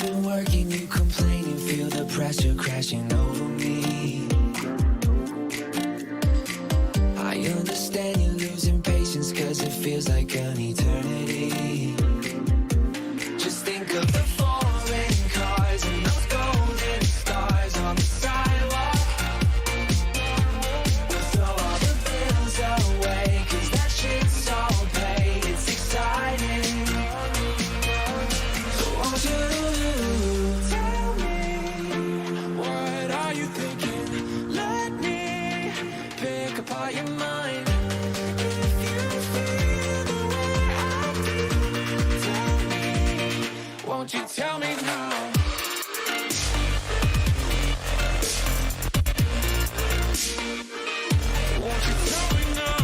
been working, you complaining, feel the pressure crashing over me. I understand you're losing patience, cause it feels like an eternity. Just think of the foreign cars and those golden stars on the sidewalk. We'll throw all the bills away, cause that shit's all paid. It's exciting. So won't you tell me, what are you thinking? Let me pick apart your mind. If you feel the way I do, tell me, won't you tell me now? Won't you tell me now?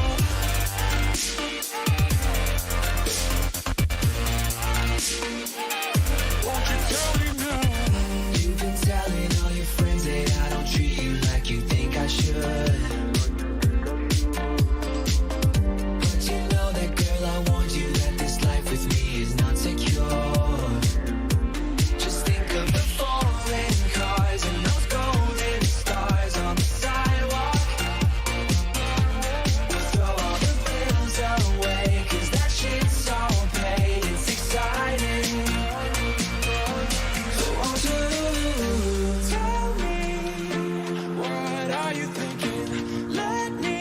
Won't you tell me now? You've been telling all your friends that I don't treat you like you think I should. But you know that, girl, I warned you that this life with me is not secure. Just think of the foreign cars and those golden stars on the sidewalk. We'll throw all the bills away, cause that shit's all paid. It's exciting. So won't you tell me, what are you thinking? Let me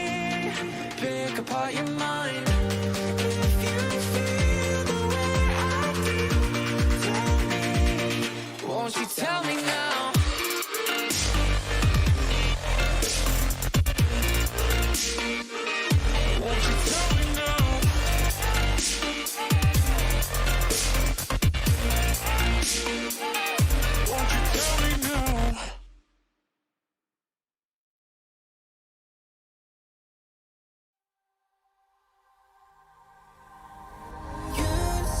pick apart your mind. If you feel the way I do, tell me, won't you tell me now? Won't you tell me now? Won't you tell me now? You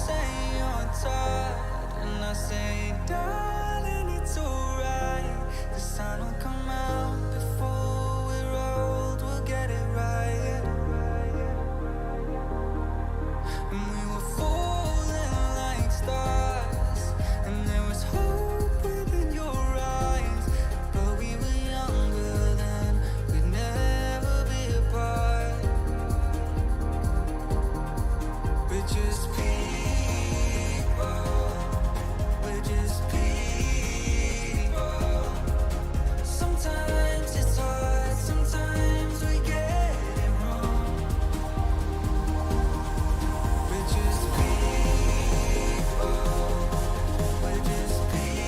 say you're tired, and I say, darling, it's alright. The sun will come out before we're old, we'll get it right. And we were falling like stars, and there was hope within your eyes. But we were younger then, we'd never be apart. We're just people, we're just people. Sometimes it's hard, sometimes we get it wrong. We're just people, we're just people.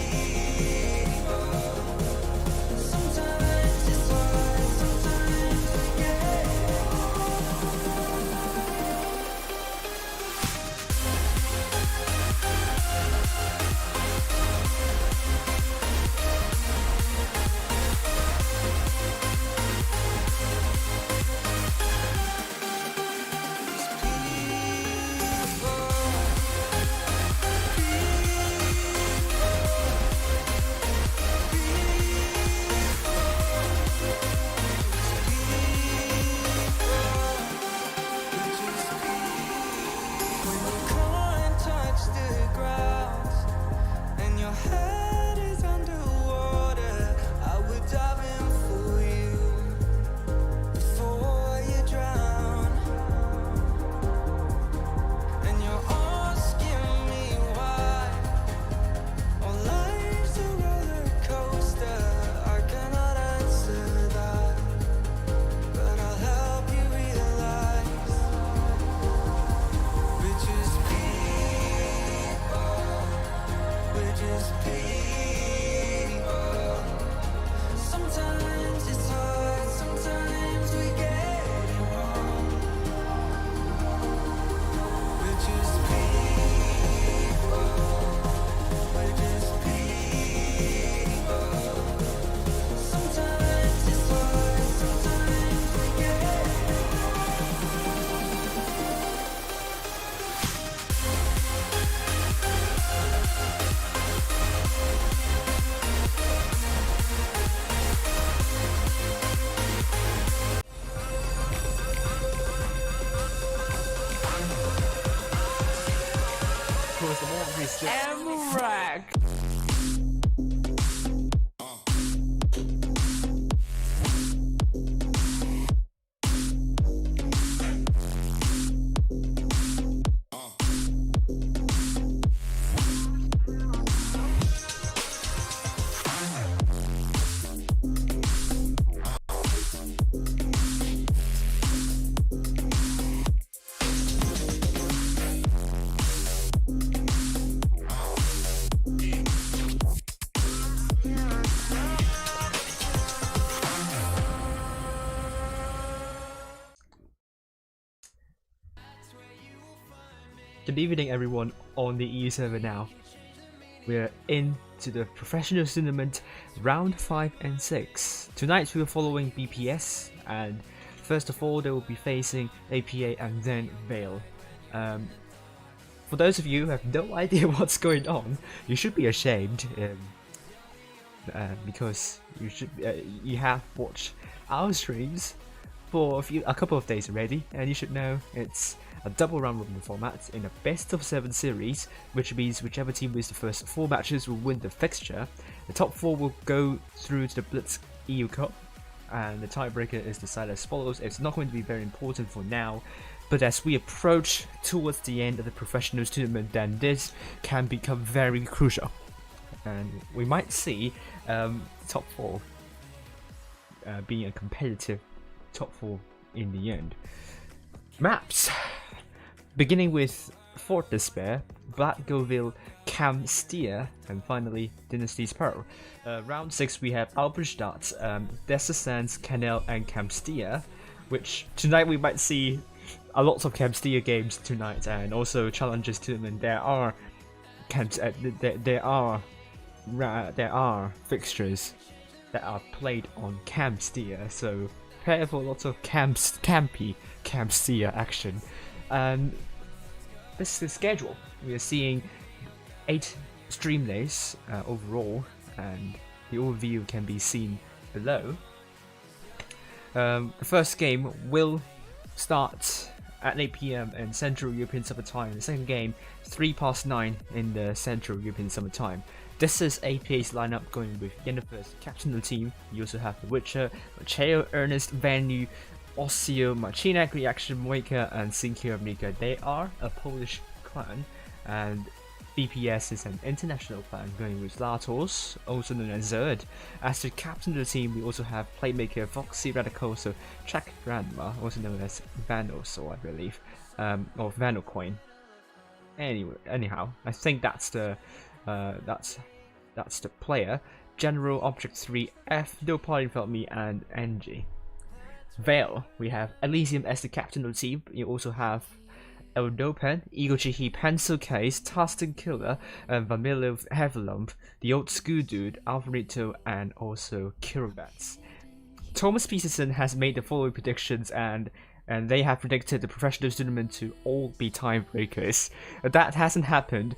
Sometimes it's hard, sometimes we get it wrong. When you can't touch the ground and your head is underwater, I would dive in for you before you drown. And you're asking me why our life's a roller coaster. I cannot answer that, but I'll help you realize we're just people, we're just people. Sometimes it's hard, sometimes we get it wrong. We're just people, we're just people. Sometimes it's hard, sometimes we get it wrong. course, I'm obviously. Good evening everyone on the EU server now. We're into the professional tournament round 5 and 6. Tonight we're following BPS, and first of all they will be facing APA and then Vale. For those of you who have no idea what's going on, you should be ashamed because you have watched our streams for a couple of days already, and you should know it's a double round robin format in a best of 7 series, which means whichever team wins the first 4 matches will win the fixture. The top 4 will go through to the Blitz EU Cup, and the tiebreaker is decided as follows. It's not going to be very important for now, but as we approach towards the end of the professionals tournament, then this can become very crucial, and we might see top 4 being a competitive top 4 in the end. Maps, beginning with Fort Despair, Blackgoville, Camsteer, and finally Dynasty's Pearl. Round 6 we have Alberstadt, Desert Sands, Canal, and Camsteer, which tonight we might see a lot of Camsteer games tonight, and also challenges tournament. There are fixtures that are played on Camsteer, so prepare for lots of campy Camsteer action. And this is the schedule. We are seeing 8 stream days overall, and the overview can be seen below. The first game will start at 8 PM in Central European Summer Time. The second game 9:03 in the Central European Summer Time. This is APA's lineup, going with Yennefer's captain of the team. You also have The Witcher, Matteo, Ernest, Vanu, Ossio, Marcinek, Reaction, Moika, and Sinkir Mika. They are a Polish clan, and BPS is an international clan, going with Latos, also known as Zerd. As the captain of the team, we also have playmaker Foxy Radicoso, Czech Grandma, also known as Vanoso, I believe, or Vanocoin. Anyhow, I think that's the player. General Object 3, F, No Party Without Me, and NG. Vale, we have Elysium as the captain of the team. You also have Eldopen, Eagle-Chihi, Pencil Case, Tustin Killer, and Vanilla Heavylump, the Old School Dude, Alvarito, and also Kiribats. Thomas Peterson has made the following predictions, and they have predicted the professional tournament to all be tiebreakers. That hasn't happened,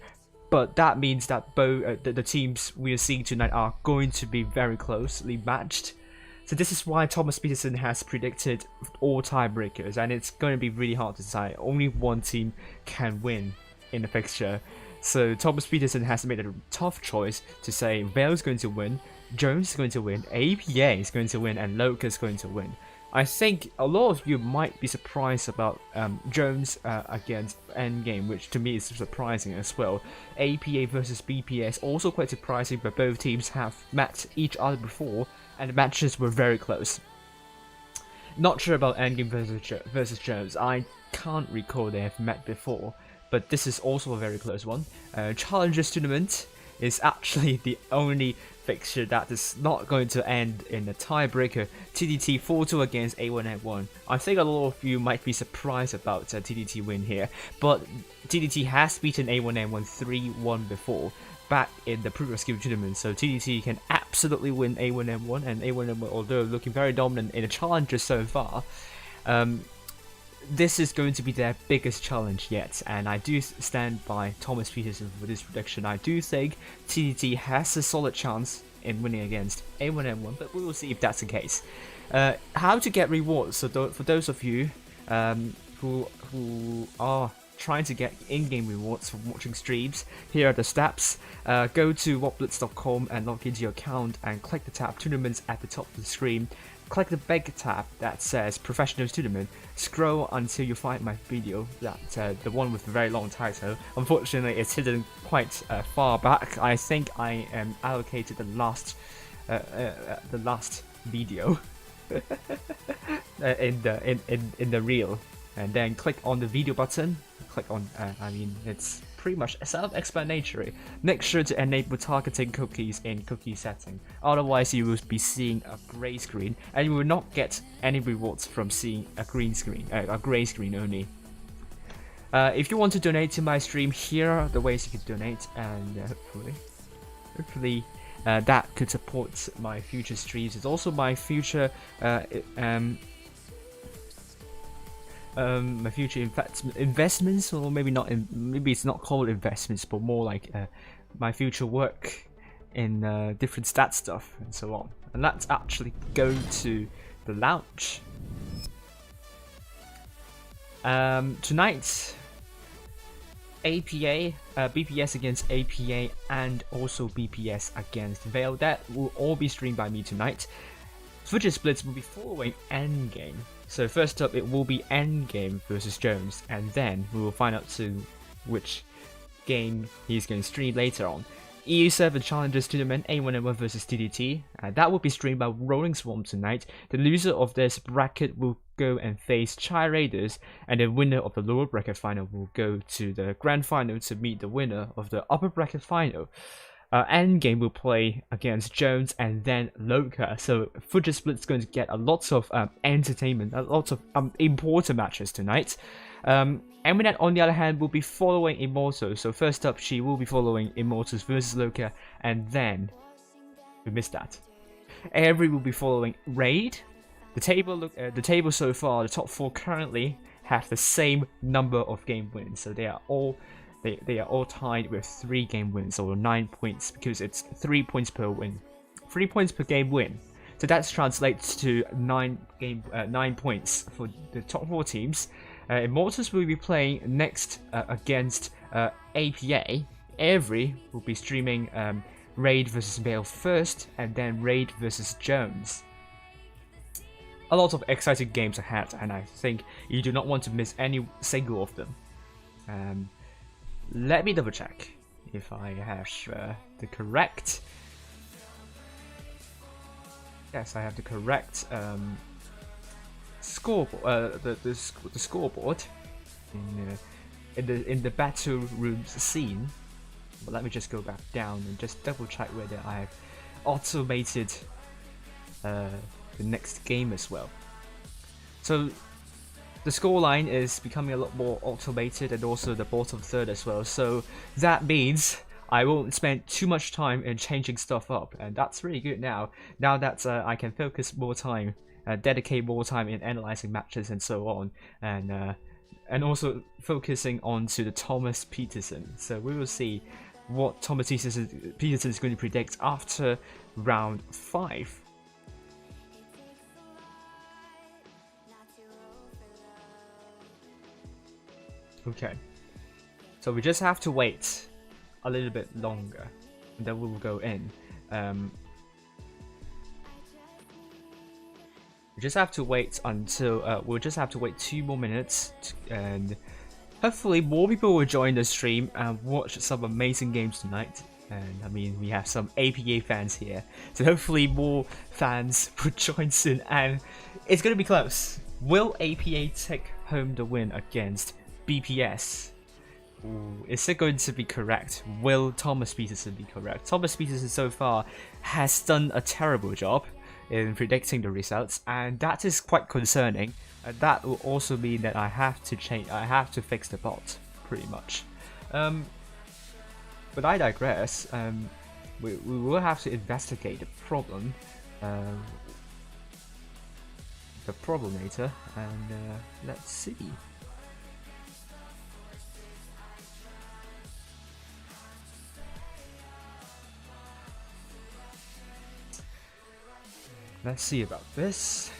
but that means that both the teams we are seeing tonight are going to be very closely matched. So this is why Thomas Peterson has predicted all tiebreakers, and it's going to be really hard to decide. Only one team can win in the fixture. So Thomas Peterson has made a tough choice to say Vale is going to win, Jones is going to win, APA is going to win, and Loka is going to win. I think a lot of you might be surprised about Jones against Endgame, which to me is surprising as well. APA versus BPS, also quite surprising, but both teams have met each other before, and the matches were very close. Not sure about Endgame versus Jones. I can't recall they have met before, but this is also a very close one. Challengers Tournament is actually the only fixture that is not going to end in a tiebreaker. TDT 4-2 against A1M1. I think a lot of you might be surprised about a TDT win here, but TDT has beaten A1M1 3-1 before, back in the previous skill tournament, so TDT can absolutely win A1M1, and A1M1, although looking very dominant in the challenges so far, this is going to be their biggest challenge yet, and I do stand by Thomas Peterson for this prediction. I do think TDT has a solid chance in winning against A1M1, but we will see if that's the case. How to get rewards? So for those of you who are trying to get in-game rewards from watching streams, here are the steps. Go to whatblitz.com and log into your account and click the tab Tournaments at the top of the screen. Click the big tab that says Professionals Tournament. Scroll until you find my video, the one with the very long title. Unfortunately, it's hidden quite far back. I think I am allocated the last video in the reel, and then click on the video button. Click on, it's pretty much self-explanatory. Make sure to enable targeting cookies in cookie setting, otherwise you will be seeing a grey screen, and you will not get any rewards from seeing a green screen, a grey screen only. If you want to donate to my stream, here are the ways you can donate, and hopefully that could support my future streams. It's also my future investments, or maybe not. Maybe it's not called investments, but more like my future work in different stat stuff and so on. And let's actually go to the lounge. Tonight, APA, BPS against APA, and also BPS against Veil. That will all be streamed by me tonight. Switches Blitz will be following Endgame. So first up, it will be Endgame versus Jones, and then we will find out to which game he's going to stream later on. EU7 Challengers Tournament A1M1 versus TDT. That will be streamed by Rolling Swarm tonight. The loser of this bracket will go and face Chai Raiders, and the winner of the lower bracket final will go to the grand final to meet the winner of the upper bracket final. Endgame will play against Jones and then Loka. So Fudge Split's going to get a lot of entertainment, a lot of important matches tonight. Eminet, on the other hand, will be following Immortals. So first up, she will be following Immortals versus Loka, and then we missed that. Avery will be following Raid. The table so far, the top 4 currently have the same number of game wins. So they are all tied with 3 game wins, or 9 points, because it's 3 points per win, 3 points per game win. So that translates to 9 points for the top 4 teams. Immortals will be playing next against APA. Avery will be streaming Raid versus Veil first, and then Raid versus Jones. A lot of exciting games ahead, and I think you do not want to miss any single of them. Let me double check if I have the correct. Yes, I have the correct scoreboard. The scoreboard in the battle room scene. But let me just go back down and just double check whether I have automated the next game as well. So the scoreline is becoming a lot more automated, and also the bottom third as well. So that means I won't spend too much time in changing stuff up, and that's really good now. Now that I can focus more time, dedicate more time in analyzing matches and so on, and also focusing on to the Thomas Peterson. So we will see what Thomas Peterson is going to predict after round 5. Okay, so we just have to wait a little bit longer, and then we will go in. We just have to wait until we'll just have to wait 2 more minutes, and hopefully more people will join the stream and watch some amazing games tonight. And I mean, we have some APA fans here, so hopefully more fans will join soon, and it's gonna be close. Will APA take home the win against BPS? Ooh, is it going to be correct? Will Thomas Peterson be correct? Thomas Peterson so far has done a terrible job in predicting the results, and that is quite concerning. And that will also mean that I have to fix the bot, pretty much. But I digress. We will have to investigate the problem, the problemator, and let's see. Let's see about this.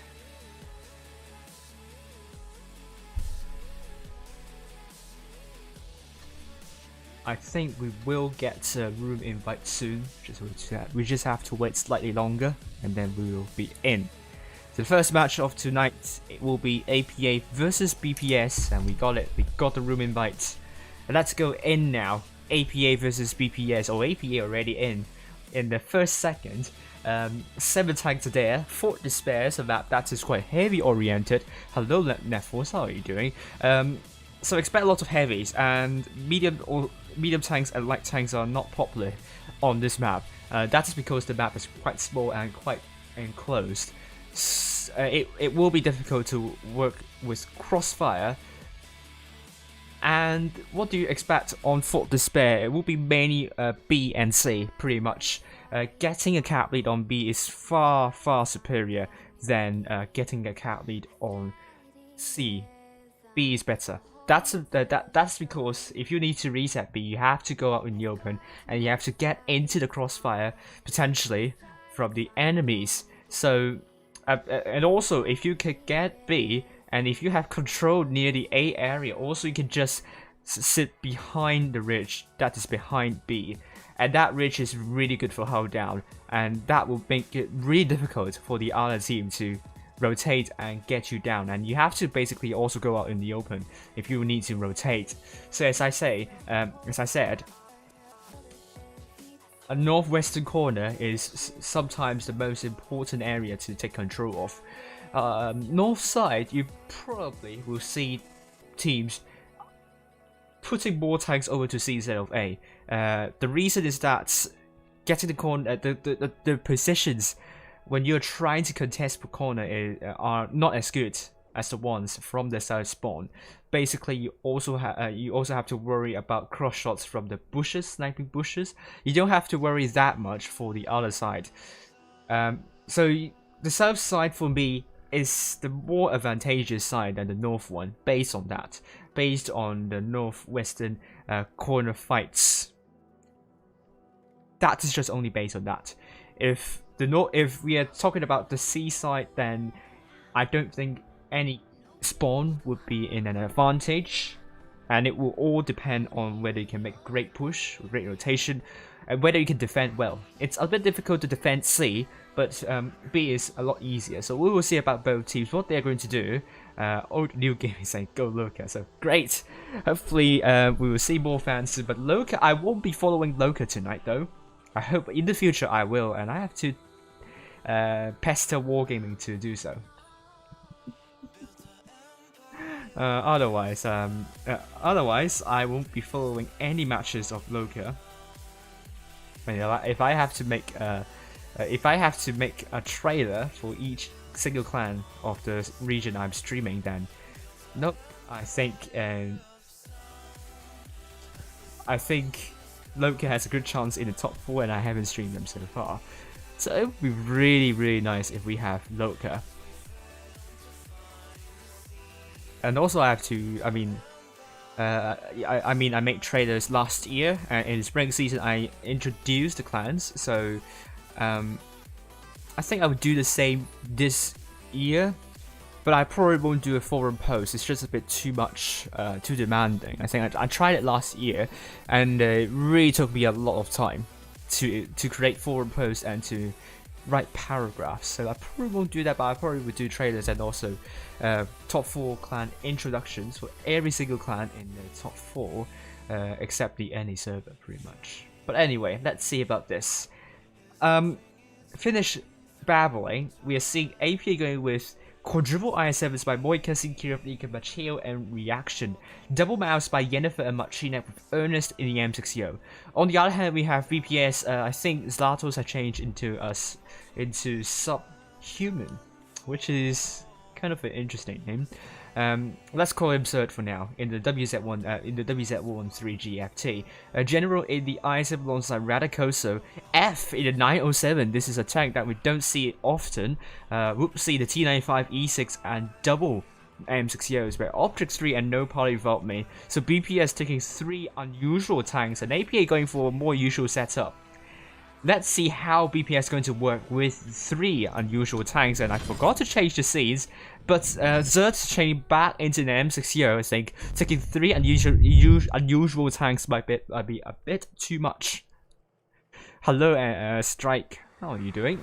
I think we will get a room invite soon. We just have to wait slightly longer, and then we will be in. So the first match of tonight, it will be APA versus BPS, and we got it. We got the room invite. And let's go in now. APA versus BPS, or APA already in the first second. 7 tanks are there, 4 despair, so that is quite heavy oriented. Hello Netforce, how are you doing? So expect a lot of heavies, and medium tanks and light tanks are not popular on this map. That is because the map is quite small and quite enclosed. It will be difficult to work with crossfire And what do you expect on Fort Despair? It will be mainly B and C, pretty much. Getting a cap lead on B is far superior than getting a cap lead on C. B is better. That's because if you need to reset B, you have to go out in the open and you have to get into the crossfire potentially from the enemies. So, and also if you can get B and if you have control near the A area, also you can just sit behind the ridge that is behind B. And that ridge is really good for hold down, and that will make it really difficult for the other team to rotate and get you down, and you have to basically also go out in the open if you need to rotate. So as I said, a northwestern corner is sometimes the most important area to take control of. North side, you probably will see teams putting more tanks over to C instead of A. The reason is that getting the corner, the positions when you're trying to contest per corner are not as good as the ones from the south spawn. Basically, you also have to worry about cross shots from the bushes, sniping bushes. You don't have to worry that much for the other side. So the south side for me is the more advantageous side than the north one, based on that, based on the northwestern corner fights. That is just only based on that. If we are talking about the C side, then I don't think any spawn would be in an advantage, and it will all depend on whether you can make a great push, great rotation, and whether you can defend well. It's a bit difficult to defend C, but B is a lot easier. So we will see about both teams, what they're going to do. Old New Game is saying go Loka, so great. Hopefully we will see more fans soon, but Loka, I won't be following Loka tonight though. I hope in the future I will, and I have to pester Wargaming to do so. Otherwise I won't be following any matches of Loka. If I have to make a trailer for each single clan of the region I'm streaming, then nope. I think Loka has a good chance in the top 4, and I haven't streamed them so far. So it would be really nice if we have Loka. And also I have to, I made trailers last year, and in the spring season I introduced the clans, so I think I would do the same this year, but I probably won't do a forum post. It's just a bit too much, too demanding. I think I tried it last year, and it really took me a lot of time to create forum posts and to write paragraphs. So I probably won't do that, but I probably would do trailers and also top 4 clan introductions for every single clan in the top 4, except the any server, pretty much. But anyway, let's see about this. Finish babbling. We are seeing APA going with quadruple IS7s by Moika, Sinkira, Nika, Macheo, and Reaction. Double mouse by Yennefer and Machina with Ernest in the M60. On the other hand, we have VPS. I think Zlatos have changed into Subhuman, which is kind of an interesting name. Let's call him Third for now in the WZ1 3GFT. General in the IS7 alongside Radicoso. F in the 907. This is a tank that we don't see it often. Whoopsie, the T95 E6 and double M60Os, where Optrix 3 and no party vault me. So BPS taking 3 unusual tanks and APA going for a more usual setup. Let's see how BPS is going to work with 3 unusual tanks, and I forgot to change the scenes, but Zert's changing back into an M60, I think. Taking 3 unusual tanks might be a bit too much. Hello, Strike. How are you doing?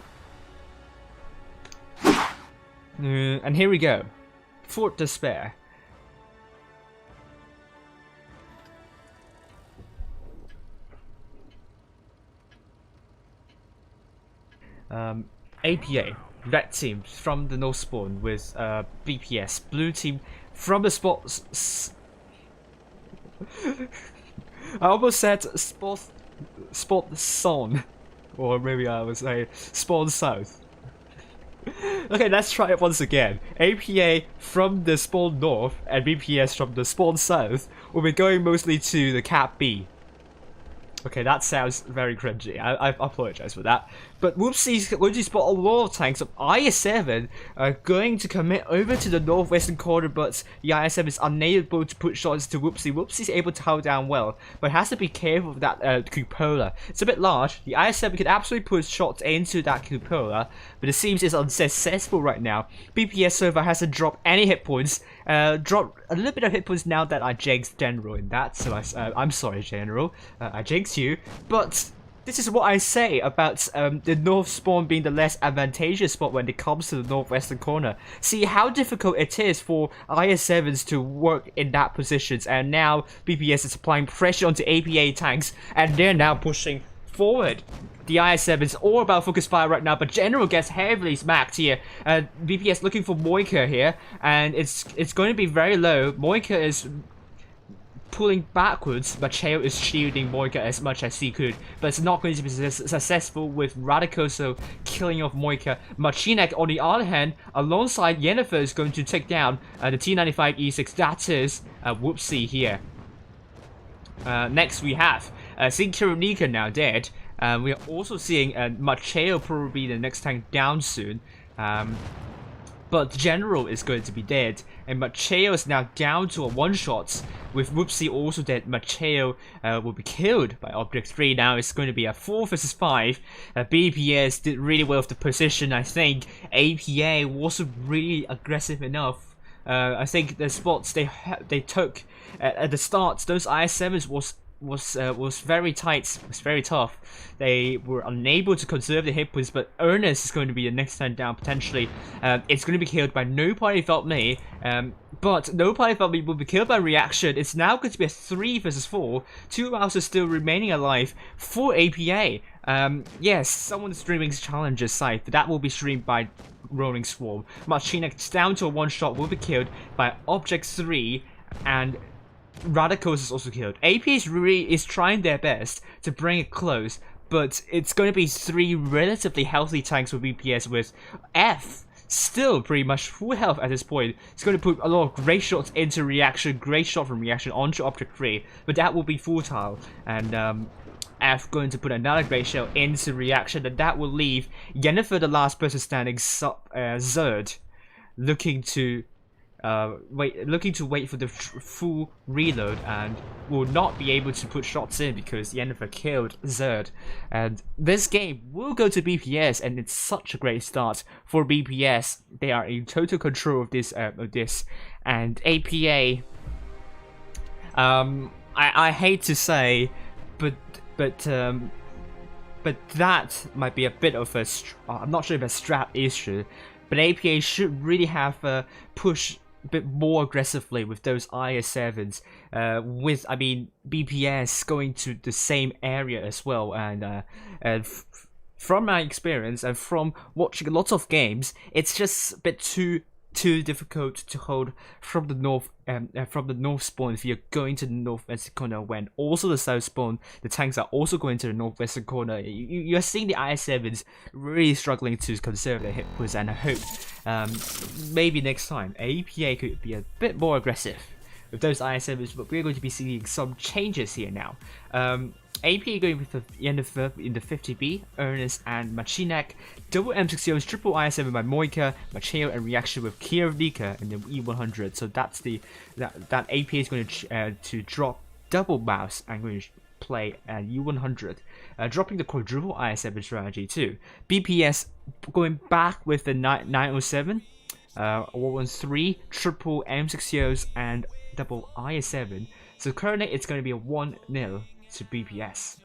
And here we go. Fort Despair. APA, red team from the North Spawn with BPS, blue team from the spots. I almost said spot zone, or maybe I would say spawn south. Okay, let's try it once again. APA from the spawn north and BPS from the spawn south will be going mostly to the cap B. Okay, that sounds very cringy. I apologize for that. But Whoopsie's going to spot a lot of tanks of IS-7 going to commit over to the northwestern corner, but the IS-7 is unable to put shots to Whoopsie. Whoopsie's able to hold down well, but has to be careful with that cupola. It's a bit large. The IS-7 can absolutely put shots into that cupola, but it seems it's unsuccessful right now. BPS so far hasn't dropped any hit points. Dropped a little bit of hit points now that I jinxed General in that, so I'm sorry, General. I jinxed you, but this is what I say about the north spawn being the less advantageous spot when it comes to the northwestern corner. See how difficult it is for IS-7s to work in that positions, and now BPS is applying pressure onto APA tanks, and they're now pushing forward. The IS-7 is all about focus fire right now, but General gets heavily smacked here. BPS looking for Moika here, and it's going to be very low. Moika is pulling backwards, but Cheo is shielding Moika as much as he could, but it's not going to be successful with Radicoso killing off Moika. Machinek, on the other hand, alongside Yennefer, is going to take down the T95E6. That is Whoopsie here. Next we have seeing Kironika now dead. We are also seeing Macheo probably the next tank down soon. But General is going to be dead, and Macheo is now down to a one-shot. With Whoopsie also dead, Macheo will be killed by Object 3. Now it's going to be a 4 versus 5. BPS did really well with the position. I think APA wasn't really aggressive enough. I think the spots they took at the start, those IS-7s was very tight, was very tough. They were unable to conserve the hit points, but Ernest is going to be the next time down potentially. It's going to be killed by No Party Felt Me, but No Party Felt Me will be killed by Reaction. It's now going to be a 3 versus 4. 2 rounds are still remaining alive for APA. Yes, someone's streaming challenges side, but that will be streamed by Rolling Swarm. Machinek down to a one-shot will be killed by Object 3, and Radicals is also killed. AP is trying their best to bring it close, but it's going to be 3 relatively healthy tanks for BPS, with F still pretty much full health at this point. It's going to put a lot of great shots into Reaction, great shot from Reaction onto Object 3, but that will be futile, and F going to put another great shot into Reaction, and that will leave Yennefer, the last person standing, Zerd, looking to wait for the full reload, and will not be able to put shots in because Yennefer killed Zerd. And this game will go to BPS, and it's such a great start for BPS. They are in total control of this, and APA. I hate to say, but that might be a bit of a. I'm not sure if a strap issue, but APA should really have push a bit more aggressively with those IS-7s, with, I mean, BPS going to the same area as well, and from my experience and from watching a lot of games, it's just a bit too difficult to hold from the north spawn if you're going to the northwestern corner, when also the south spawn, the tanks are also going to the northwestern corner. You're seeing the IS-7s really struggling to conserve their hit points, and I hope maybe next time APA could be a bit more aggressive with those IS-7s, but we're going to be seeing some changes here now. AP going with the Yennefer in the 50B, Ernest and Machinek, double M60s, triple IS-7 by Moika, Macheo, and Reaction with Kirovnika and the E100. So that's that AP is going to drop double mouse and going to play U100, dropping the quadruple IS-7 strategy too. BPS going back with the 907, 113, triple M60s and double IS-7. So currently it's going to be a 1-0 to BPS.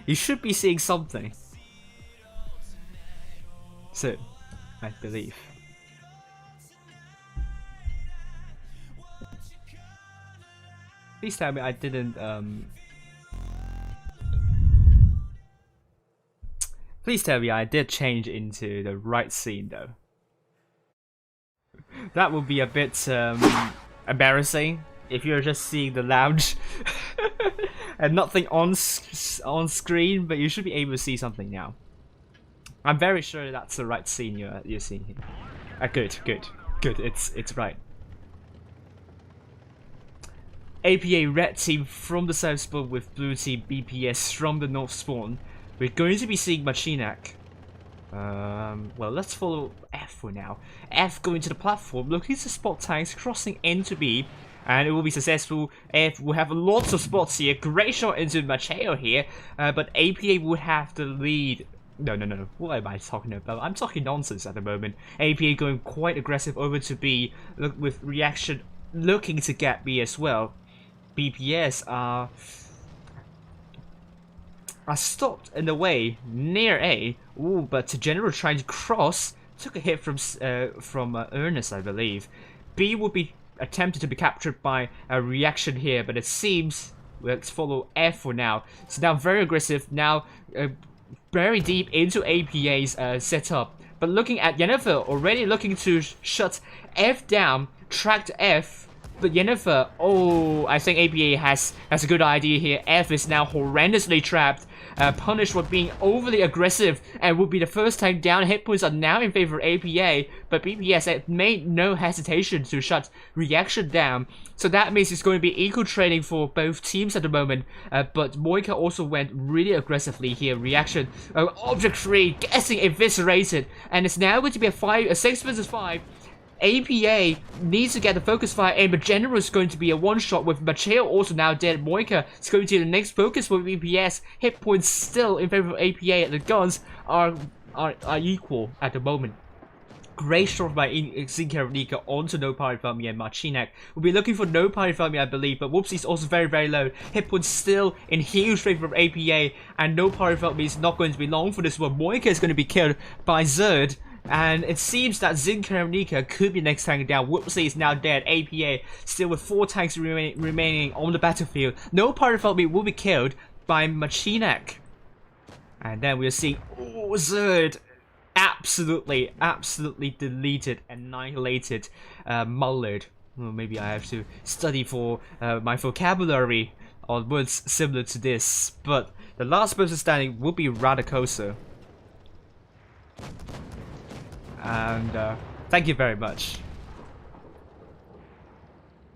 You should be seeing something soon, I believe. Please tell me I didn't Please tell me I did change into the right scene though. That would be a bit embarrassing if you're just seeing the lounge and nothing on screen, but you should be able to see something now. I'm very sure that's the right scene you're seeing here. Good. It's right. APA red team from the south spawn with blue team BPS from the north spawn. We're going to be seeing Machinak. Well, let's follow F for now. F going to the platform, looking to spot tanks, crossing into B, and it will be successful. F will have lots of spots here. Great shot into Macheo here, but APA would have the lead. No. What am I talking about? I'm talking nonsense at the moment. APA going quite aggressive over to B, with reaction looking to get B as well. BPS are stopped in the way near A. Ooh, but General trying to cross took a hit from Ernest, I believe. B would be attempted to be captured by a reaction here, but it seems let's follow F for now. So now very aggressive now. Very deep into APA's setup, but looking at Jennifer already looking to shut F down, tracked F, but Jennifer, oh, I think APA has a good idea here. F is now horrendously trapped, punished for being overly aggressive, and would be the first time down. Hit points are now in favor of APA, but BPS made no hesitation to shut reaction down. So that means it's going to be equal trading for both teams at the moment. But Moika also went really aggressively here. Reaction, Object 3 getting eviscerated, and it's now going to be a 6 versus 5. APA needs to get the focus fire in, but General is going to be a one-shot with Macheo also now dead. Moika is going to the next focus for BPS. Hit points still in favor of APA. The guns are equal at the moment. Great shot by Zinkarovnika onto No Party From Me, and Machinak will be looking for No Party From Me, I believe, but Whoopsie's also very, very low. Hit points still in huge favor of APA, and No Party From Me is not going to be long for this one. Moika is going to be killed by Zerd. And it seems that Zinkarovnika could be next tank down. Whoopsie is now dead. APA still with 4 tanks remaining on the battlefield. No Party From Me will be killed by Machinak. And then we're seeing Zerd absolutely deleted, annihilated, mullered. Well, maybe I have to study for my vocabulary on words similar to this. But the last person standing will be Radakoso. And thank you very much.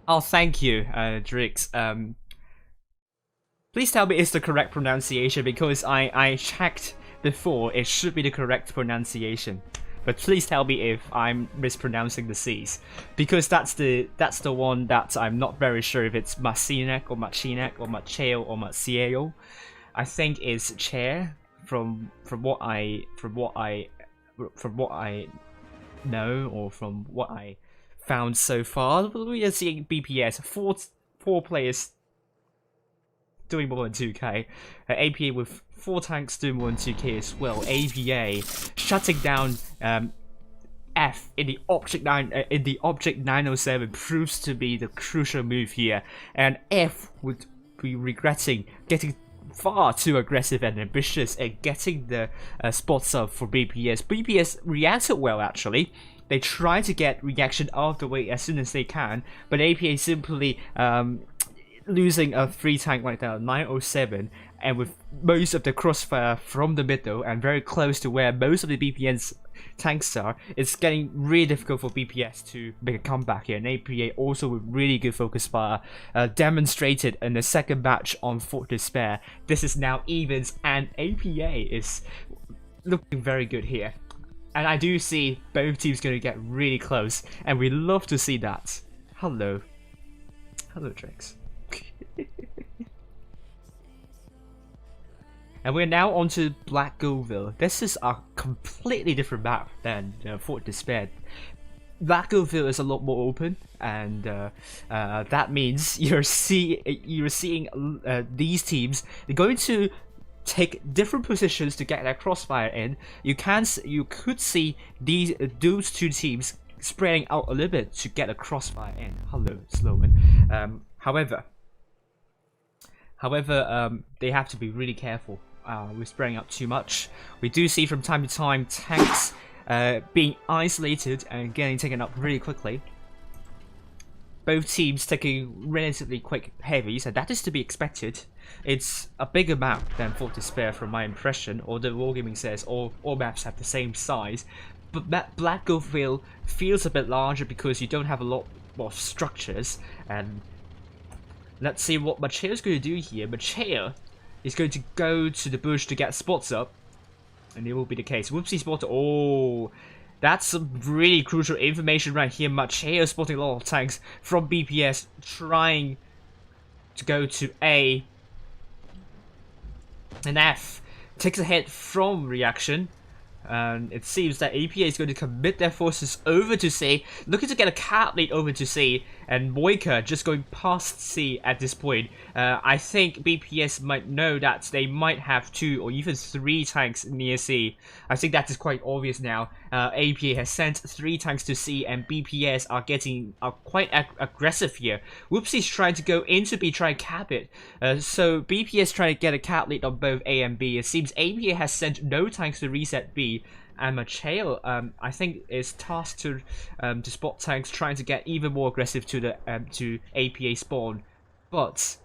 Oh, thank you, Drix. Please tell me it's the correct pronunciation, because I checked before. It should be the correct pronunciation. But please tell me if I'm mispronouncing the C's, because that's the one that I'm not very sure if it's Machinak or Macheo or Macieo. I think it's chair from what I know, or from what I found so far. We are seeing BPS four players doing more than 2k. APA with 4 tanks doing more than 2k as well. APA shutting down F in the Object 907 proves to be the crucial move here, and F would be regretting getting far too aggressive and ambitious and getting the spots up for BPS. BPS reacted well, actually. They try to get reaction out of the way as soon as they can, but APA simply losing a 3 tank like that, 907, and with most of the crossfire from the middle and very close to where most of the BPS tanks are, it's getting really difficult for BPS to make a comeback here. And APA also with really good focus fire demonstrated in the second match on Fort Despair. This is now evens, and APA is looking very good here. And I do see both teams going to get really close, and we love to see that. Hello, Drix. And we're now on to Black Goldville. This is a completely different map than Fort Despair. Black Goldville is a lot more open, and that means you're seeing these teams. They're going to take different positions to get their crossfire in. You could see those 2 teams spreading out a little bit to get a crossfire in. Hello, Sloan. However, they have to be really careful with spreading out too much. We do see from time to time tanks being isolated and getting taken up really quickly. Both teams taking relatively quick heavies, and that is to be expected. It's a bigger map than Fort Despair from my impression, although Wargaming says all maps have the same size. But Black Gulfville feels a bit larger because you don't have a lot of structures. And let's see what Macheo is going to do here. Macheo is going to go to the bush to get spots up, and it will be the case. Whoopsie spotted. Oh, that's some really crucial information right here. Macheo spotting a lot of tanks from BPS trying to go to A. And F takes a hit from reaction. And it seems that APA is going to commit their forces over to C, looking to get a cat lead over to C, and Moika just going past C at this point. I think BPS might know that they might have 2 or even 3 tanks near C. I think that is quite obvious now. APA has sent 3 tanks to C, and BPS are quite aggressive here. Whoopsie's trying to go into B, try and cap it. So BPS trying to get a cat lead on both A and B. It seems APA has sent no tanks to reset B. And Macheo, I think, is tasked to spot tanks trying to get even more aggressive to the to APA spawn. But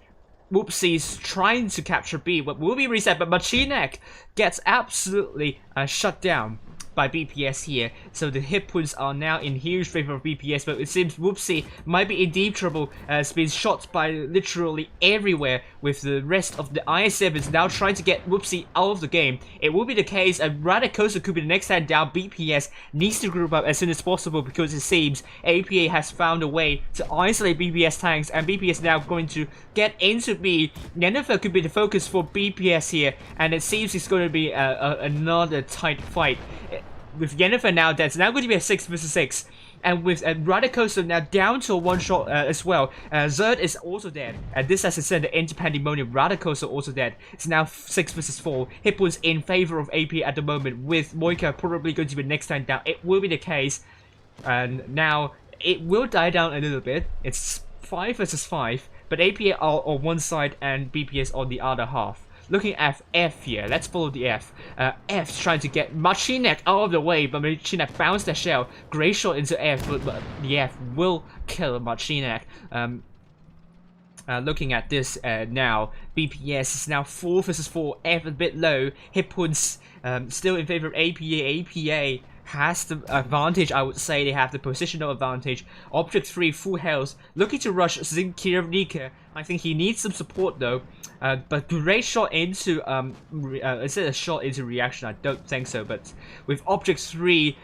Whoopsie's trying to capture B, but will be reset. But Machinek gets absolutely shut down by BPS here, so the hit points are now in huge favor of BPS, but it seems Whoopsie might be in deep trouble as being shot by literally everywhere, with the rest of the IS-7s now trying to get Whoopsie out of the game. It will be the case, and Radicosa could be the next hand down. BPS needs to group up as soon as possible because it seems APA has found a way to isolate BPS tanks, and BPS now going to get into B. Yennefer could be the focus for BPS here, and it seems it's going to be another tight fight. With Yennefer now dead, it's now going to be a 6 vs 6. And with Radicosa now down to a 1-shot as well. Zerd is also dead. And this has extended into Pandemonium. Radicosa also dead. It's now 6 vs 4. Hit points in favor of AP at the moment, with Moika probably going to be next time down. It will be the case. And now it will die down a little bit. It's 5 vs 5. But AP are on one side and BPS on the other half. Looking at F here, let's follow the F. F's trying to get Machinek out of the way, but Machinek bounced the shell. Great shot into F, but the F will kill Machinek. Looking at this now, BPS is now 4 vs 4, F a bit low. Hit points still in favor of APA. APA has the advantage, I would say. They have the positional advantage. Object 3, full health. Looking to rush Zinkirevnika. I think he needs some support though. But great shot into, is it a shot into reaction? I don't think so. But with Object 3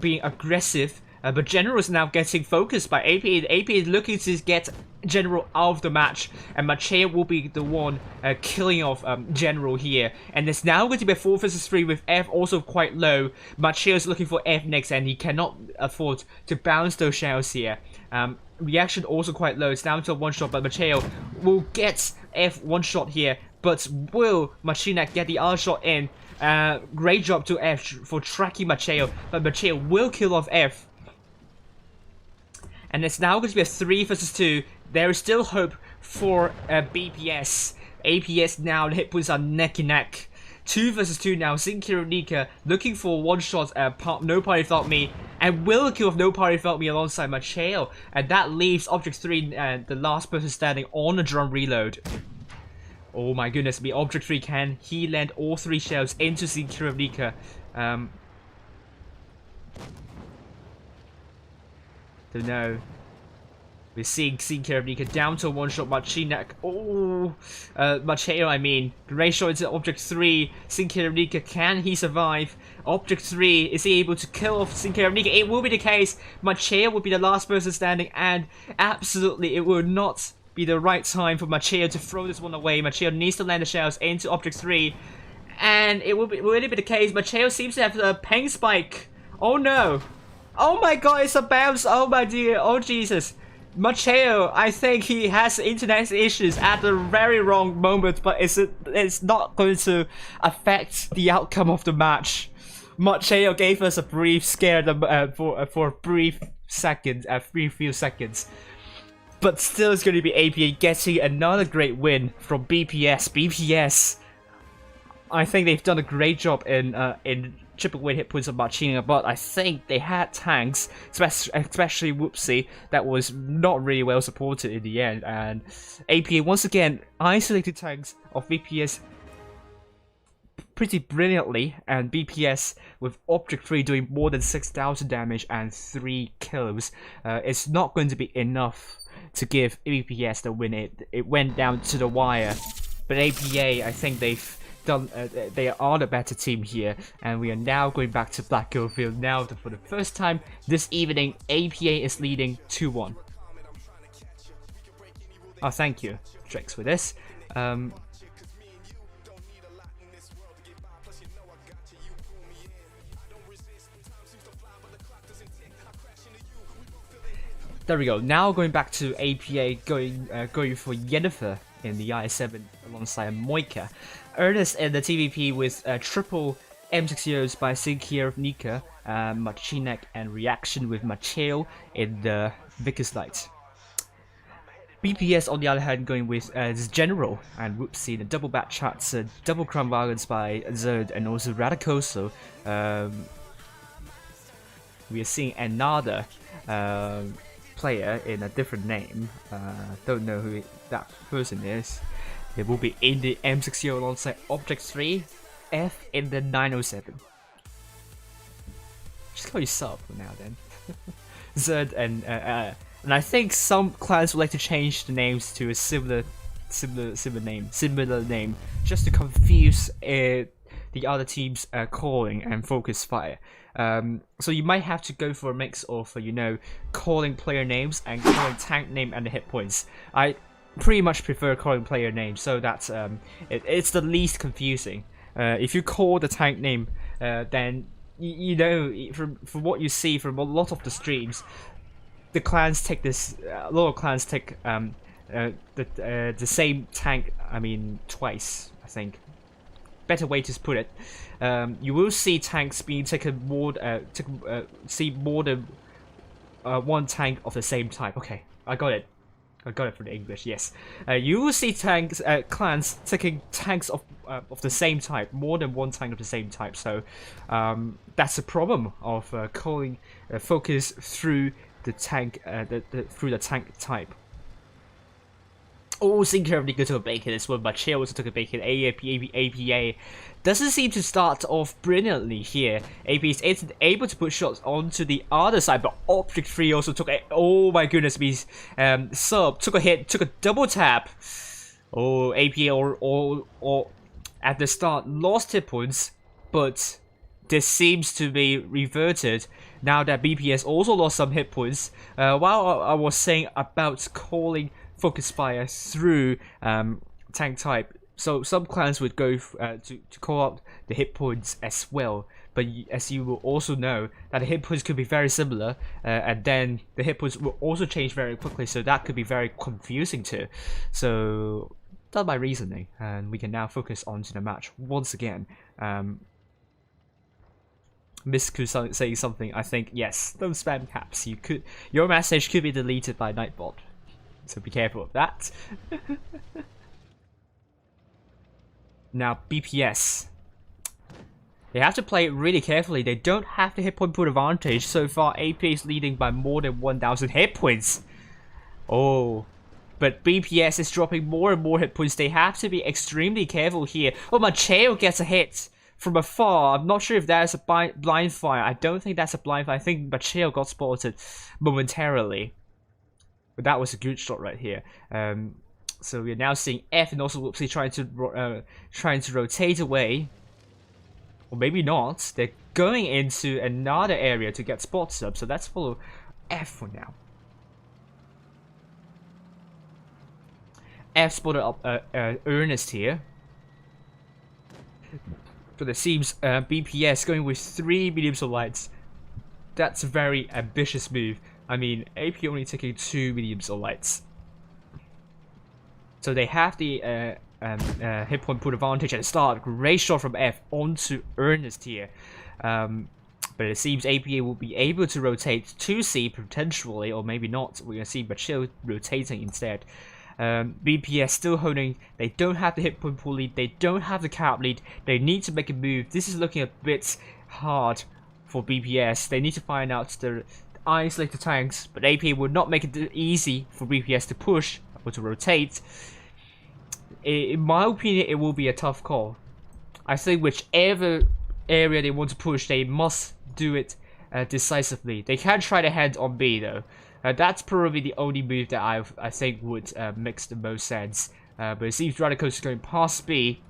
being aggressive, but General is now getting focused by AP. AP is looking to get General out of the match, and Macheo will be the one killing off General here. And it's now going to be a 4 vs 3 with F also quite low. Macheo is looking for F next, and he cannot afford to bounce those shells here. Reaction also quite low. It's down to a 1-shot, but Macheo will get F 1-shot here. But will Machinek get the other shot in? Great job to F for tracking Macheo, but Macheo will kill off F. And it's now going to be a 3 vs 2. There is still hope for BPS. APS now, the hit points are neck and neck. 2 vs 2 now. Zinkironika looking for 1-shot, no party without me. And will kill off no party without me alongside Macheo. And that leaves Object 3 and the last person standing on a drum reload. Oh my goodness me. Object 3, can he land all 3 shells into Zinkironika? Don't know. We're seeing Zinkironika down to a 1-shot. Machinek. Oh, Macheo, I mean. Great shot into Object 3. Zinkironika, can he survive? Object 3, is he able to kill off Zinkironika? It will be the case. Macheo will be the last person standing, and absolutely it will not be the right time for Macheo to throw this one away. Macheo needs to land the shells into Object 3, and it will really be the case. Macheo seems to have a ping spike. Oh no. Oh my god, it's a bounce. Oh my dear. Oh Jesus. Macheo, I think he has internet issues at the very wrong moment, but it's not going to affect the outcome of the match. Macheo gave us a brief scare for a brief seconds, few seconds. But still, it's going to be APA getting another great win from BPS. BPS, I think they've done a great job in chip away hit points of Marchina, but I think they had tanks, especially Whoopsie, that was not really well supported in the end, and APA once again isolated tanks of BPS pretty brilliantly, and BPS with Object 3 doing more than 6,000 damage and 3 kills. It's not going to be enough to give BPS the win. It went down to the wire, but APA, I think they've done. They are the better team here, and we are now going back to Black Girl Field. Now, for the first time this evening, APA is leading 2-1. Oh, thank you, Drex, for this. There we go. Now going back to APA, going for Yennefer in the IS-7 alongside Moika. Ernest in the TVP with triple M60Os by Sinkier of Nika, Machinek, and Reaction with Macheo in the Vickers Light. BPS on the other hand going with General and Whoopsie, the double bat charts, double crown wagons by Zerd and also Radicoso. We are seeing another player in a different name. Don't know who that person is. It will be in the M60 alongside Object 3, F in the 907. Just call you sub for now then. Zerd and I think some clans would like to change the names to a similar name, just to confuse the other team's calling and focus fire. So you might have to go for a mix of, calling player names and calling tank name and the hit points. I pretty much prefer calling player names, so that's it's the least confusing. If you call the tank name, then from what you see from a lot of the streams, the clans take this. A lot of clans take the same tank. I mean, twice. I think. Better way to put it. You will see tanks being taken more. See more than one tank of the same type. Okay, I got it. I got it from the English. Yes. You will see tanks, clans taking tanks of the same type, more than one tank of the same type. So that's a problem of calling focus through the tank, through the tank type. Oh, Sinker of Nico took a bacon as well, but Chill also took a bacon. APA doesn't seem to start off brilliantly here. AP is able to put shots onto the other side, but Object 3 also took a. Oh my goodness, means Sub took a hit, took a double tap. Oh, APA or at the start lost hit points, but this seems to be reverted now that BPS also lost some hit points. While I was saying about calling focus fire through tank type, so some clans would go to call out the hit points as well, but as you will also know that the hit points could be very similar, and then the hit points will also change very quickly, so that could be very confusing too. So that's my reasoning, and we can now focus on to the match once again. Miss could say something. I think yes, don't spam caps. Your message could be deleted by Nightbot. So be careful of that. Now BPS, they have to play it really carefully. They don't have the hit point pool advantage. So far AP is leading by more than 1,000 hit points. Oh, but BPS is dropping more and more hit points. They have to be extremely careful here. Oh, Macheo gets a hit from afar. I'm not sure if that is a blind fire. I don't think that's a blind fire. I think Macheo got spotted momentarily. But that was a good shot right here. So we're now seeing F and also Whoopsie trying to rotate away, or maybe not. They're going into another area to get spots up. So let's follow F for now. F spotted up Ernest here. So it seems BPS going with 3 mediums of lights. That's a very ambitious move. I mean, AP only taking 2 mediums or lights. So they have the hit point pool advantage at the start. Great shot from F onto Ernest here. But it seems APA will be able to rotate to C potentially, or maybe not. We're going to see Bachil rotating instead. BPS still holding. They don't have the hit point pool lead. They don't have the cap lead. They need to make a move. This is looking a bit hard for BPS. They need to find out the isolate the tanks, but AP will not make it easy for BPS to push or to rotate. In my opinion, it will be a tough call. I think whichever area they want to push, they must do it decisively. They can try to head on B though. That's probably the only move that I think would makes the most sense. But it seems Radicals is going past B,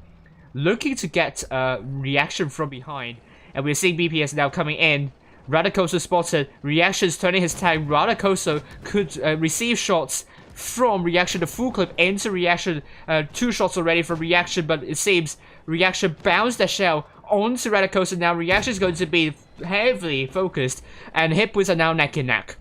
looking to get reaction from behind, and we're seeing BPS now coming in. Radicoso spotted. Reaction's turning his tank. Radicoso could receive shots from Reaction to full clip into Reaction. 2 shots already from Reaction, but it seems Reaction bounced the shell onto Radicoso. Now Reaction is going to be heavily focused, and Hipwits are now neck and neck.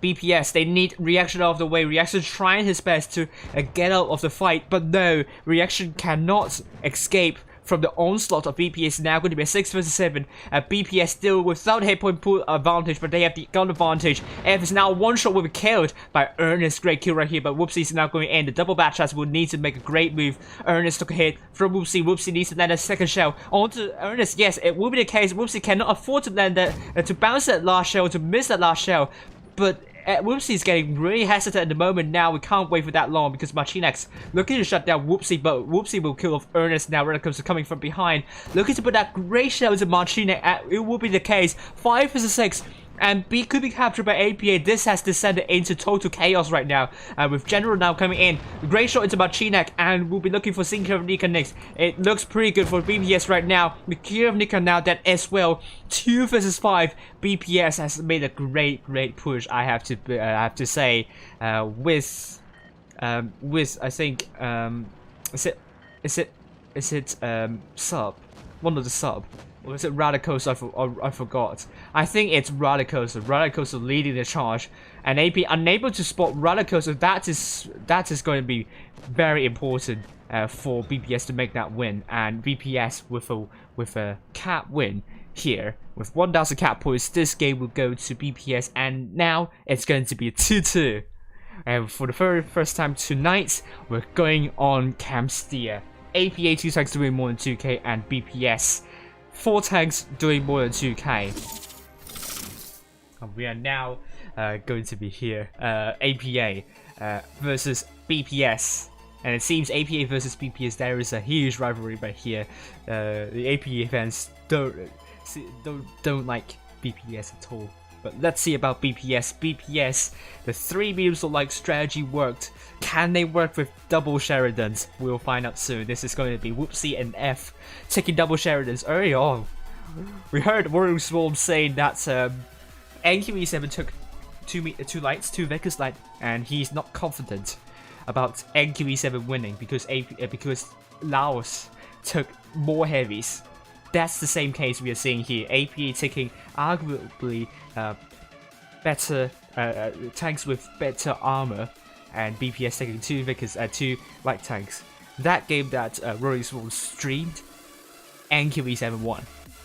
BPS, they need Reaction out of the way. Reaction trying his best to get out of the fight, but no, Reaction cannot escape from the onslaught of BPS. Now going to be a 6 vs 7. BPS still without hit point pool advantage, but they have the gun advantage. F is now one shot will be killed by Ernest. Great kill right here, but Whoopsie is now going in. The double backshot will need to make a great move. Ernest took a hit from Whoopsie. Whoopsie needs to land a second shell onto Ernest. Yes, it will be the case. Whoopsie cannot afford to land that, to bounce that last shell, to miss that last shell. But Whoopsie is getting really hesitant at the moment now. We can't wait for that long because Marchinex looking to shut down Whoopsie, but Whoopsie will kill off Ernest now. Radicals are coming from behind, looking to put that great shell into Marchinex. It will be the case. 5 vs 6. And B could be captured by APA. This has descended into total chaos right now. With General now coming in. Great shot into Marchinek. And we'll be looking for Sinkirovnika next. It looks pretty good for BPS right now. Sinkirovnika now dead as well. 2 vs 5. BPS has made a great push. I have to say. With I think is it sub? One of the sub. Or is it Radicoso? I forgot. I think it's Radicoso. Radicoso leading the charge, and AP unable to spot Radicoso. That is going to be very important for BPS to make that win. And BPS with a cap win here with 1,000 cap points, this game will go to BPS, and now it's going to be a 2-2. And for the very first time tonight, we're going on Camstia. APA 2 tanks doing more than 2k, and BPS 4 tanks doing more than 2k. And we are now going to be here. APA versus BPS. And it seems APA versus BPS, there is a huge rivalry right here. The APA fans don't like BPS at all. But let's see about BPS. BPS, the 3 memes of like strategy worked. Can they work with double Sheridans? We'll find out soon. This is going to be Whoopsie and F taking double Sheridans early on. We heard Warrior Swarm saying that NQE7 took 2 lights, 2 Vegas light, and he's not confident about NQE7 winning because Laos took more heavies. That's the same case we are seeing here. APA taking arguably better tanks with better armor, and BPS taking 2 Vickers, 2 light tanks. That game that Rory Swarm streamed, NQE7 won.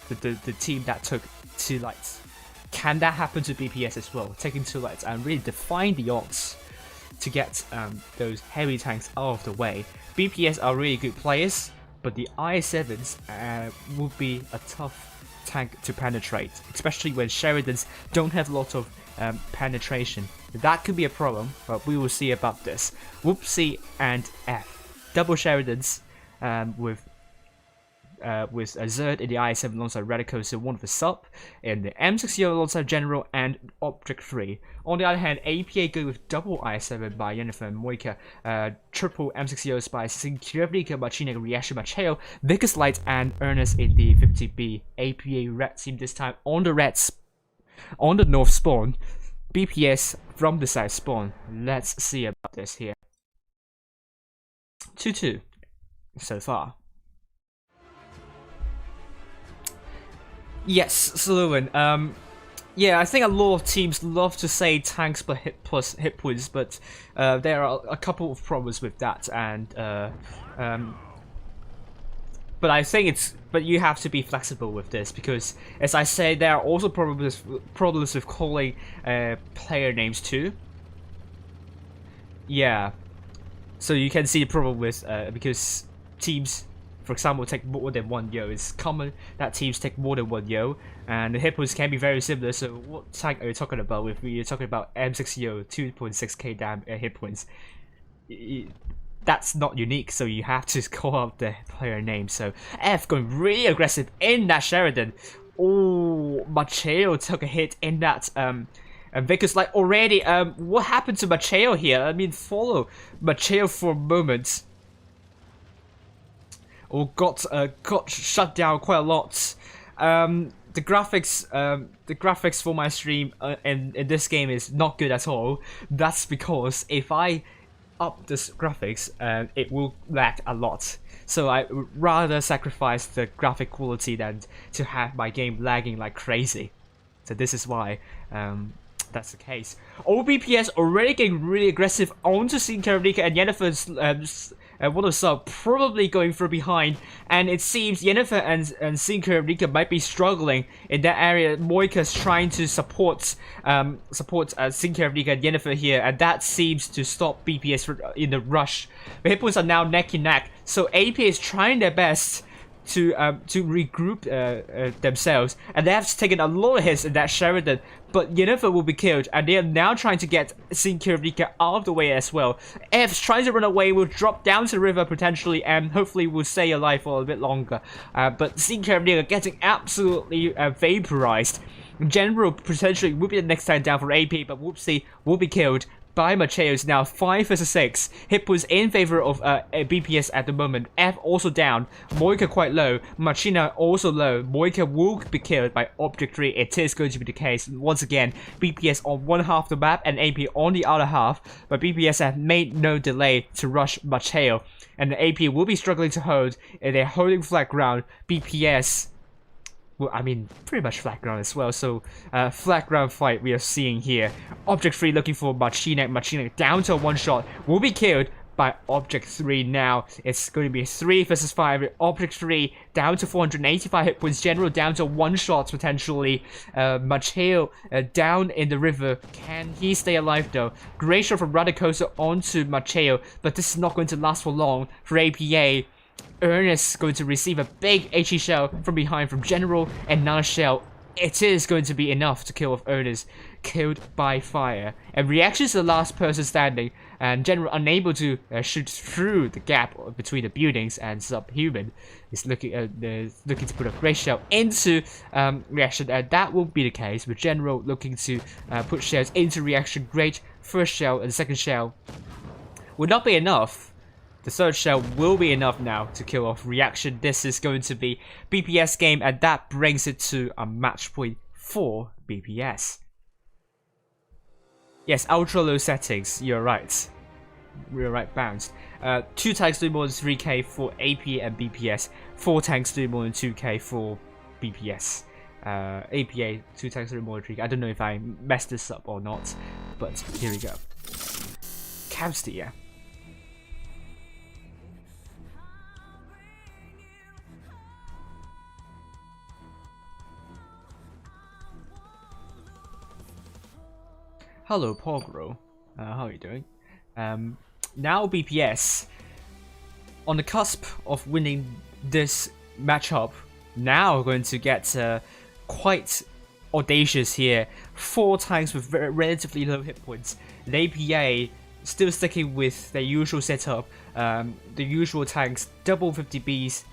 The team that took 2 lights. Can that happen to BPS as well? Taking 2 lights and really define the odds to get those heavy tanks out of the way. BPS are really good players, but the I7s will be a tough tank to penetrate, especially when Sheridans don't have a lot of penetration. That could be a problem, but we will see about this. Whoopsie and F. Double Sheridans with Zerd in the I7 alongside Radicoso, one of the sub, in the M60 alongside General and Object 3. On the other hand, APA go with double I7 by Yennefer and Moika, triple M60 by Sinkirovnika, Marchinek, Reaction, Macheo, Vickers Light, and Ernest in the 50B. APA red team this time on the north spawn. BPS from the side spawn. Let's see about this here. 2-2 so far. Yes, Sluin. Yeah, I think a lot of teams love to say tanks plus hit points, but there are a couple of problems with that, and but I think but you have to be flexible with this, because as I say, there are also problems with calling player names too. Yeah, So you can see the problem with because teams, for example, take more than one yo. It's common that teams take more than one yo, and the hit points can be very similar. So what tank are you talking about? If you're talking about M6 yo, 2.6k damn hit points, that's not unique. So you have to call out the player name. So F going really aggressive in that Sheridan. Oh, Macheo took a hit in that Vickers Light already. What happened to Macheo here? I mean, follow Macheo for a moment. Or got shut down quite a lot. The graphics for my stream in this game is not good at all. That's because if I up this graphics, it will lag a lot. So I would rather sacrifice the graphic quality than to have my game lagging like crazy. So this is why that's the case. OBPS already getting really aggressive onto Sinkaravnika, and Yennefer's one of sub probably going from behind, and it seems Yennefer and Sinkaravnika might be struggling in that area. Moika's trying to support Sinkaravnika and Yennefer here, and that seems to stop BPS in the rush. The hit points are now neck and neck, so AP is trying their best to regroup themselves, and they have taken a lot of hits in that Sheridan, but Yennefer will be killed, and they are now trying to get Sinkaravnika out of the way as well. F's trying to run away, will drop down to the river potentially, and hopefully will stay alive for a bit longer, but Sinkaravnika getting absolutely vaporized. General potentially will be the next time down for AP, but Whoopsie will be killed by Macheos. Now 5 vs 6. Hit was in favor of BPS at the moment. F also down. Moika quite low. Machina also low. Moika will be killed by Object 3. It is going to be the case. Once again, BPS on one half of the map and AP on the other half. But BPS have made no delay to rush Macheo. And the AP will be struggling to hold. And they're holding flat ground. BPS... well, I mean, pretty much flat ground as well, so flat ground fight we are seeing here. Object 3 looking for Machina. Machina down to a one shot, will be killed by Object 3 now. It's going to be 3 vs 5. Object 3 down to 485 hit points. General down to one shot potentially. Macheo down in the river. Can he stay alive though? Great shot from Radicosa onto Macheo, but this is not going to last for long for APA. Ernest going to receive a big HE shell from behind from General, and Nana shell. It is going to be enough to kill off Ernest, killed by fire. And Reaction is the last person standing, and General unable to shoot through the gap between the buildings, and Subhuman is looking to put a great shell into Reaction, and that will be the case with General looking to put shells into Reaction. Great first shell, and the second shell will not be enough. The third shell will be enough now to kill off Reaction. This is going to be BPS game, and that brings it to a match point for BPS. Yes, ultra low settings, you're right. We're right, bounced. 2 tanks doing more than 3k for AP and BPS. 4 tanks doing more than 2k for BPS. APA, 2 tanks doing more than 3k. I don't know if I messed this up or not, but here we go. Camstia. Hello, Pogro. How are you doing? Now BPS on the cusp of winning this matchup. Now going to get quite audacious here. 4 tanks with relatively low hit points. The APA still sticking with their usual setup. The usual tanks, double 50Bs,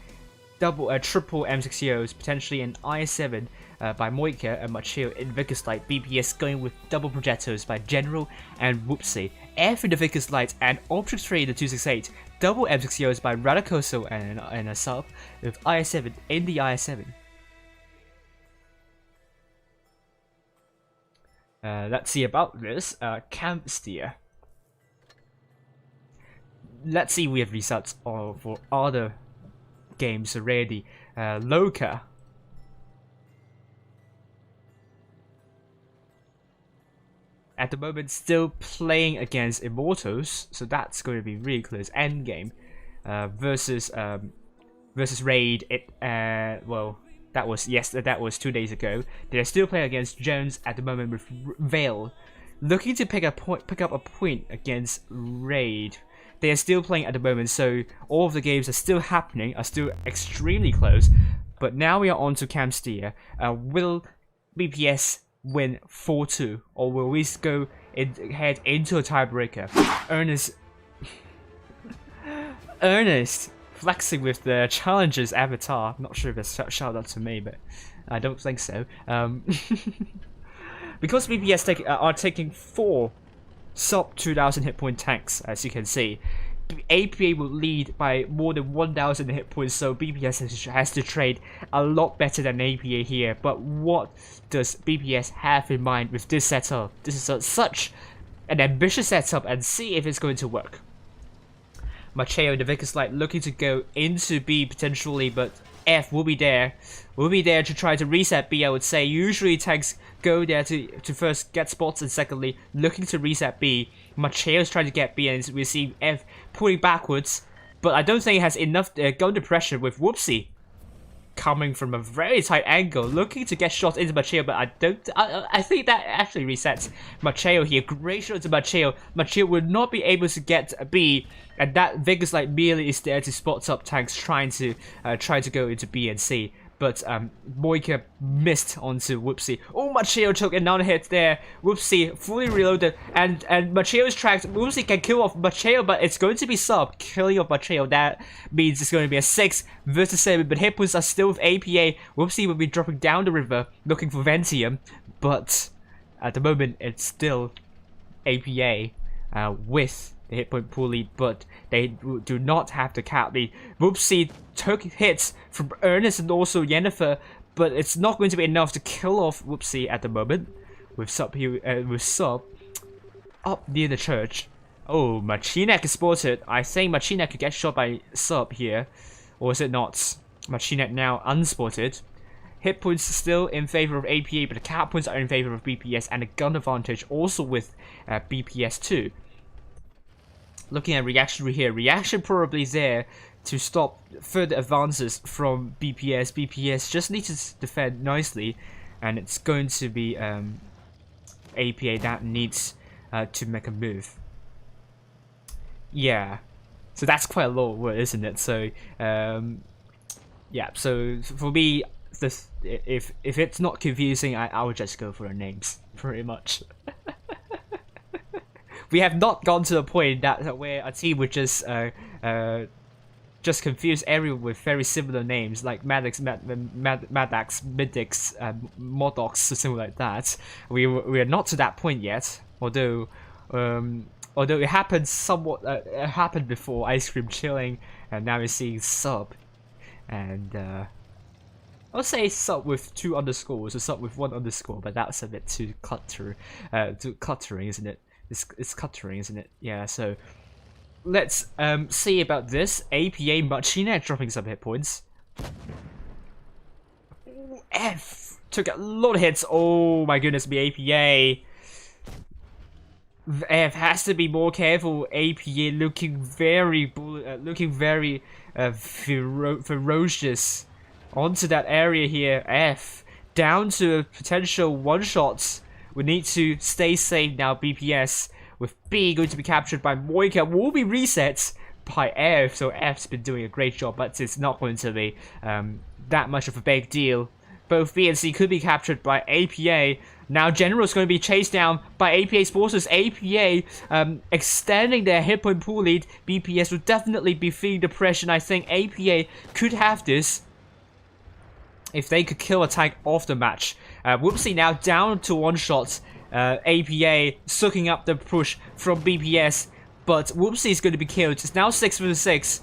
triple M6Os, potentially an I7 by Moika and Machio in Vickers Light. BPS going with double projectiles by General and Whoopsie. F in the Vickers Light and Object 3 in the 268. Double M6Os by Radicoso and a sub with I7 in the I7. Let's see about this. Campsteer. Let's see we have results for other games already. Loka. At the moment, still playing against Immortals, so that's going to be really close. Endgame versus Raid. Well, that was 2 days ago. They're still playing against Jones at the moment with Vale, looking to pick up a point against Raid. they are still playing at the moment, so all of the games are still happening, are still extremely close. But now we are on to Cam Steer. Will BPS win 4-2, or will we head into a tiebreaker? Ernest flexing with the challenger's avatar. Not sure if it's a shout out to me, but I don't think so. Because BPS are taking 4 sub 2000 hit point tanks, as you can see, APA will lead by more than 1000 hit points, so BPS has to trade a lot better than APA here. But what does BPS have in mind with this setup? This is such an ambitious setup, and see if it's going to work. Macheo, the Vickers Light, looking to go into B potentially, but F will be there. Will be there to try to reset B, I would say. Usually tanks go there to first get spots, and secondly, looking to reset B. Macheo's trying to get B, and we see F pulling backwards, but I don't think it has enough gun to pressure with Whoopsie coming from a very tight angle, looking to get shot into Macheo, but I think that actually resets Macheo here. Great shot to Macheo. Macheo will not be able to get a B, and that Vegas Light merely is there to spot up tanks trying to go into B and C. But Moika missed onto Whoopsie. Oh, Macheo took another hit there. Whoopsie fully reloaded, and Macheo's tracked. Whoopsie can kill off Macheo, but it's going to be sub. Killing off Macheo, that means it's going to be a 6 versus 7, but hit points are still with APA. Whoopsie will be dropping down the river, looking for Ventium, but at the moment, it's still APA with the hit point pool lead, but they do not have the cap lead. Whoopsie took hits from Ernest and also Yennefer, but it's not going to be enough to kill off Whoopsie at the moment. With sub here, with sub up near the church. Oh, Machinek is spotted. I think Machinek could get shot by sub here, or is it not? Machinek now unspotted. Hit points still in favor of APA, but the cap points are in favor of BPS, and the gun advantage also with BPS too. Looking at reaction here, reaction probably there to stop further advances from BPS. BPS just needs to defend nicely, and it's going to be APA that needs to make a move. Yeah, so that's quite a lot of word, isn't it? So yeah, so for me, if it's not confusing, I would just go for the names pretty much. We have not gone to the point that where a team would just confuse everyone with very similar names like Maddox, Maddax, Middix, Modox, something like that. We are not to that point yet. Although it happened somewhat. It happened before Ice Cream Chilling, and now we're seeing sub, and I'll say sub with 2 underscores or sub with 1 underscore, but that's a bit too cluttering, isn't it? It's cluttering, isn't it? Yeah, so let's see about this. APA Machinek dropping some hit points. Ooh, F took a lot of hits. Oh my goodness, be APA. F has to be more careful. APA looking very ferocious onto that area here. F down to potential one-shots. We need to stay safe now, BPS, with B going to be captured by Moika, will be reset by F, so F's been doing a great job, but it's not going to be that much of a big deal. Both B and C could be captured by APA. Now General's going to be chased down by APA's forces. APA extending their hit point pool lead. BPS will definitely be feeling the pressure, and I think APA could have this if they could kill a tank off the match. Whoopsie now down to 1 shot. APA sucking up the push from BPS, but Whoopsie is going to be killed. It's now 6 vs 6.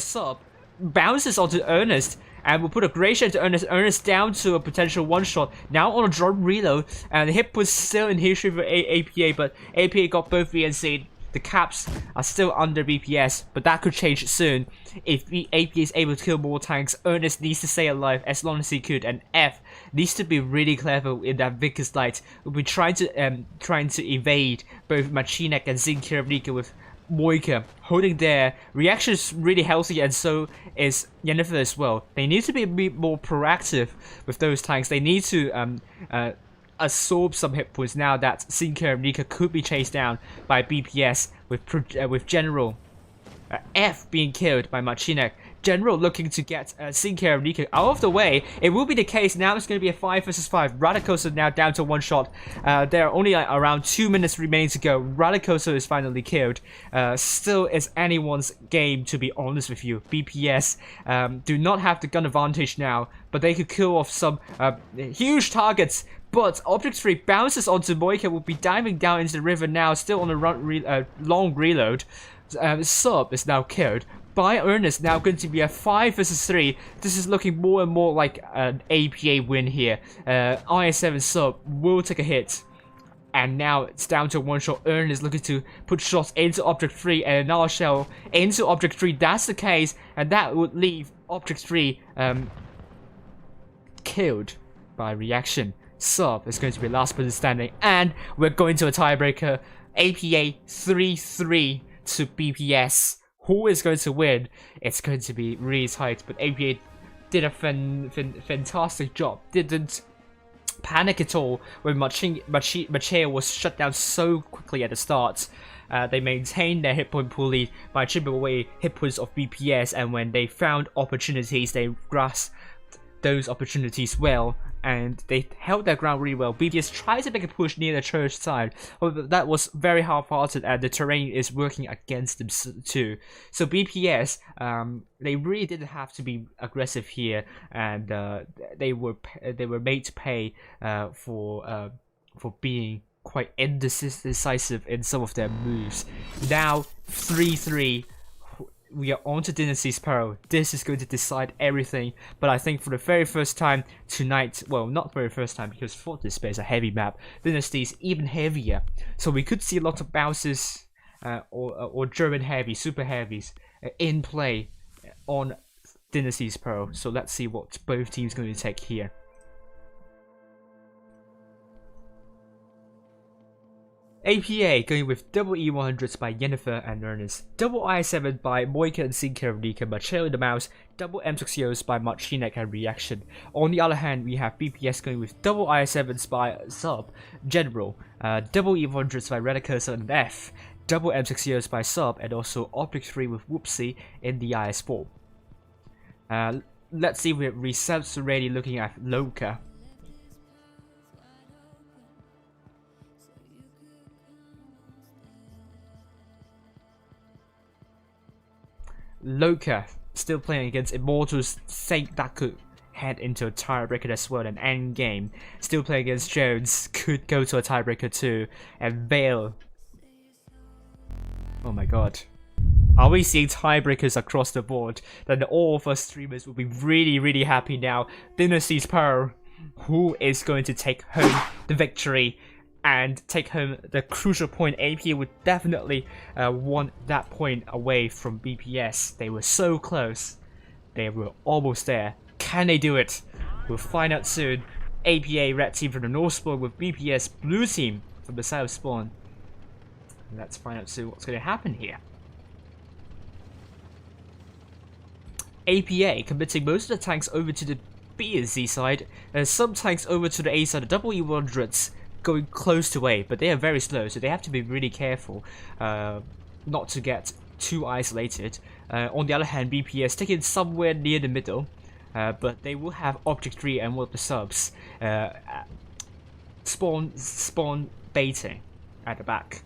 Sub bounces onto Ernest, and we'll put a great shot to Ernest. Ernest down to a potential 1 shot. Now on a drone reload, and the hit was still in history for APA, but APA got both B and C. The caps are still under BPS, but that could change soon. If AP is able to kill more tanks, Ernest needs to stay alive as long as he could, and F needs to be really clever in that Vickers Light. We'll be trying to evade both Machinek and Zinkiravnika with Moika holding their reaction is really healthy, and so is Yennefer as well. They need to be a bit more proactive with those tanks. They need to absorb some hit points now that Sinker and Nika could be chased down by BPS with General F being killed by Machinek. General looking to get Sinker and Nika out of the way. It will be the case. Now it's going to be a 5 versus 5. Radicals are now down to 1 shot. There are only around 2 minutes remaining to go. Radicals is finally killed. Still, it's anyone's game, to be honest with you. BPS do not have the gun advantage now, but they could kill off some huge targets. But Object 3 bounces onto Moika, will be diving down into the river now, still on a long reload. Sub is now killed by Ernest, now going to be a 5 versus 3. This is looking more and more like an APA win here. IS7 Sub will take a hit. And now it's down to 1 shot. Ernest looking to put shots into Object 3 and another shell into Object 3. That's the case, and that would leave Object 3 killed by reaction. Sub is going to be last person standing, and we're going to a tiebreaker. APA 3-3 to BPS. Who is going to win? It's going to be really tight, but APA did a fantastic job. Didn't panic at all when Machia was shut down so quickly at the start. They maintained their hit point pool lead by chipping away hit points of BPS, and when they found opportunities, they grasped those opportunities well, and they held their ground really well. BPS tried to make a push near the church side, but that was very half-hearted, and the terrain is working against them too. So BPS, they really didn't have to be aggressive here, and they were made to pay for being quite indecisive in some of their moves. Now 3-3. We are on to Dynasty's Peril. This is going to decide everything, but I think for the very first time tonight, well, not very first time, because Fortress Bay is a heavy map, Dynasty is even heavier. So we could see a lot of bounces or German heavy, super heavies in play on Dynasty's Peril. So let's see what both teams are going to take here. APA going with double E100s by Yennefer and Ernest, double I7 by Moika and Sinker and Nika, Machel in the Mouse, double M6Os by Machinek and Reaction. On the other hand, we have BPS going with double I7s by Sub, General, double E100s by Redicursor and F, double M6Os by Sub, and also Object 3 with Whoopsie in the IS4. Let's see with resets already looking at Loka. Loka still playing against Immortals, think that could head into a tiebreaker as well, an end game. Still playing against Jones, could go to a tiebreaker too. And Vale. Oh my god. Are we seeing tiebreakers across the board? Then all of us streamers will be really happy now. Dynasty's Pearl. Who is going to take home the victory and take home the crucial point? AP would definitely want that point away from BPS. They were so close. They were almost there. Can they do it? We'll find out soon. APA red team from the north spawn with BPS blue team from the south spawn. Let's find out soon what's going to happen here. APA committing most of the tanks over to the B and C side, and some tanks over to the A side. The double E100s going close to A, but they are very slow, so they have to be really careful not to get too isolated. On the other hand, BPS taking somewhere near the middle, but they will have Object 3 and one of the subs spawn baiting at the back.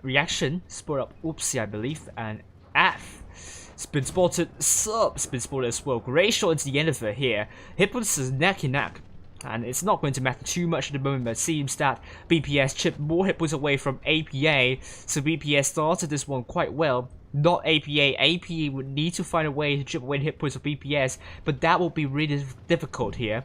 Reaction spot up Oopsie, I believe, and F has been spotted. Sub's been spotted as well. Great shot into the end of it here. Hippos is neck and neck, and it's not going to matter too much at the moment, but it seems that BPS chipped more hit points away from APA, so BPS started this one quite well. Not APA. APA would need to find a way to chip away the hit points of BPS, but that will be really difficult here.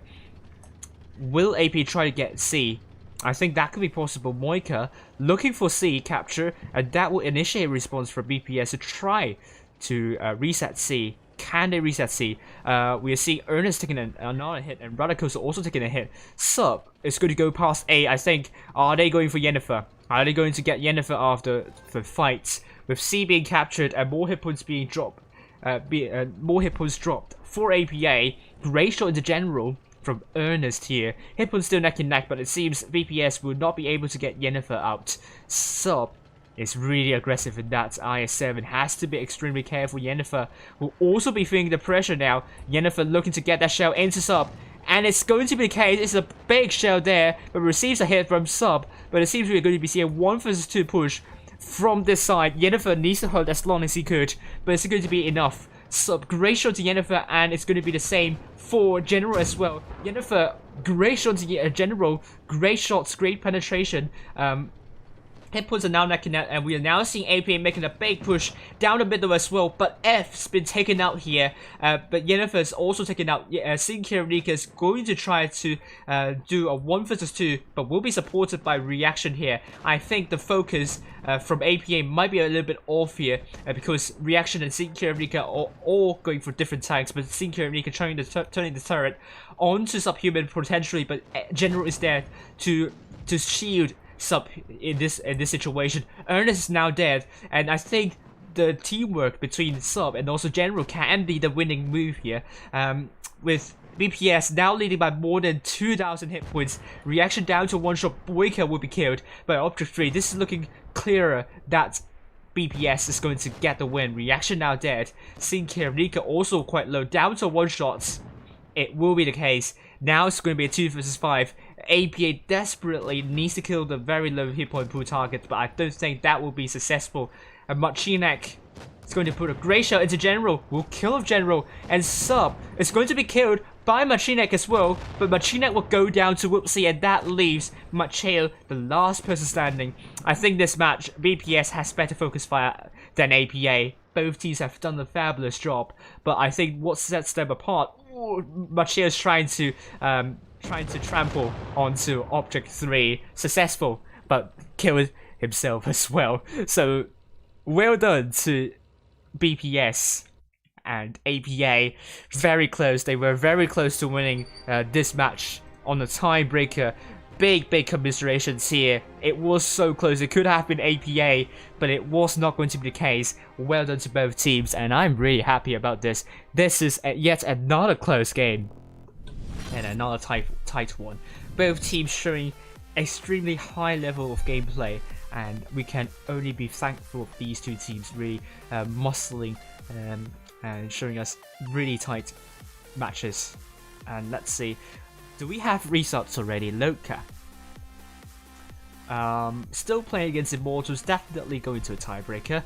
Will APA try to get C? I think that could be possible. Moika looking for C capture, and that will initiate a response from BPS to try to reset C. Can they reset C? We are seeing Ernest taking another hit, and Radicals are also taking a hit. Sub is going to go past A, I think. Are they going for Yennefer? Are they going to get Yennefer after the fight? With C being captured and more hit points being dropped, more hit points dropped for APA. Great shot into General from Ernest here. Hitpoint's still neck and neck, but it seems BPS will not be able to get Yennefer out. Sub is really aggressive in that. IS7 has to be extremely careful. Yennefer will also be feeling the pressure now. Yennefer looking to get that shell into Sub. And it's going to be the case. It's a big shell there, but receives a hit from Sub. But it seems we're going to be seeing a 1 versus 2 push from this side. Yennefer needs to hold as long as he could, but it's going to be enough. Sub, great shot to Yennefer, and it's going to be the same for General as well. Yennefer, great shot to General, great shots, great penetration. Hitpoints are now neck and neck, and we are now seeing APA making a big push down the middle as well, but F's been taken out here, but Yennefer is also taken out. Sinclair Rika is going to try to do a 1 versus 2, but will be supported by Reaction here. I think the focus from APA might be a little bit off here, because Reaction and Sinclair Rika are all going for different tanks, but Sinclair Rika turning the turret onto Subhuman potentially, but General is there to shield Sub in this situation. Ernest is now dead, and I think the teamwork between Sub and also General can be the winning move here. With BPS now leading by more than 2,000 hit points, Reaction down to 1 shot, Boyka will be killed by Object 3. This is looking clearer that BPS is going to get the win. Reaction now dead. Sinclair Rika also quite low, down to 1 shot. It will be the case. Now it's going to be a 2 versus 5. APA desperately needs to kill the very low hit point pool target, but I don't think that will be successful. And Machinek is going to put a great shot into General, will kill off General, and Sub is going to be killed by Machinek as well, but Machinek will go down to Whoopsie, and that leaves Macheo, the last person standing. I think this match, BPS has better focus fire than APA. Both teams have done a fabulous job, but I think what sets them apart, Macheo is trying to trample onto Object 3, successful, but killed himself as well. So, well done to BPS and APA. Very close. They were very close to winning this match on the tiebreaker. Big commiserations here. It was so close. It could have been APA, but it was not going to be the case. Well done to both teams, and I'm really happy about this. This is yet another close game. And another tight one. Both teams showing extremely high level of gameplay, and we can only be thankful of these two teams really muscling and showing us really tight matches. And let's see, do we have results already? Loka. Still playing against Immortals, definitely going to a tiebreaker.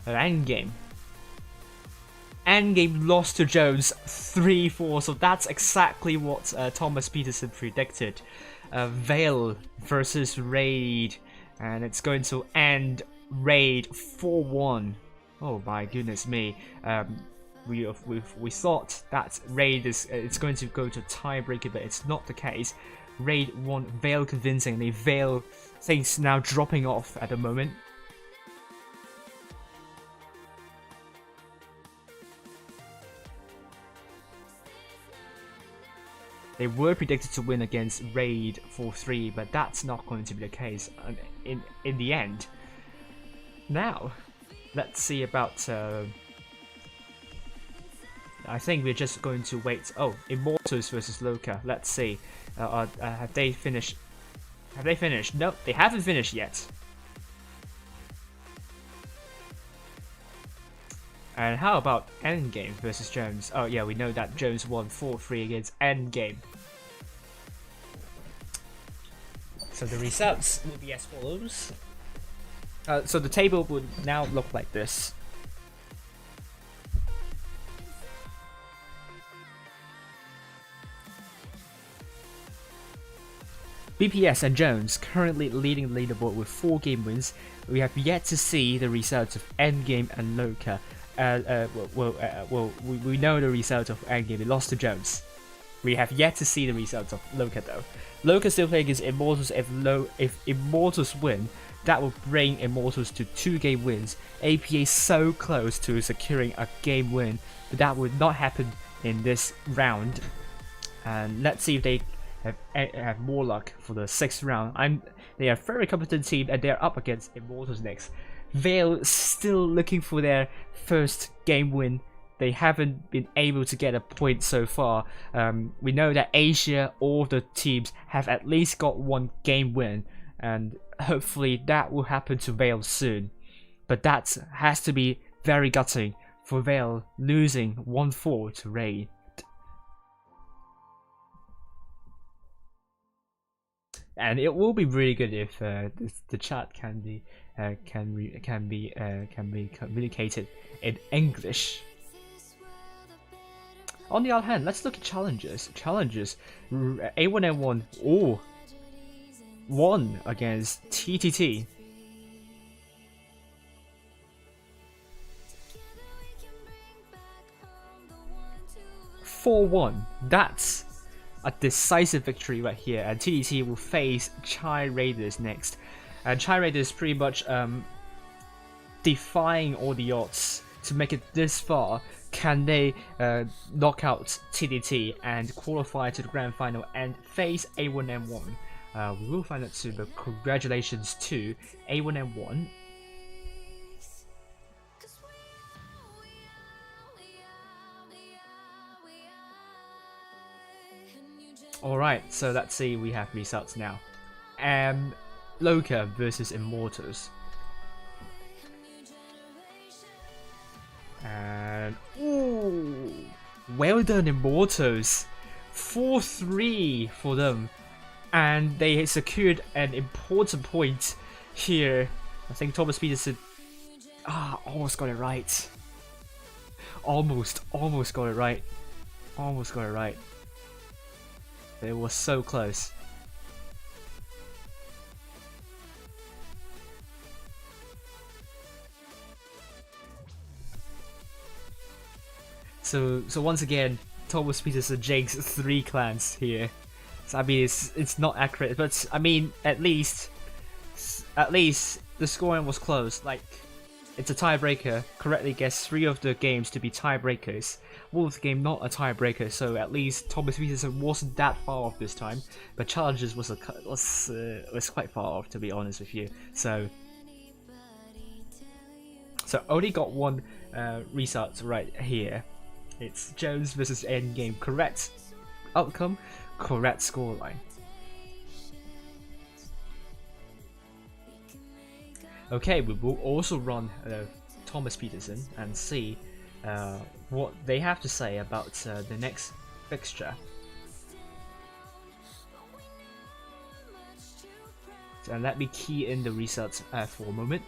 Endgame. Endgame lost to Jones 3-4, so that's exactly what Thomas Peterson predicted. Vale versus Raid, and it's going to end Raid 4-1. Oh my goodness me. We thought that Raid is it's going to go to tiebreaker, but it's not the case. Raid won Vale convincingly. Vale things now dropping off at the moment. They were predicted to win against Raid 4-3, but that's not going to be the case in the end. Now, let's see about... I think we're just going to wait. Oh, Immortals versus Loka. Let's see. Have they finished? Have they finished? No, they haven't finished yet. And how about Endgame versus Jones? Oh yeah, we know that Jones won 4-3 against Endgame. So the results will be as follows. So the table would now look like this. BPS and Jones currently leading the leaderboard with 4 game wins. We have yet to see the results of Endgame and Loka. We know the results of Endgame. They lost to Jones. We have yet to see the results of Loka though. Loka still playing against Immortals. If Immortals win, that will bring Immortals to 2 game wins. APA so close to securing a game win, but that would not happen in this round. And let's see if they have more luck for the 6th round. They are a very competent team, and they're up against Immortals next. Vale still looking for their first game win. They haven't been able to get a point so far. We know that Asia, all the teams have at least got one game win, and hopefully that will happen to Vale soon. But that has to be very gutting for Vale, losing 1-4 to Raid. And it will be really good if the chat can be communicated in English. On the other hand, let's look at challenges. Challenges, A1M1 won against TTT. 4-1. That's a decisive victory right here, and TTT will face Chai Raiders next. And Chai Raiders pretty much defying all the odds to make it this far. Can they knock out TTT and qualify to the grand final and face A1M1? We will find out soon, but congratulations to A1M1. Alright, so let's see, we have results now. Loka versus Immortals. And ooh, well done Immortals. 4-3 for them. And they secured an important point here. I think Thomas Peterson almost got it right. Almost got it right. Almost got it right. It was so close. So once again, Thomas Peterson jinxed 3 clans here. So I mean, it's not accurate, but I mean, at least the scoring was close. Like, it's a tiebreaker. Correctly guessed 3 of the games to be tiebreakers. Wolf's game not a tiebreaker, so at least Thomas Peterson wasn't that far off this time. But challenges was quite far off, to be honest with you. So only got one result right here. It's Jones versus Endgame. Correct outcome, correct scoreline. Okay, we will also run Thomas Peterson and see what they have to say about the next fixture. So let me key in the results for a moment.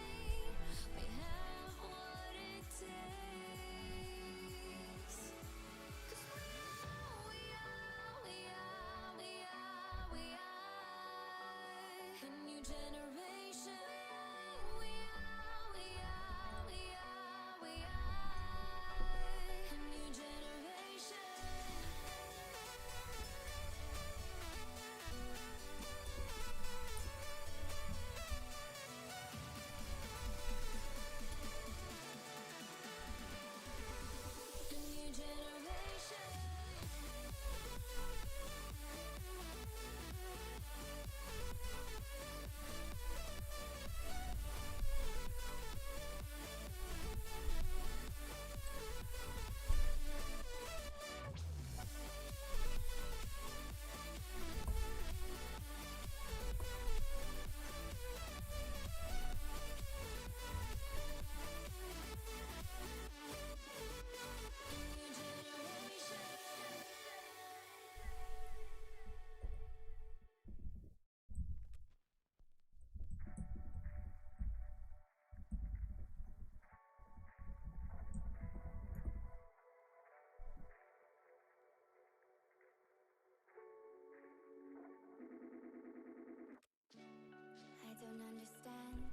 Don't understand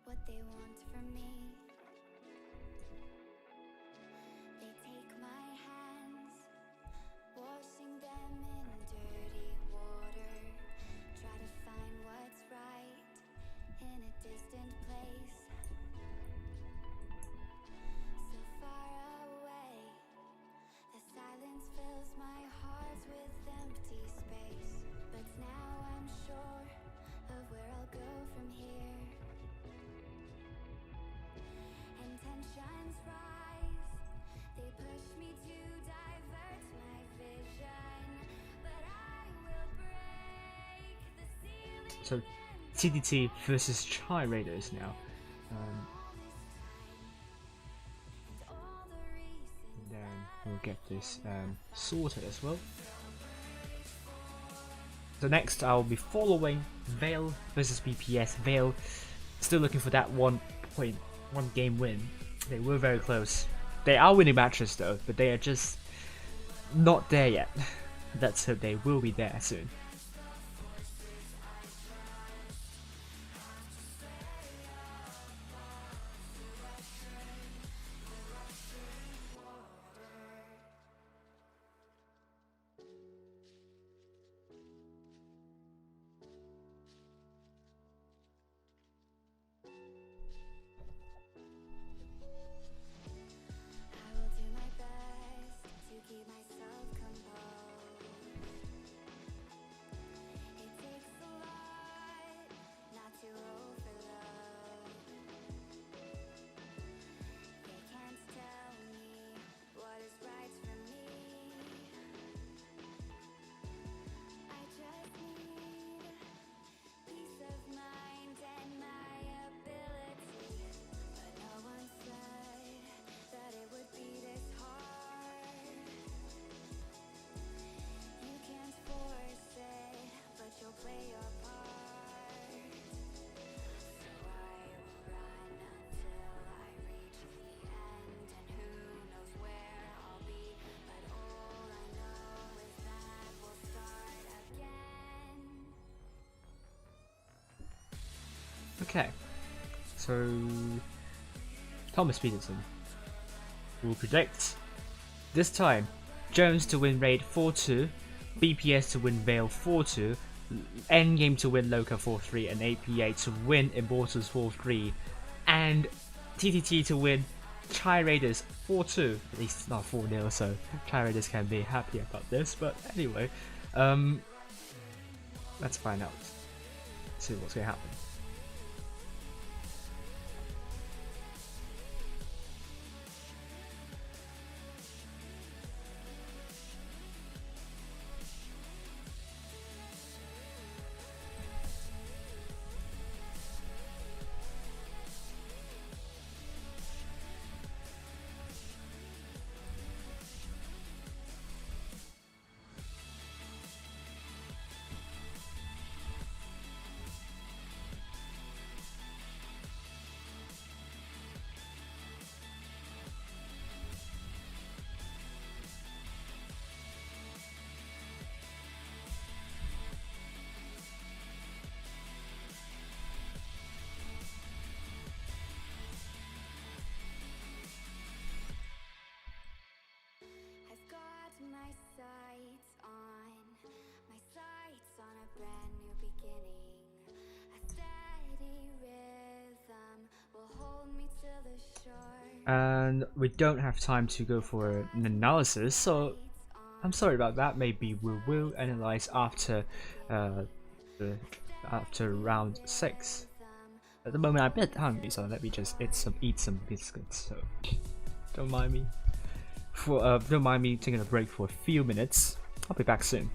what they want from me. They take my hands, washing them in dirty water. Try to find what's right in a distant place, so far away. The silence fills my heart with empty space. So TTT versus Chai Raiders now. And then we'll get this sorted as well. So next I'll be following Vale versus BPS. Vale still looking for that 1 game win. They were very close. They are winning matches though, but they are just not there yet. Let's hope they will be there soon. I will do my best to keep myself composed. It takes a lot not to overload. They can't tell me what is right for me. I just need peace of mind and my ability. But no one said that it would be this hard. You can't force it, but you'll play your part. So I will run until I reach the end, and who knows where I'll be. But all I know is that we'll start again. Okay, so Thomas Peterson will predict this time Jones to win Raid 4-2, BPS to win Vale 4-2, Endgame to win Loka 4-3, and APA to win Immortals 4-3, and TTT to win Chai Raiders 4-2. At least not 4-0, so Chai Raiders can be happy about this. But anyway, let's find out. See what's gonna happen. I've got my sights on a brand new beginning. A steady rhythm will hold me to the shore. And we don't have time to go for an analysis, so I'm sorry about that. Maybe we will analyze after after round 6. At the moment I'm a bit hungry, so let me just eat some biscuits. So don't mind me. Don't mind me taking a break for a few minutes. I'll be back soon.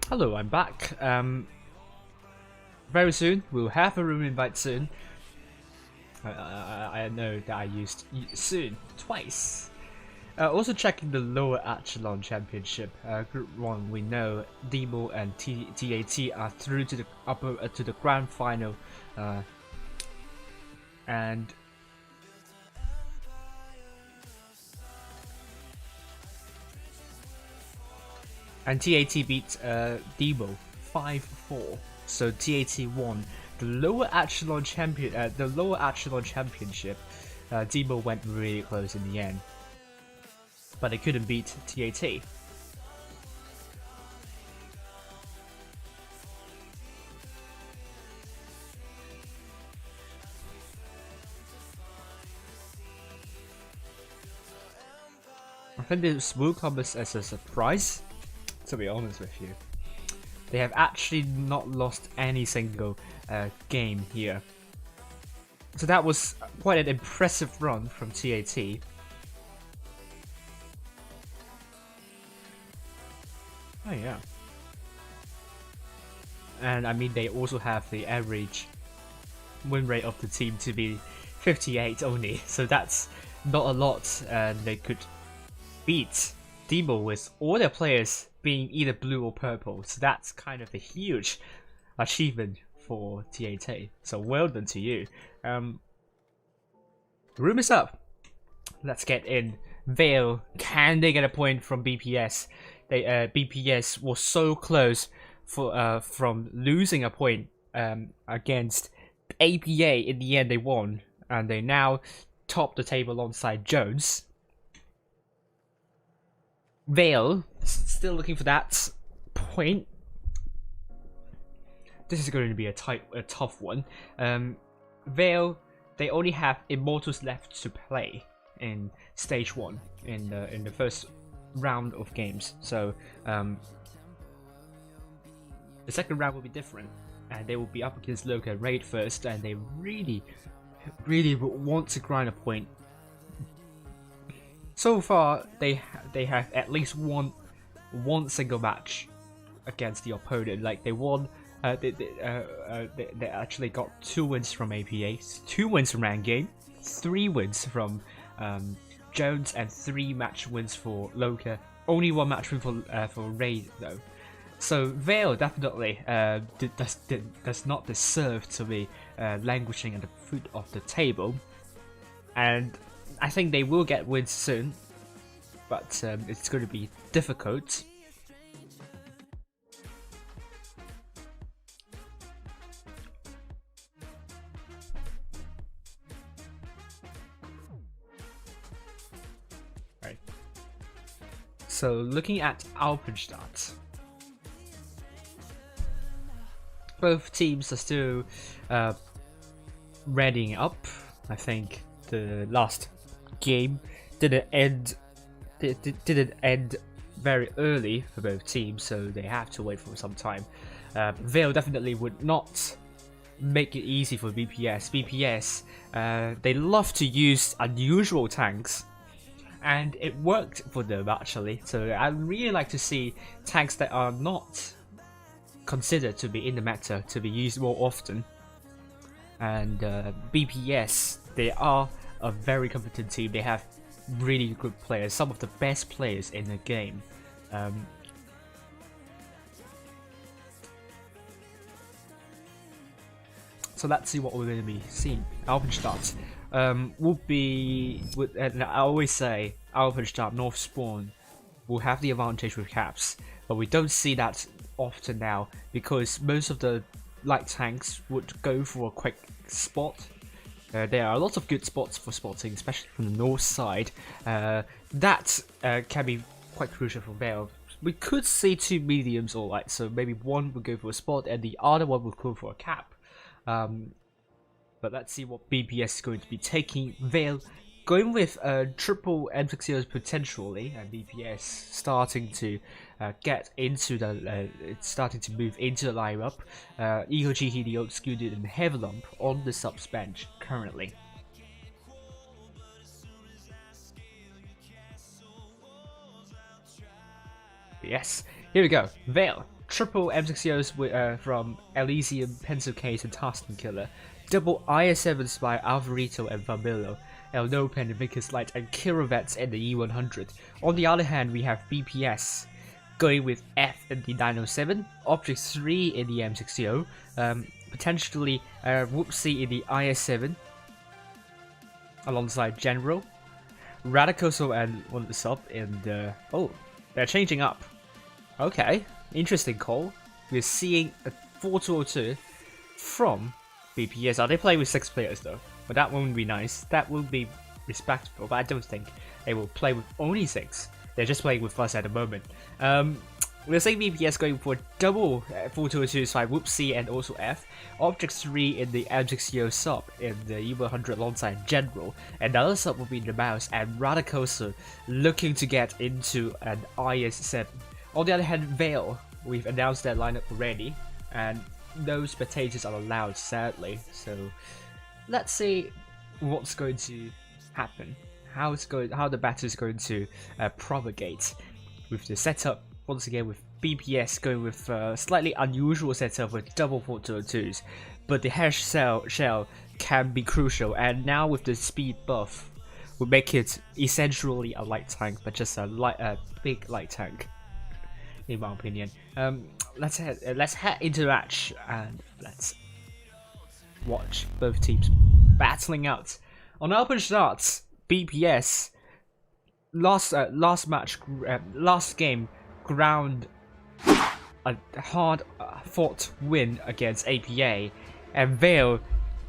Hello, I'm back. Very soon, we'll have a room invite soon. I know that I used soon twice. Also checking the lower echelon championship. Group 1, we know Demo and TAT are through to the to the grand final, and TAT beat Demo 5-4. So TAT won the lower echelon champion. The lower echelon championship. Demo went really close in the end, but they couldn't beat TAT. I think this will come as a surprise, to be honest with you. They have actually not lost any single game here. So that was quite an impressive run from TAT. Oh yeah. And I mean, they also have the average win rate of the team to be 58 only, so that's not a lot, and they could beat Demo with all their players being either blue or purple, so that's kind of a huge achievement for TAT. So well done to you. Room is up. Let's get in. Vale, can they get a point from BPS? They BPS was so close for from losing a point against APA. In the end, they won, and they now top the table alongside Jones. Vale still looking for that point. This is going to be a tough one. Vale, they only have Immortals left to play in stage 1 in the first round of games. So the second round will be different, and they will be up against Loka and Raid first, and they really want to grind a point. So far, they have at least won one single match against the opponent. Like they won, they actually got 2 wins from APA, 2 wins from Rangame, 3 wins from Jones, and 3 match wins for Loka. Only 1 match win for Raid though. So Vale definitely does not deserve to be languishing at the foot of the table, and I think they will get wins soon, but it's going to be difficult. Right. So looking at Alpenstadt, both teams are still readying up. I think the last game didn't end very early for both teams, so they have to wait for some time. Vale definitely would not make it easy for BPS. BPS, they love to use unusual tanks, and it worked for them actually. So I really like to see tanks that are not considered to be in the meta to be used more often. And BPS, they are a very competent team. They have really good players, some of the best players in the game. So let's see what we're going to be seeing. Alpenstadt will be, and I always say Alpenstadt North Spawn will have the advantage with caps, but we don't see that often now because most of the light tanks would go for a quick spot. There are a lot of good spots for spotting, especially from the north side. That can be quite crucial for Vale. We could see 2 mediums or light, so maybe one would go for a spot and the other one would go for a cap. But let's see what BPS is going to be taking. Vale going with triple M60s potentially, and BPS starting to get into the starting to move into the lineup. Ikochi, the old Scooted, and Heavilump on the subs bench currently. Yes, here we go. Vale triple M60Os from Elysium, Pencil Case, and Tusken Killer, double IS-7s by Alvarito and Vamillo, Eldopen, Vickers Light, and Kirovets in the E100. On the other hand, we have BPS going with F in the 907, Object 3 in the M60O, potentially Whoopsie in the IS-7, alongside General, Radicoso and one of the sub in the... Oh, they're changing up. Okay, interesting call. We're seeing a 4202 from BPS. Are they playing with 6 players though? But that won't be nice. That will be respectful, but I don't think they will play with only 6. They're just playing with us at the moment. We're seeing BPS going for double 4202 side Whoopsie and also F. Object 3 in the M60O sub in the E100 alongside General. Another sub will be the Mouse, and Radicoso looking to get into an IS-7. On the other hand, Veil, we've announced their lineup already, and no spectators are allowed, sadly. So let's see what's going to happen, how the battle is going to propagate with the setup. Once again, with BPS going with a slightly unusual setup with double 4202s, but the hash shell can be crucial, and now with the speed buff, will make it essentially a light tank, but just a big light tank, in my opinion. Let's head into the match and let's watch both teams battling out. On open starts, BPS last game ground a hard fought win against APA, and Veil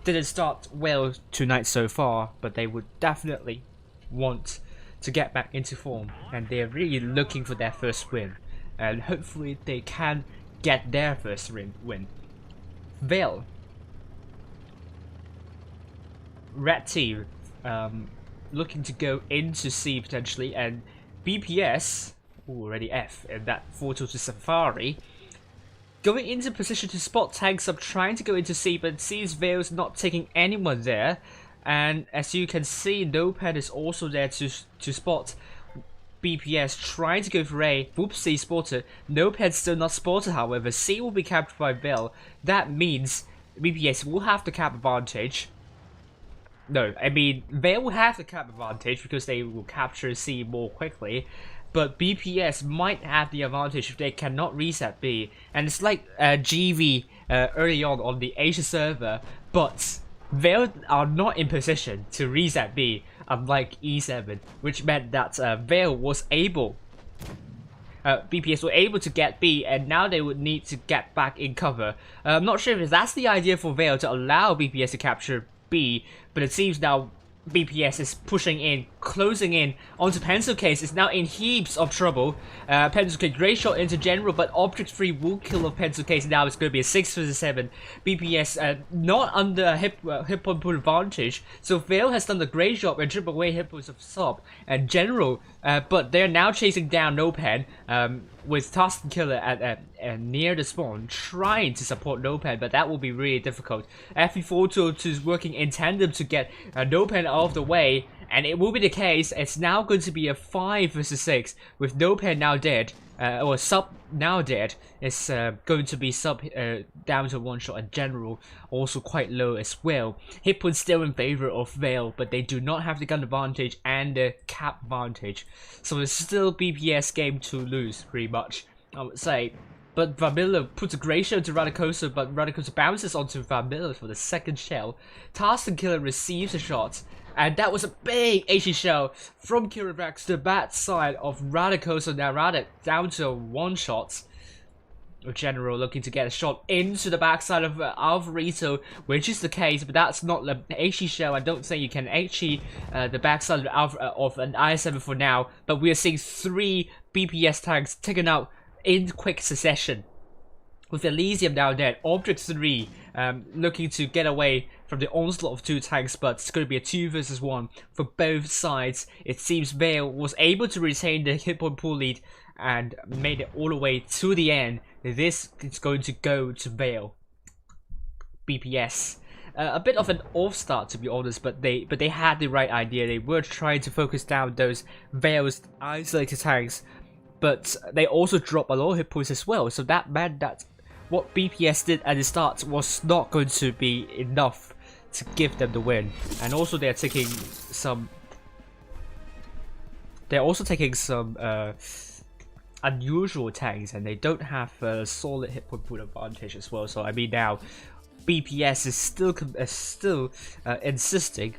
didn't start well tonight so far, but they would definitely want to get back into form, and they're really looking for their first win, and hopefully they can get their first win. Veil, red team, looking to go into C potentially, and BPS already F, and that 4-2 to Safari, going into position to spot tanks up, trying to go into C, but sees Veil's not taking anyone there, and as you can see, Nopad is also there to spot BPS, trying to go for A. Whoopsie spotted. Nopad still not spotted, however. C will be captured by Veil. That means BPS will have the cap advantage. No, I mean, Veil will have the cap advantage because they will capture C more quickly. But BPS might have the advantage if they cannot reset B. And it's like GV early on the Asia server, but Veil are not in position to reset B, unlike E7, which meant that Veil was able, BPS were able to get B, and now they would need to get back in cover. I'm not sure if that's the idea for Veil to allow BPS to capture B, but it seems now BPS is pushing in, closing in onto Pencil Case. Is now in heaps of trouble. Pencil Case, great shot into General, but Object 3 will kill off Pencil Case. Now it's going to be a 6-7. BPS not under a hip point advantage. So Veil has done a great job and triple away hit points of Sub and General, but they're now chasing down Nopan with Tusken Killer at near the spawn, trying to support Nopan, but that will be really difficult. FE422 is working in tandem to get Nopan out of the way, and it will be the case. It's now going to be a 5 versus 6 with Nopan now dead, or Sub now dead. It's going to be Sub down to 1 shot, and General also quite low as well. Hit point still in favor of Veil, but they do not have the gun advantage and the cap advantage, so it's still BPS game to lose pretty much, I would say. But Vamillo puts a great shot to Radicoso, but Radicoso bounces onto Vamillo for the second shell. Tusken Killer receives a shot, and that was a big HE shell from Kirovax to the bad side of Radicoso. Now Radic down to 1 shot. General looking to get a shot into the backside of Alvarito, which is the case, but that's not the HE shell. I don't think you can HE the backside of an IS-7 for now, but we are seeing 3 BPS tanks taken out in quick succession. With Elysium now dead, Object 3 looking to get away from the onslaught of 2 tanks, but it's going to be a 2 versus 1 for both sides. It seems Veil was able to retain the hit point pool lead and made it all the way to the end. This is going to go to Veil. BPS. A bit of an off start, to be honest, but they had the right idea. They were trying to focus down those Veil's isolated tanks, but they also drop a lot of hit points as well. So that meant that what BPS did at the start was not going to be enough to give them the win. And also they're taking some unusual tanks, and they don't have a solid hit point pool advantage as well. So I mean, now BPS is still insisting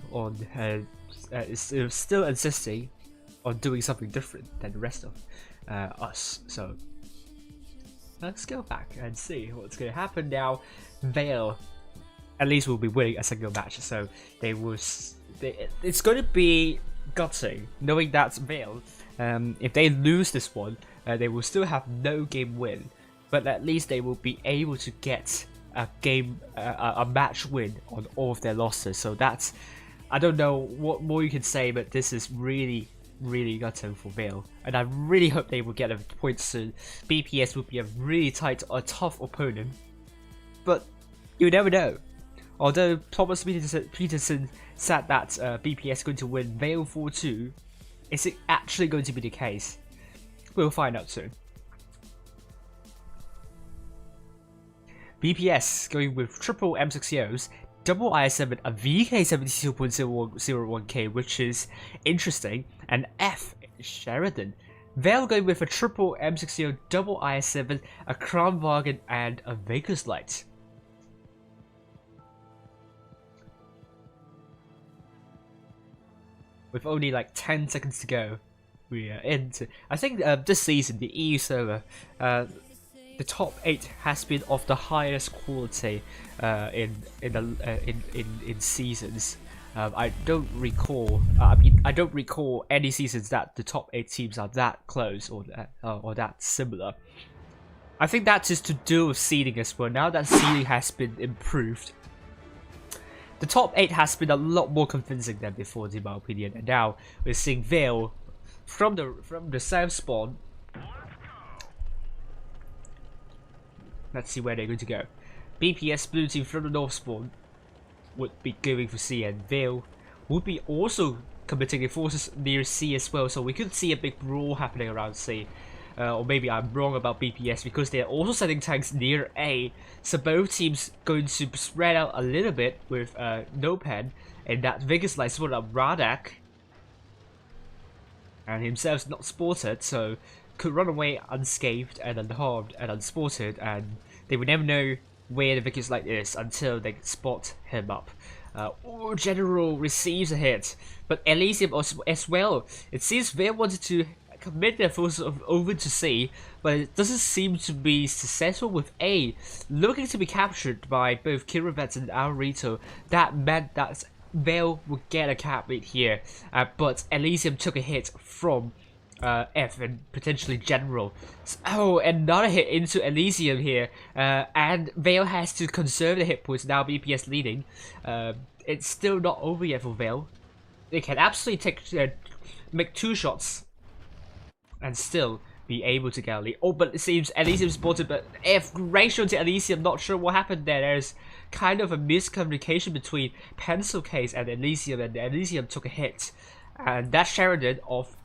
on doing something different than the rest of us. So let's go back and see what's going to happen now. Vale at least will be winning a single match, so it's going to be gutting knowing that Vale, if they lose this one, they will still have no game win, but at least they will be able to get a match win on all of their losses. So that's, I don't know what more you can say, but this is really gutting for Vale, and I really hope they will get a point soon. BPS will be a really tough opponent, but you never know. Although Thomas Peterson said that BPS is going to win Vale 4-2, is it actually going to be the case? We'll find out soon. BPS going with triple M60Os, double IS7, a VK72.001K, which is interesting, and F Sheridan. Vale going with a triple M60O, double IS7, a Crown Wagon, and a Vaker's Light. With only like 10 seconds to go, we are into. I think this season, the EU server, the top 8 has been of the highest quality in seasons. I don't recall. I don't recall any seasons that the top 8 teams are that close or that similar. I think that is to do with seeding as well. Now that seeding has been improved, the top 8 has been a lot more convincing than before, in my opinion. And now we're seeing Vale from the south spawn. Let's see where they're going to go. BPS blue team from the north spawn would be going for C, and Vale would be also committing their forces near C as well. So we could see a big brawl happening around C. Or maybe I'm wrong about BPS, because they're also sending tanks near A. So both teams going to spread out a little bit with Nopen, and that Vegas Light spotted up Radak, and himself's not spotted, so could run away unscathed and unharmed and unspotted, and they would never know where the Vegas Light is until they spot him up. General receives a hit, but Elysium as well. It seems Vale wanted to commit their forces over to C, but it doesn't seem to be successful with A, looking to be captured by both Kirovets and Alrito. That meant that Vale would get a cap lead here, but Elysium took a hit from F and potentially General. Oh, another hit into Elysium here, and Vale has to conserve the hit points. Now BPS leading. It's still not over yet for Vale. They can absolutely make 2 shots and still be able to get a lead. Oh, but it seems Elysium spotted, but F ratio to Elysium, not sure what happened there. There's kind of a miscommunication between Pencil Case and Elysium took a hit. And that Sheridan of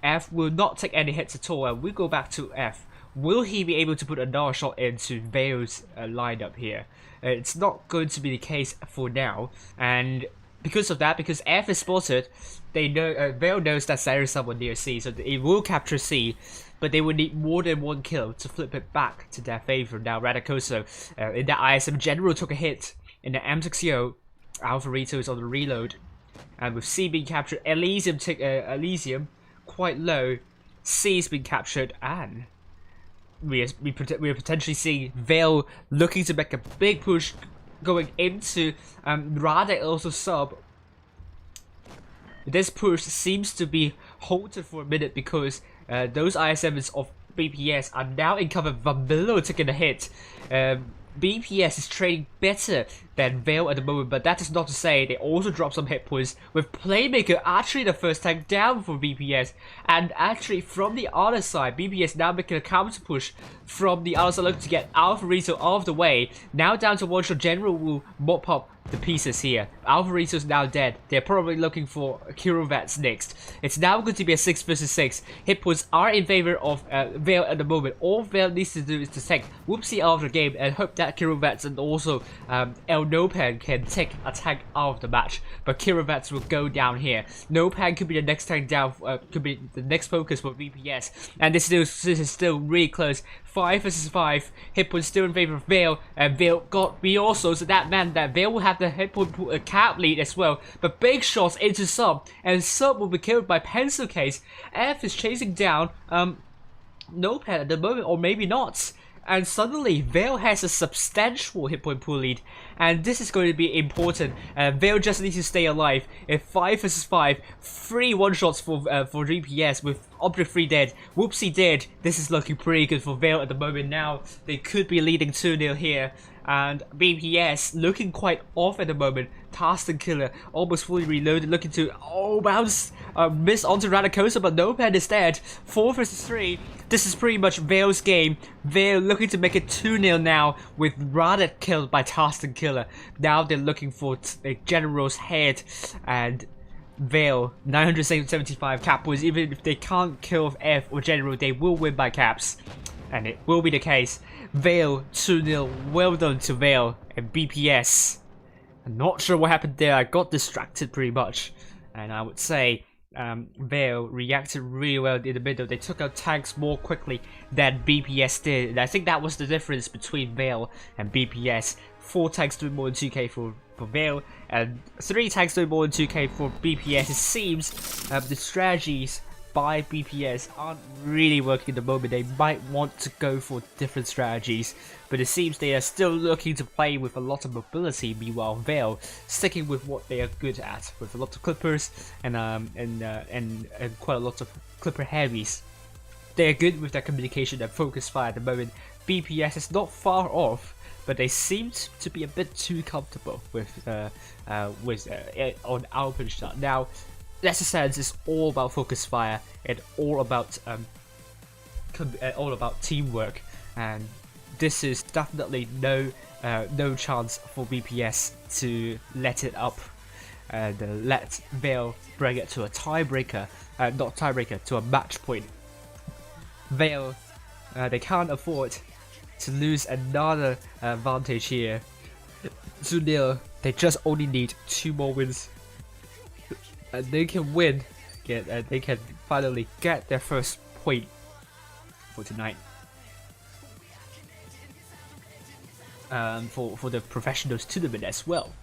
F will not take any hits at all, and we go back to F. Will he be able to put another shot into Vale's lineup here? It's not going to be the case for now, and because of that, because F is spotted, they know Vale knows that there is someone near C, so it will capture C, but they will need more than 1 kill to flip it back to their favor. Now Radicoso in that ISM General took a hit in the M60O. Alvarito is on the reload, and with C being captured, Elysium quite low. C's been captured, and we are potentially seeing Vale looking to make a big push going into Radek also sub. This push seems to be halted for a minute because those IS7s of BPS are now in cover. Vamillo taking a hit. BPS is trading better than Vale at the moment, but that is not to say they also drop some hit points with Playmaker actually the first tank down for BPS, and actually from the other side, BPS now making a counter push from the other side looking to get Alvarito out of the way. Now down to 1 shot. General will mop up the pieces here. Alvarito's now dead. They're probably looking for Kirovats next. It's now going to be a 6 versus 6. Hit points are in favor of Vale at the moment. All Vale needs to do is to take Whoopsie out of the game and hope that Kirovats and also El Nopan can take a tank out of the match. But Kirovats will go down here. Nopan could be the next tank down, could be the next focus for VPS. And this is still really close. 5 versus 5. Hit points still in favor of Vale, and Vale got me also, so that meant that Vale will have the hit point cap lead as well. But big shots into Sub, and Sub will be killed by Pencil Case. F is chasing down Nopan at the moment, or maybe not. And suddenly, Vale has a substantial hit point pool lead, and this is going to be important. Vale just needs to stay alive. If 5 versus 5, 3 one-shots for DPS with Object 3 dead, Whoopsie dead, this is looking pretty good for Vale at the moment now. They could be leading 2-0 here, and BPS looking quite off at the moment. Tarston Killer almost fully reloaded, looking to bounce, miss onto Radicosa, but Nopan is dead. 4 versus 3. This is pretty much Vale's game. Vale looking to make it 2-0 now with Radak killed by Tarston Killer. Now they're looking for the General's head, and Vale 975 cap points. Even if they can't kill F or General, they will win by caps, and it will be the case. Vale 2-0. Well done to Vale and BPS. I'm not sure what happened there. I got distracted pretty much, and I would say Vale reacted really well in the middle. They took out tanks more quickly than BPS did, and I think that was the difference between Vale and BPS. 4 tanks doing more than 2k for Vale, and 3 tanks doing more than 2k for BPS. It seems the strategies by BPS aren't really working at the moment. They might want to go for different strategies, but it seems they are still looking to play with a lot of mobility. Meanwhile, Vale sticking with what they are good at, with a lot of clippers and quite a lot of clipper heavies. They are good with their communication and focus fire at the moment. BPS is not far off, but they seem to be a bit too comfortable with on open shot. Now, Lesser Sands is all about focus fire and all about teamwork, and this is definitely no chance for BPS to let it up and let Vale bring it to a tiebreaker, not tiebreaker, to a match point. Vale, they can't afford to lose another advantage here. 2-0. They just only need 2 more wins, and they can win. They can finally get their first point for tonight. For the professionals tournament as well.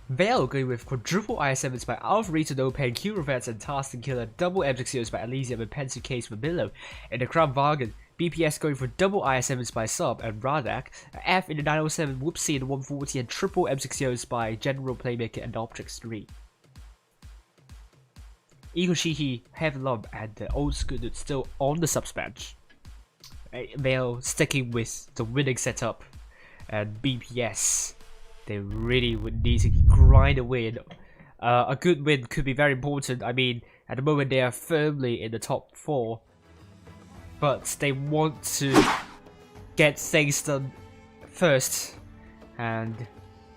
Vale going with quadruple IS7s by Alvarito, Nopan, Kirovats, and Tarston Killer, double MZXOs by Elysium and Pencil Case for Milo. In the Crown Wagen, BPS going for double IS7s by Sub and Radak, F in the 907, Whoopsie in the 140, and triple M6Os by General Playmaker and Objects 3. Eagle Shihi, Heaven Lump, and the Old School Dude still on the subs bench. Vale sticking with the winning setup, and BPS, they really would need to grind a win. A good win could be very important. I mean, at the moment they are firmly in the top 4, but they want to get things done first and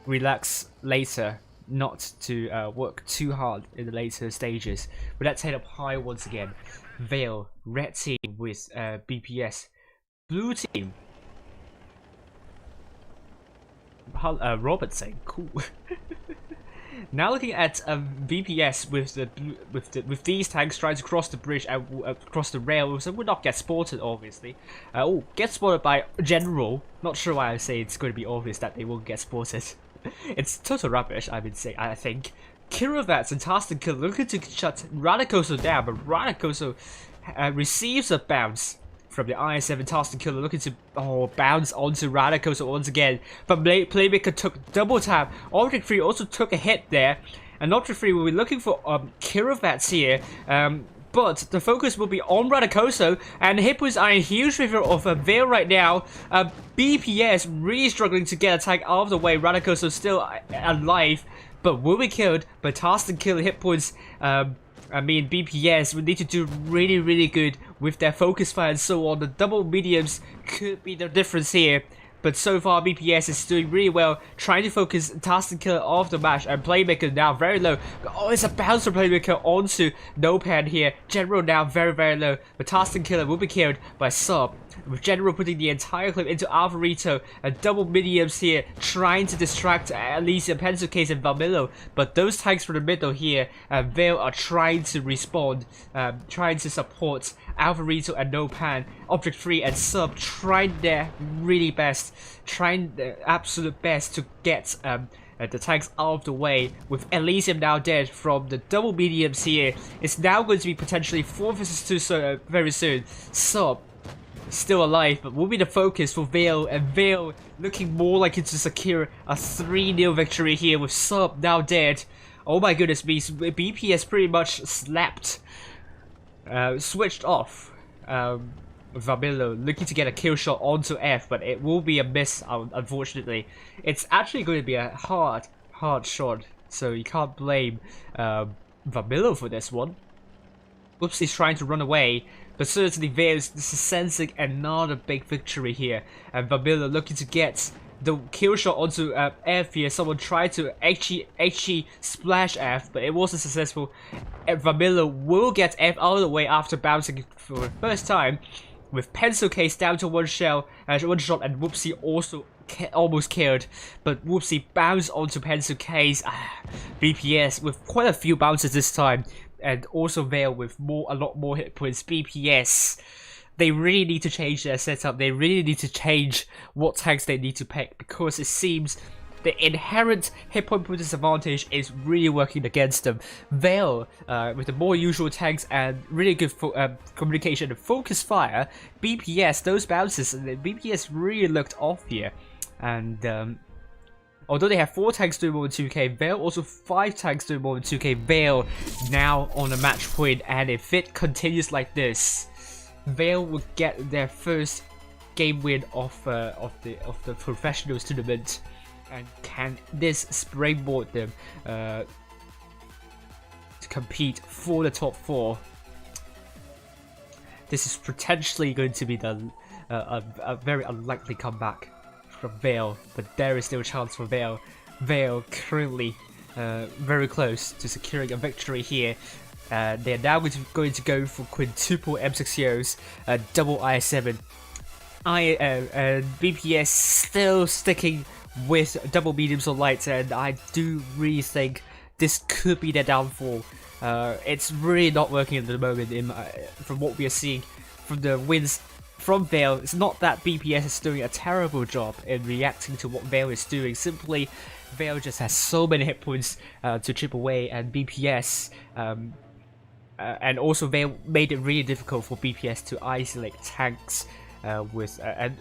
relax later, not to work too hard in the later stages. But let's head up high once again. Vale, red team with BPS, blue team. Robertson, cool. Now looking at VPS with these tanks trying to cross the bridge and cross the rail, so would not get spotted obviously. Get spotted by General. Not sure why I say it's going to be obvious that they won't get spotted. It's total rubbish. I think. Kirovats and Tarston Killer looking to shut Radicoso down, but Radicoso receives a bounce from the IS7. Tarston Killer looking to bounce onto Radicoso once again, but Playmaker took double tap. Object 3 also took a hit there, and Object 3 will be looking for Kirovats here. But the focus will be on Radicoso, and Hippos are in huge favor of Vale right now. BPS really struggling to get a tank out of the way. Radicoso still alive, but will be killed by Tarston Killer. Hit points. I mean, BPS would need to do really good with their focus fire and so on. The double mediums could be the difference here. but so far BPS is doing really well, trying to focus Task Killer off the match, and Playmaker now very low. Oh, it's a bounce from Playmaker onto Nopan here. General now very low, but Task Killer will be killed by Sub, with General putting the entire clip into Alvarito, and double minions here trying to distract Elysium, Pencil Case, and Valmillo, but those tanks from the middle here, Veil are trying to respond, trying to support Alvarito and Nopan. Object 3 and Sub trying their really best, trying their absolute best to get the tanks out of the way, with Elysium now dead from the double mediums here. It's now going to be potentially 4 vs 2 very soon. Sub still alive, but will be the focus for Veil, and Veil looking more like it's to secure a 3-0 victory here, with Sub now dead. Oh my goodness me, BPS pretty much slapped, switched off. Valmillo looking to get a kill shot onto F, but it will be a miss, unfortunately. It's actually going to be a hard shot, so you can't blame Valmillo for this one. Oopsie's trying to run away, but certainly Veil's sensing another big victory here, and Valmillo looking to get the kill shot onto F here. Someone tried to HE splash F, but it wasn't successful. Valmillo will get F out of the way after bouncing for the first time, with Pencil Case down to 1 shell and 1 shot, and Whoopsie also almost killed, but Whoopsie bounced onto Pencil Case. BPS with quite a few bounces this time, and also Veil with a lot more hit points. BPS, they really need to change their setup. They really need to change what tanks they need to pick, because it seems the inherent hit point disadvantage is really working against them. Veil, with the more usual tanks and really good communication and focus fire, BPS, those bounces, BPS really looked off here. And although they have 4 tanks doing more than 2k, Veil also 5 tanks doing more than 2k. Veil now on a match point, and if it continues like this, Veil will get their first game win of the professionals tournament. And can this springboard them to compete for the top 4? This is potentially going to be a very unlikely comeback from Veil, but there is still a chance for Veil. Veil currently very close to securing a victory here. They are now going to go for quintuple M6Os, double IS7. BPS still sticking with double mediums or lights, and I do really think this could be their downfall. It's really not working at the moment from what we are seeing from the wins from Veil. It's not that BPS is doing a terrible job in reacting to what Veil is doing, simply Veil just has so many hit points to chip away, and BPS and also Veil made it really difficult for BPS to isolate tanks. And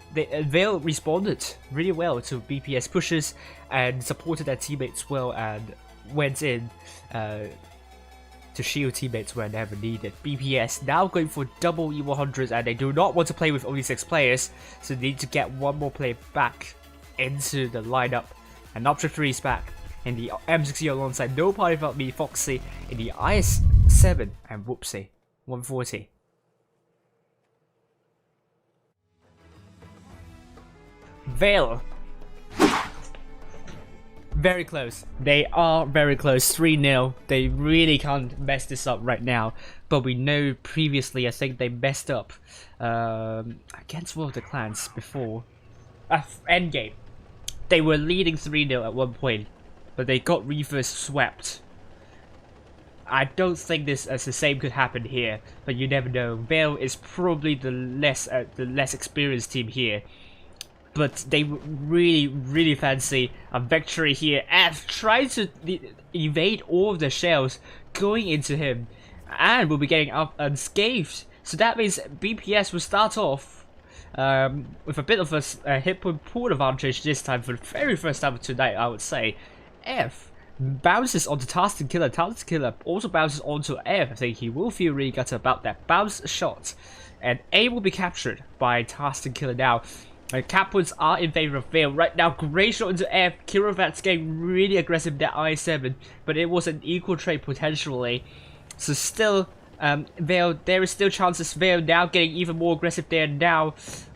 Veil responded really well to BPS pushes and supported their teammates well, and went in to shield teammates whenever needed. BPS now going for double E100s, and they do not want to play with only 6 players, so they need to get 1 more player back into the lineup. And Object 3 is back in the M60 alongside No Party Without Me, Foxy in the IS7, and Whoopsie 140. Veil, very close. They are very close. 3-0. They really can't mess this up right now. But we know previously, I think they messed up against one of the clans before. Endgame. They were leading 3-0 at one point, but they got reverse swept. I don't think the same could happen here, but you never know. Veil is probably the less experienced team here. But they really fancy a victory here. F tries to evade all of the shells going into him, and will be getting up unscathed. So that means BPS will start off with a bit of a hit point pool advantage this time, for the very first time of tonight, I would say. F bounces onto Task Killer. Task Killer also bounces onto F. I think he will feel really gutted about that bounce shot. And A will be captured by Task Killer now. Cap points are in favor of Veil right now. Great shot into F. Kirovat's getting really aggressive in that I7, but it was an equal trade potentially. So still, Veil, there is still chances. Veil now getting even more aggressive there now,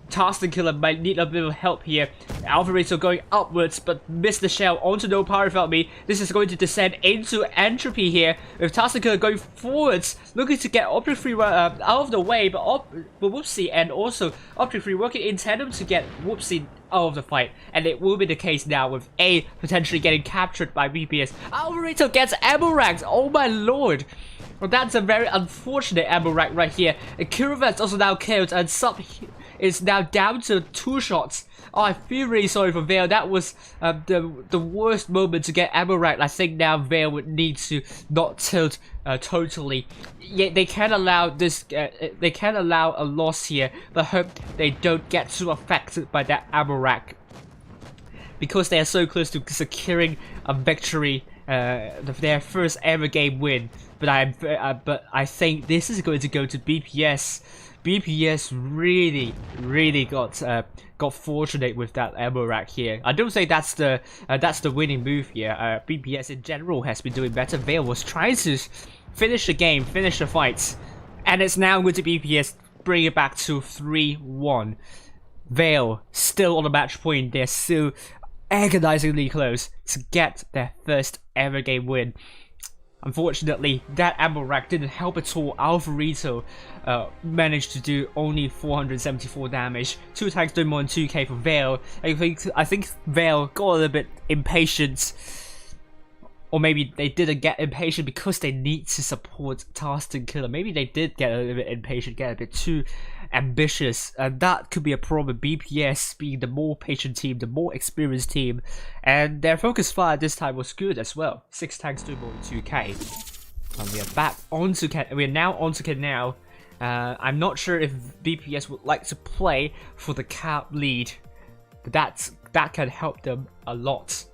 Tarston Killer might need a bit of help here. Alvarito going upwards, but missed the shell onto No Power Felt Me. This is going to descend into Entropy here, with Tarston Killer going forwards, looking to get Object Free out of the way, but Whoopsie and also Object Free working in tandem to get Whoopsie out of the fight. And it will be the case now with A potentially getting captured by BPS. Alvarito gets ammo racked, oh my lord! Well, that's a very unfortunate ammo rack right here. And Kiravet's also now killed, and Sub is now down to 2 shots. Oh, I feel really sorry for Vale. That was the worst moment to get ammo rack. I think now Vale would need to not tilt totally. Yet they can't allow this. They can't allow a loss here, but hope they don't get too affected by that ammo rack, because they are so close to securing a victory, their first ever game win. But I think this is going to go to BPS. BPS really got fortunate with that ammo rack here. I don't say that's the winning move here. BPS in general has been doing better. Vale was trying to finish the game, finish the fights, and it's now going to BPS bring it back to 3-1. Vale still on the match point. They're still agonizingly close to get their first ever game win. Unfortunately, that ammo rack didn't help at all. Alvarito managed to do only 474 damage, 2 tanks doing more than 2k for Vale. I think Vale got a little bit impatient, or maybe they didn't get impatient because they need to support Tarston Killer. Maybe they did get a little bit impatient, get a bit too ambitious, and that could be a problem. BPS being the more patient team, the more experienced team, and their focus fire this time was good as well. 6 tanks doing more than 2k. And we are back onto we are now onto Canal. I'm not sure if BPS would like to play for the cap lead, but that can help them a lot.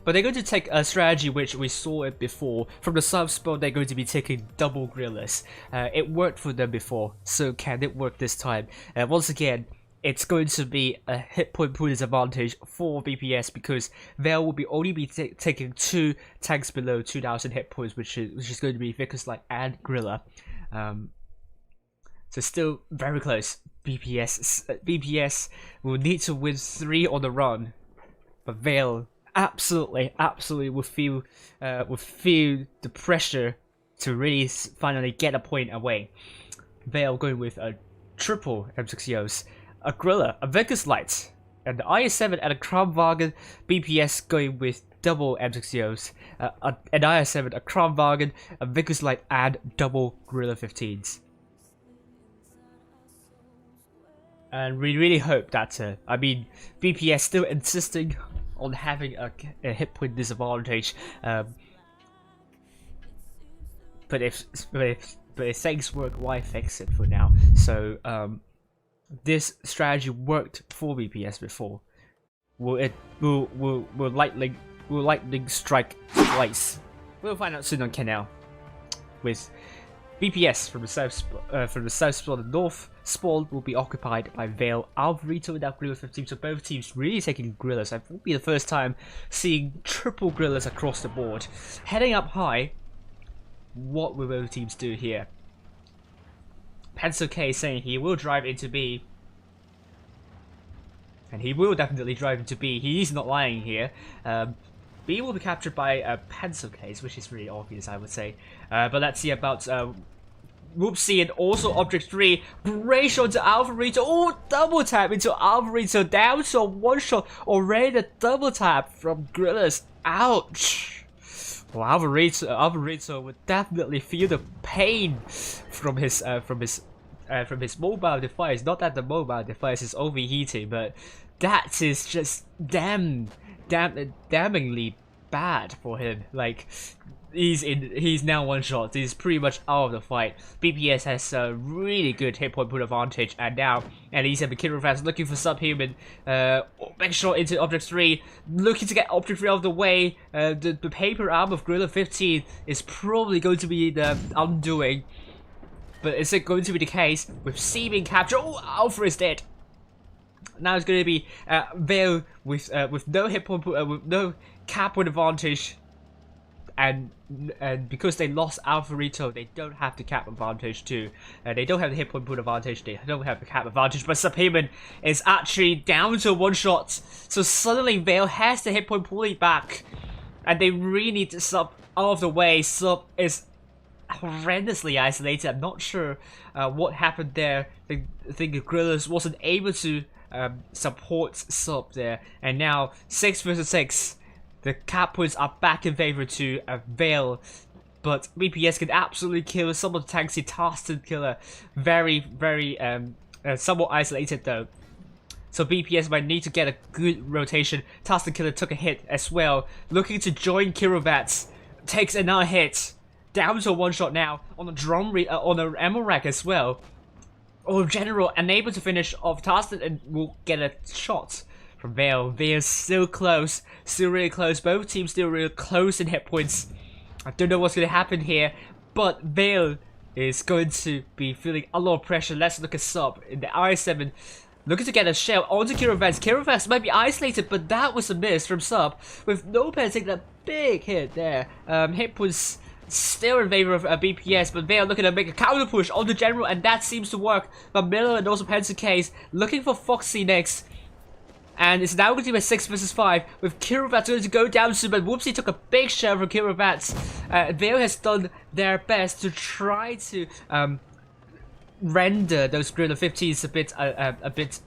But they're going to take a strategy which we saw it before. From the sub spot, they're going to be taking double grillers. It worked for them before, so can it work this time? Once again, it's going to be a hit point disadvantage for BPS, because Vale will be only be taking 2 tanks below 2,000 hit points, which is going to be Vickers Light and Griller. So still very close. BPS will need to win 3 on the run, but Vale absolutely will feel the pressure to really finally get a point away. Vale going with a triple M6EOs, a Griller, a Vickers Light, and the IS-7 and a Kranwagen. BPS going with double M6EOs, an IS-7, a Kranwagen, a Vickers Light, and double Griller 15s. And we really hope that, I mean, BPS still insisting on having a hit point disadvantage, but if things work, why fix it for now? So this strategy worked for BPS before. Will lightning strike twice? We'll find out soon on Canal. With BPS from the south spot, the north spawn will be occupied by Vale, Alvarito without Griller 15, so both teams really taking grillers. It will be the first time seeing triple grillers across the board. Heading up high, what will both teams do here? Pencil K saying he will drive into B. And he will definitely drive into B. He is not lying here. B will be captured by Pencil Case, which is really obvious, I would say. But let's see about Whoopsie and also Object 3. Great shot to Alvarito. Oh, double tap into Alvarito. Down to 1 shot. Already the double tap from Grillers. Ouch. Well, Alvarito would definitely feel the pain from his mobile device. Not that the mobile device is overheating, but that is just damningly bad for him. Like, he's now 1 shot. He's pretty much out of the fight. BPS has a really good hit point advantage, and now Elisa McKinnon looking for subhuman. Big shot into Object 3, looking to get Object 3 out of the way. The paper arm of Gorilla 15 is probably going to be the undoing. But is it going to be the case with C being captured? Oh, Alpha is dead. Now it's going to be Vale with no hit point, with no cap point advantage. and because they lost Alpha Rito, they don't have the cap advantage too. They don't have the hit point pool advantage, they don't have the cap advantage, but Subhuman is actually down to one shot. So suddenly Vale has the hit point pool back, and they really need to Sub out of the way. Sub is horrendously isolated. I'm not sure what happened there. I think Gorillas wasn't able to support Sub there, and now 6 versus 6. The cap points are back in favor to Vale, but BPS can absolutely kill some of the tanks. He Tarston killer, very somewhat isolated though. So BPS might need to get a good rotation. Tarston killer took a hit as well, looking to join Kirovats. Takes another hit, down to a one shot now on the on the ammo rack as well. Oh, General unable to finish off Tarston and will get a shot from Vale. Vale still close, still really close. Both teams still really close in hit points. I don't know what's going to happen here, but Vale is going to be feeling a lot of pressure. Let's look at Sub in the I7. Looking to get a shell onto Kirovats. Kirovats might be isolated, but that was a miss from Sub, with Nopen taking a big hit there. Hit points still in favor of BPS, but they are looking to make a counter push on the General, and that seems to work. But Miller and also Pensacase looking for Foxy next. And it's now going to be a 6 versus 5, with Kirovats going to go down soon, but Whoopsie took a big shell from Kirovats. Vale has done their best to try to render those Gorilla 15s a bit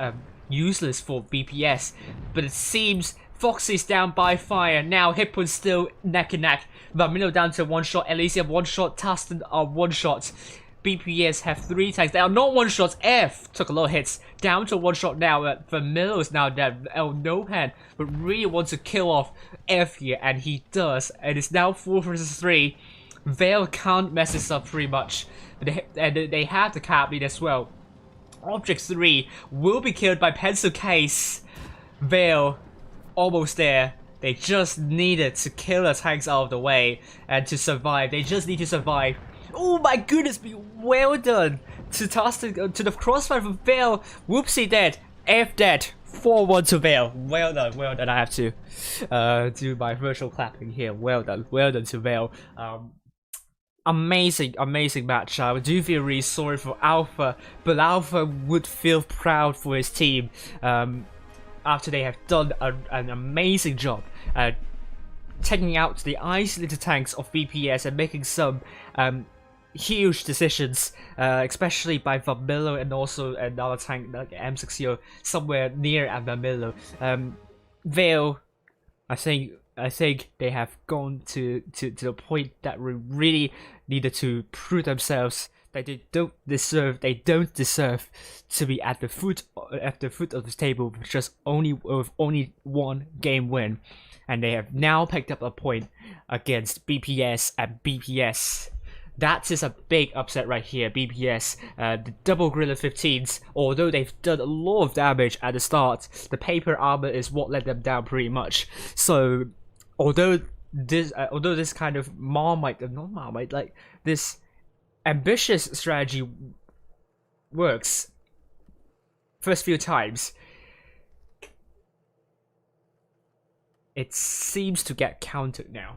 useless for BPS, but it seems Foxy's down by fire. Now hit points still neck and neck. Vamino down to one shot, Elysium one shot, Tarston are one shot. BPS have 3 tanks. They are not one shots. F took a lot of hits. Down to one shot now. Vamino is now dead. No hand, but really wants to kill off F here, and he does. And it's now 4 versus 3. Vale can't mess this up pretty much. They have the cap lead as well. Object 3 will be killed by Pencil Case. Vale almost there. They just needed to kill the tanks out of the way and to survive. They just need to survive. Oh my goodness, well done to Tarston, to the crossfire from Vale. Whoopsie dead, F dead. 4-1 to Vale. Well done. I have to do my virtual clapping here. Well done to Vale. Amazing match. I do feel really sorry for Alpha, but Alpha would feel proud for his team after they have done an amazing job taking out the isolated tanks of BPS and making some huge decisions, especially by Vamilo and also another tank like M60 somewhere near Vamilo. Vale, I think they have gone to the point that we really needed to prove themselves that they don't deserve to be at the foot of the table with just only one game win, and they have now picked up a point against BPS, and BPS, that is a big upset right here. BPS, the double Gorilla 15s, although they've done a lot of damage at the start, the paper armor is what let them down pretty much. So although this kind of like this ambitious strategy works first few times, it seems to get countered now.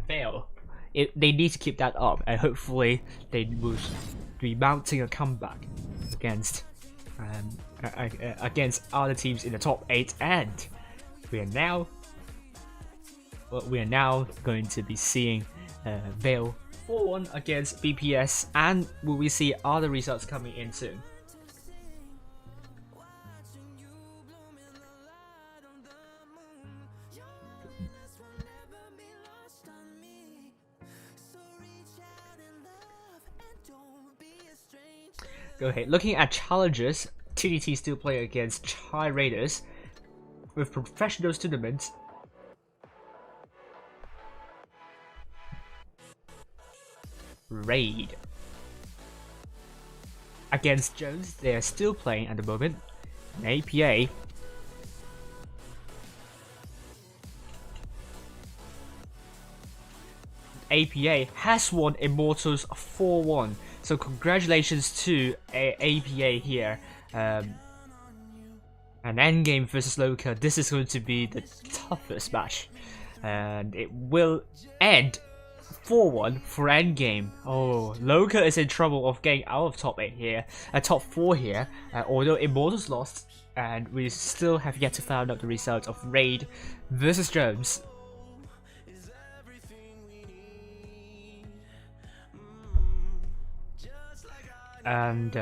Vale, they need to keep that up, and hopefully they will be mounting a comeback against other teams in the top 8, and we are now going to be seeing Vale 4-1 against BPS, and will we see other results coming in soon. Go ahead. Looking at challenges, TDT still play against Chai Raiders with professionals tournaments. Raid against Jones, they are still playing at the moment. APA has won Immortals 4-1, so congratulations to APA here. An endgame versus Loka. This is going to be the toughest match, and it will end 4-1 for endgame. Oh, Loka is in trouble of getting out of top 8 here, top 4 here, although Immortals lost, and we still have yet to find out the result of Raid versus Jones. And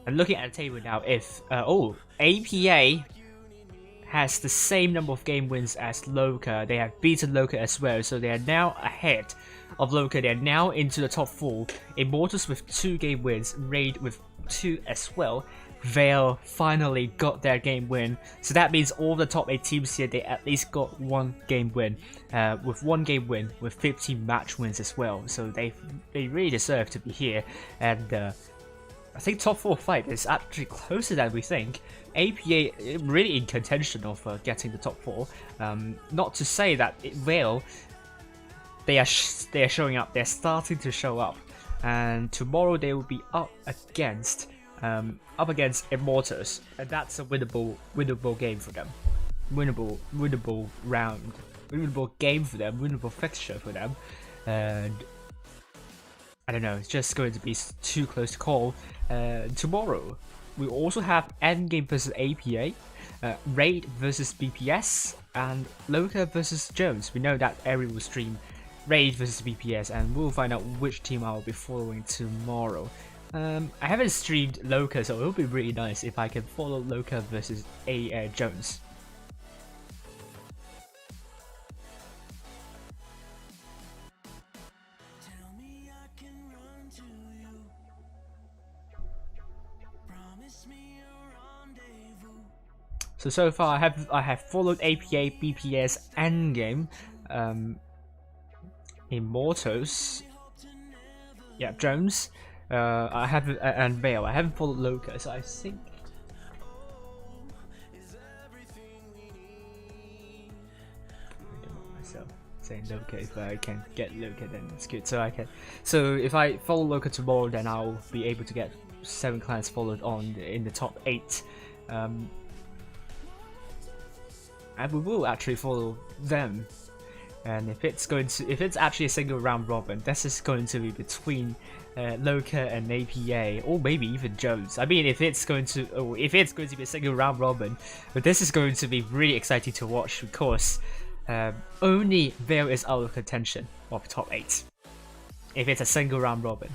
looking at the table now, if APA has the same number of game wins as Loka, they have beaten Loka as well, so they are now ahead of Loka. They are now into the top 4. Immortals with 2 game wins, Raid with 2 as well. Vale finally got their game win, so that means all the top 8 teams here, they at least got 1 game win, with 1 game win with 15 match wins as well, so they really deserve to be here. And I think top 4 fight is actually closer than we think. APA really in contention of getting the top 4. Not to say that Vale, they are showing up. They're starting to show up, and tomorrow they will be up against Immortals, and that's a winnable game for them. Winnable round, winnable game for them, winnable fixture for them, and I don't know, it's just going to be too close to call. Tomorrow, we also have Endgame versus APA, Raid versus BPS, and Loka versus Jones. We know that Ari will stream Raid versus BPS, and we'll find out which team I will be following tomorrow. I haven't streamed Loka, so it'll be really nice if I can follow Loka versus Jones. So far I have followed APA, BPS, Endgame, Immortals, yeah, Jones, I haven't, and Vale. I haven't followed Loka, so I think myself saying Loka. If I can get Loka, then it's good. So I can. So if I follow Loka tomorrow, then I'll be able to get 7 clans followed in the top 8. And we will actually follow them. And if it's actually a single round robin, this is going to be between Loka and APA, or maybe even Jones. I mean, if it's going to be a single round robin, but this is going to be really exciting to watch because only Vale is out of contention of top 8. If it's a single round robin,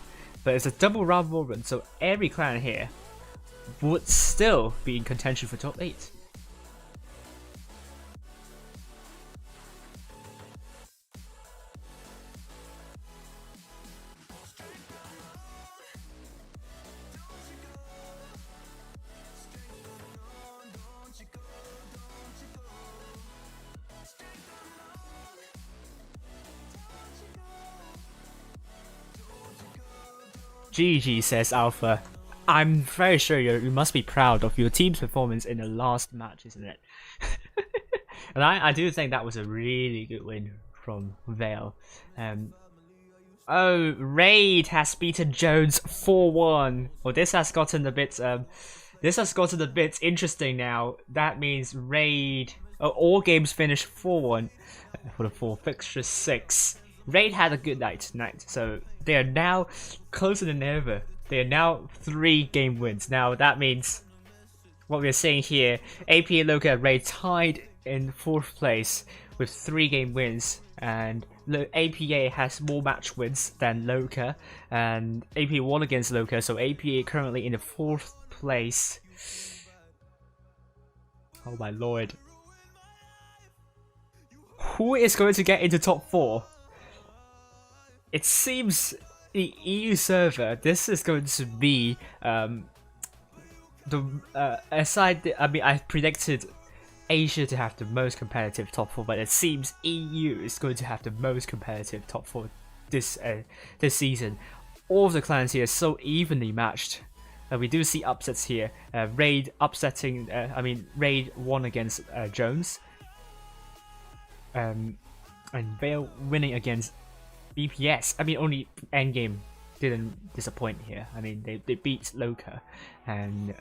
but it's a double round robin, so every clan here would still be in contention for top 8. GG, says Alpha. I'm very sure you must be proud of your team's performance in the last match, isn't it? And I do think that was a really good win from Vale. Oh, Raid has beaten Jones 4-1. Well, this has gotten a bit interesting now. That means Raid, all games finished 4-1 for the 4 fixture 6. Raid had a good night tonight, so they are now closer than ever. They are now 3 game wins. Now that means what we're saying here, APA, Loka, and Raid tied in 4th place with 3 game wins, and APA has more match wins than Loka, and APA won against Loka, so APA currently in the 4th place. Oh my lord. Who is going to get into top 4? It seems the EU server, this is going to be I predicted Asia to have the most competitive top 4, but it seems EU is going to have the most competitive top 4 this season. All of the clans here are so evenly matched. We do see upsets here. Raid upsetting, Raid won against Jones, and Vale winning against BPS. I mean, only Endgame didn't disappoint here. I mean, they beat Loka, and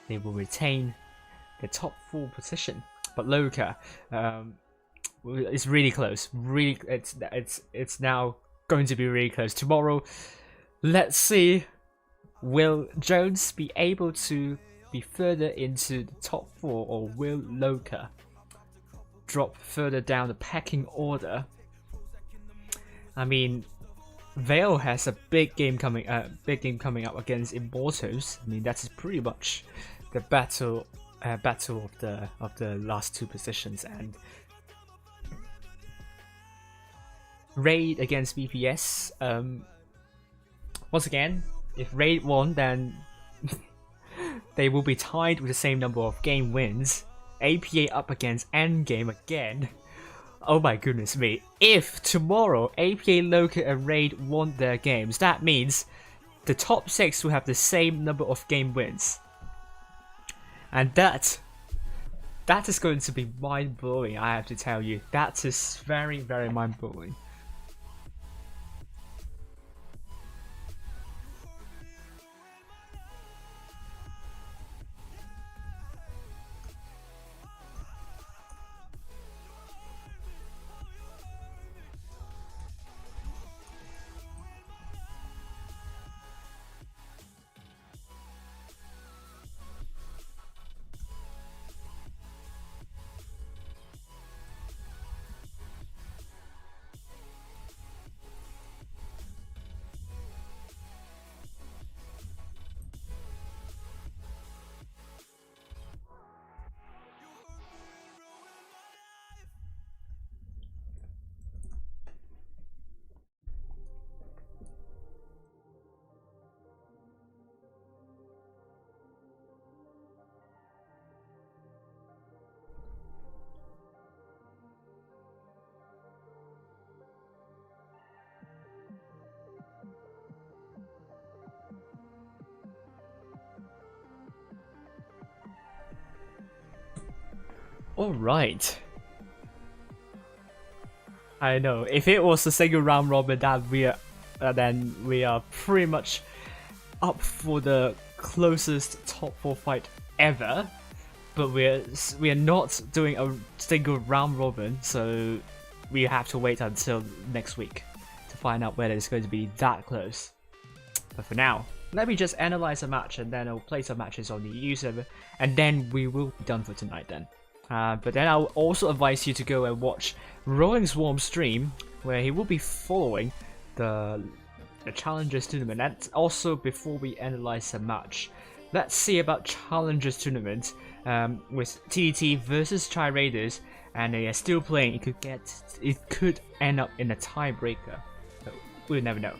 they will retain the top 4 position. But Loka, it's really close. Really, it's now going to be really close. Tomorrow, let's see, will Jones be able to be further into the top 4, or will Loka drop further down the pecking order? I mean, Vale has a big game coming up against Immortals. I mean, that's pretty much the battle of the last 2 positions, and Raid against BPS. Once again, if Raid won, then they will be tied with the same number of game wins. APA up against Endgame again. Oh my goodness me. If tomorrow APA, Loka and Raid won their games, that means the top 6 will have the same number of game wins. And that is going to be mind-blowing, I have to tell you. That is very, very mind-blowing. Alright. I know, if it was a single round robin, then we are pretty much up for the closest top 4 fight ever. But we are not doing a single round robin, so we have to wait until next week to find out whether it's going to be that close. But for now, let me just analyze a match, and then I'll play some matches on the EU server, and then we will be done for tonight then. But then I'll also advise you to go and watch Rolling Swarm stream, where he will be following the Challengers tournament. And also, before we analyze the match, let's see about Challengers tournament with TDT versus Chai Raiders, and they are still playing. It could end up in a tiebreaker. So we'll never know.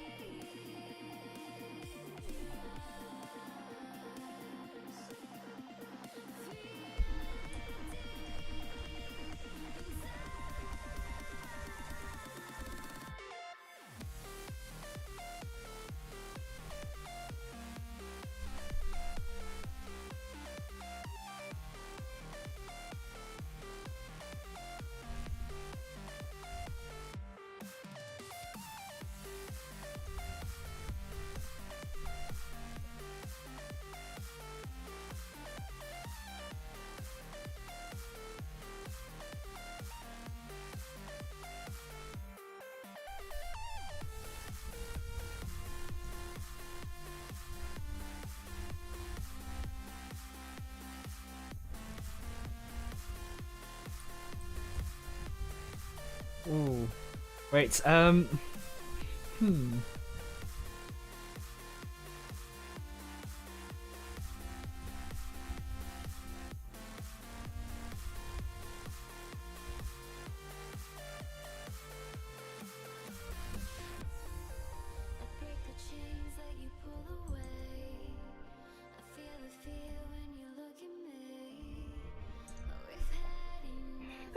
Ooh. Wait, Break the chains that you pull away. I feel the fear when you look at me. Oh, we've had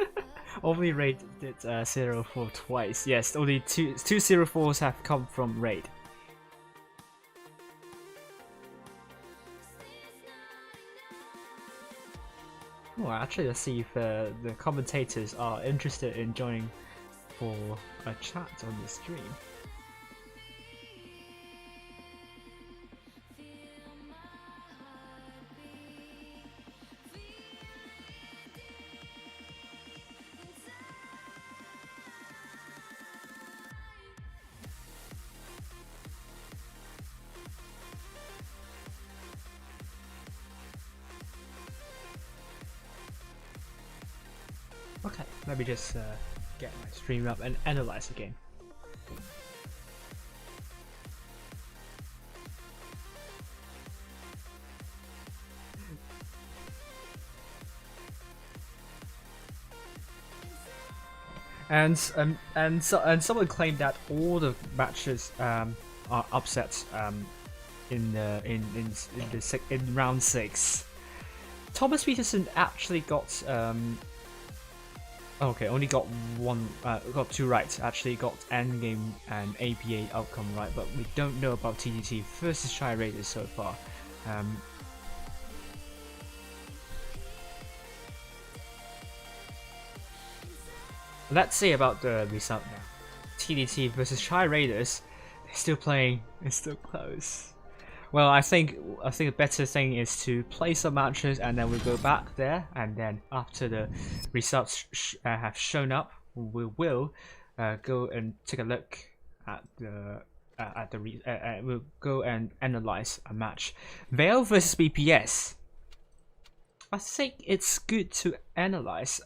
enough. only Raid did 0-4 twice. Yes, only two 0-4s have come from Raid. Oh, actually, let's see if the commentators are interested in joining for a chat on the stream. Okay, let me just get my stream up and analyze again. And someone claimed that all the matches are upsets in round 6. Thomas Peterson actually got okay, only got got 2 right. Actually got endgame and APA outcome right, but we don't know about TDT versus Shy Raiders so far. Let's see about the result now. TDT versus Shy Raiders. They're still playing. It's still close. Well, I think the better thing is to play some matches and then we go back there, and then after the results have shown up, we will go and take a look at the we'll go and analyze a match. Veil versus BPS. I think it's good to analyze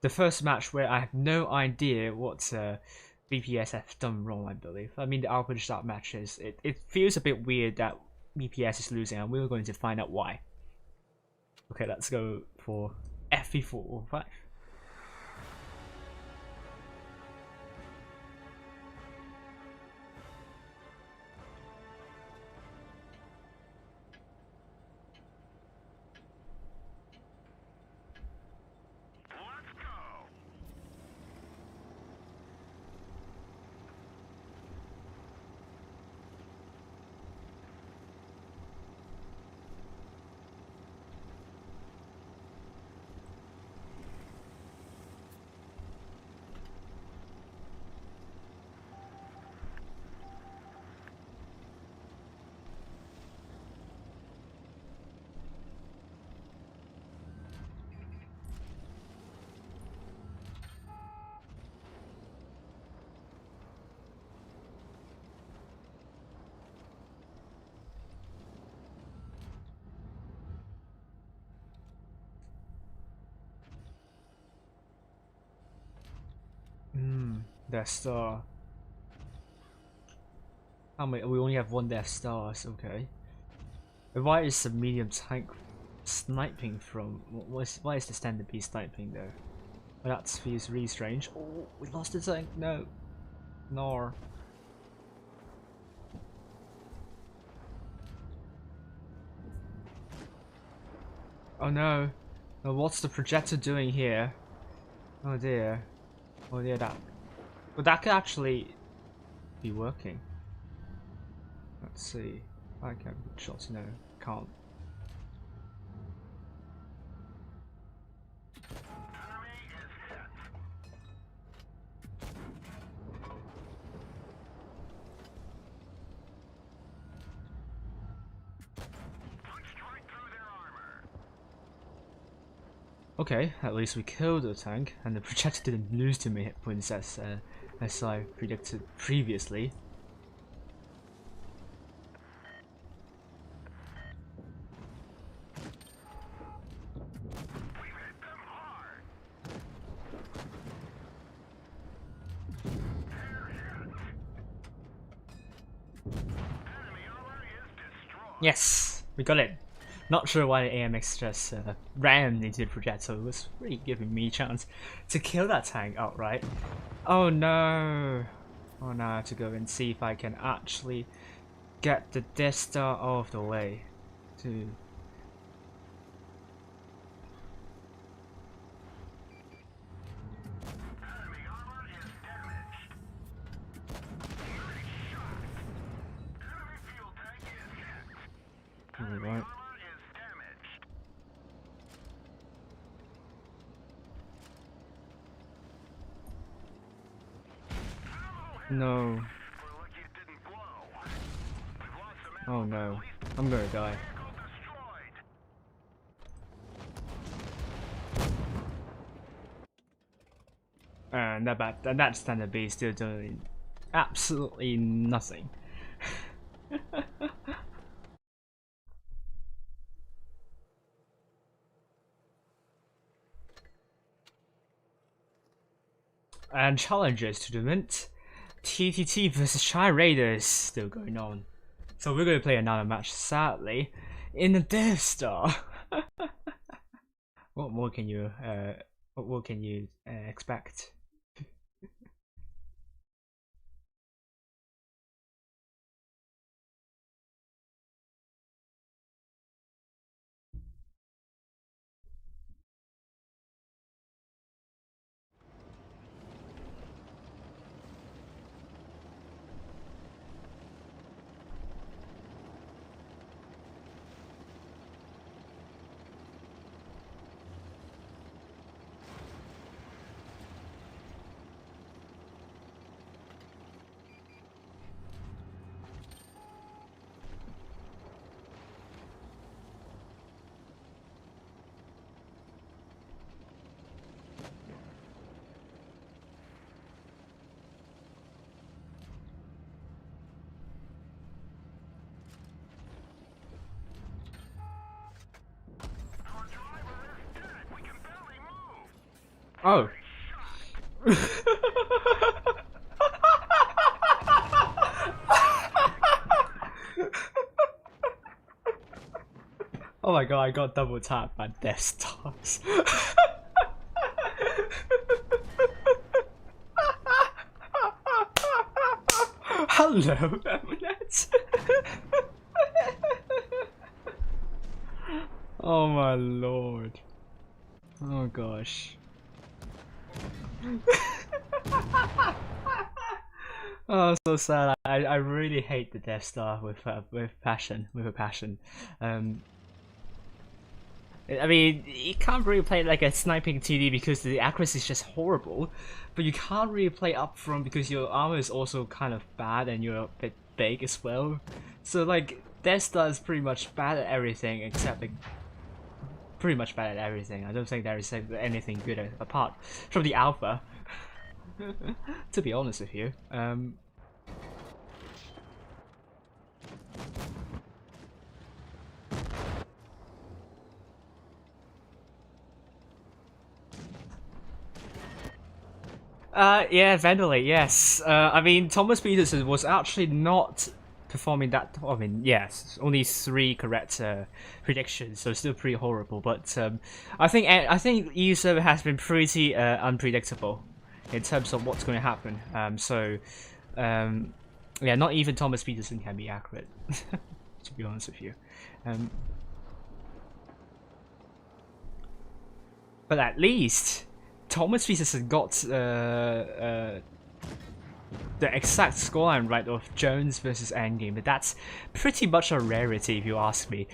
the first match where I have no idea what BPS have done wrong, I believe. I mean, the Alpha Start matches, it feels a bit weird that BPS is losing, and we're going to find out why. Okay, let's go for FV405. Death Star. How many? We only have 1 Death Stars, okay. Why is the medium tank sniping from? Why is the standard B sniping there? Well, that feels really strange. Oh, we lost the tank. No. Nor. Oh no. Oh, what's the projector doing here? Oh dear. Oh dear, that. Well, that could actually be working. Let's see. I can shots. No, can't. Okay, at least we killed the tank, and the projector didn't lose too many hit points as I predicted previously. Yes, we got it. Not sure why the AMX just ran into the projector. It was really giving me a chance to kill that tank outright. Oh no! Oh no, I have to go and see if I can actually get the Death Star off the way. To Alright. No. Oh no. I'm gonna die. And that standard B is still doing absolutely nothing. And Challengers Tournament, TTT versus Shy Raiders still going on. So we're going to play another match, sadly, in the Death Star. What more can you expect? Oh. Oh my god, I got double tapped by Death Stars. Hello, Eminence. Oh my lord. Oh gosh. Oh, so sad. I really hate the Death Star with passion, with a passion. I mean, you can't really play like a sniping TD because the accuracy is just horrible, but you can't really play up front because your armor is also kind of bad and you're a bit big as well. So like, Death Star is pretty much bad at everything except like, pretty much bad at everything. I don't think there is anything good apart from the alpha. To be honest with you. Yeah, Ventilate, yes. I mean, Thomas Peterson was actually not performing that. I mean, yes, only 3 correct predictions, so still pretty horrible. But I think EU server has been pretty unpredictable in terms of what's going to happen. Yeah, not even Thomas Peterson can be accurate. To be honest with you. But at least Thomas Peterson got the exact scoreline right of Jones versus Endgame, but that's pretty much a rarity if you ask me.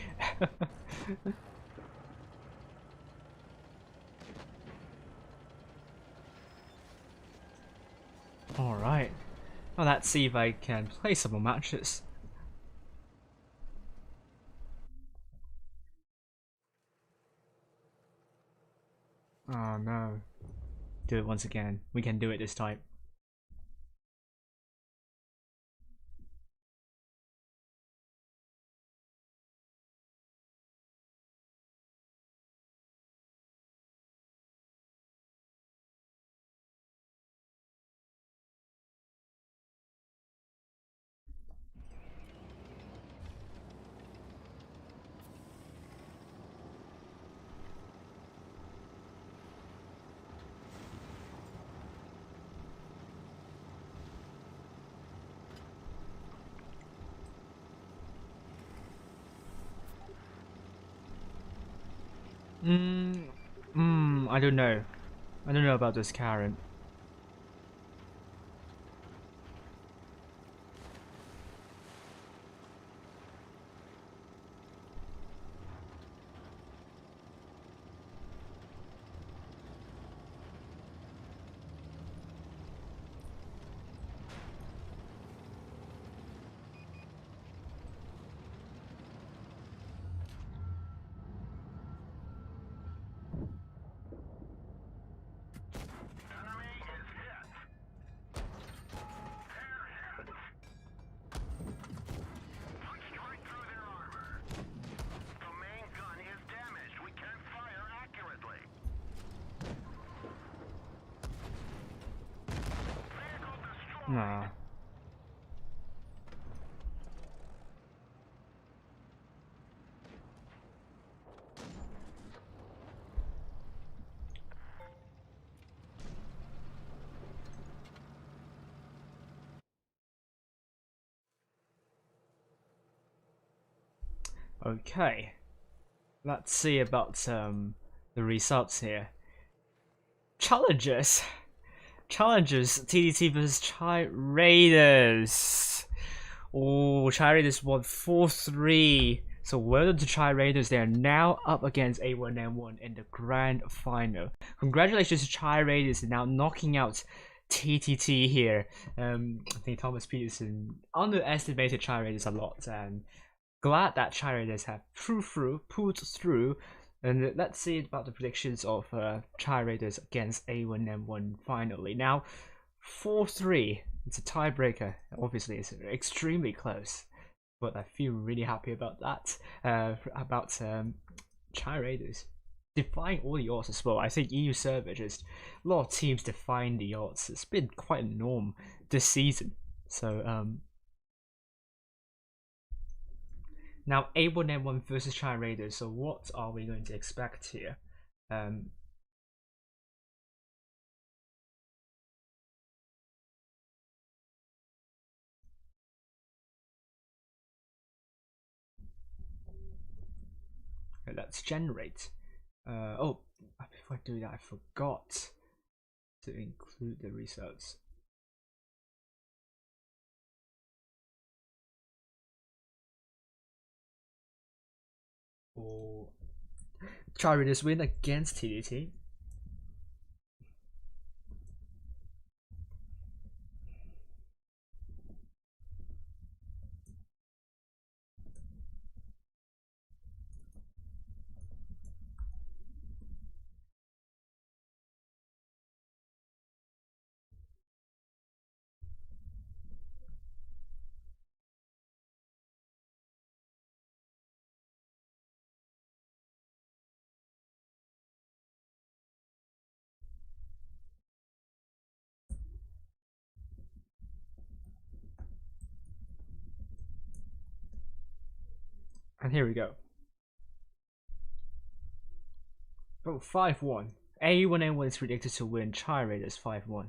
Alright. Well, let's see if I can play some more matches. Oh no. Do it once again. We can do it this time. I don't know. I don't know about this Karen. Nah. Okay. Let's see about the results here. Challenges. Challenges. TDT versus Chai Raiders. Oh, Chai Raiders won 4-3. So well done to Chai Raiders. They are now up against A1M1 in the grand final. Congratulations to Chai Raiders now knocking out TTT here. I think Thomas Peterson underestimated Chai Raiders a lot, and glad that Chai Raiders have pulled through. And let's see about the predictions of Chai Raiders against A1M1 finally. Now, 4-3. It's a tiebreaker. Obviously, it's extremely close, but I feel really happy about that. About Chai Raiders defying all the odds as well. I think EU server just a lot of teams defying the odds. It's been quite a norm this season. So now A1M1 versus Chai Raiders. So what are we going to expect here? Let's generate. Oh, before I do that, I forgot to include the results. Oh, Chai Raiders win against TDT. And here we go. Oh, 5-1. A1M1 is predicted to win Chai Raiders 5-1.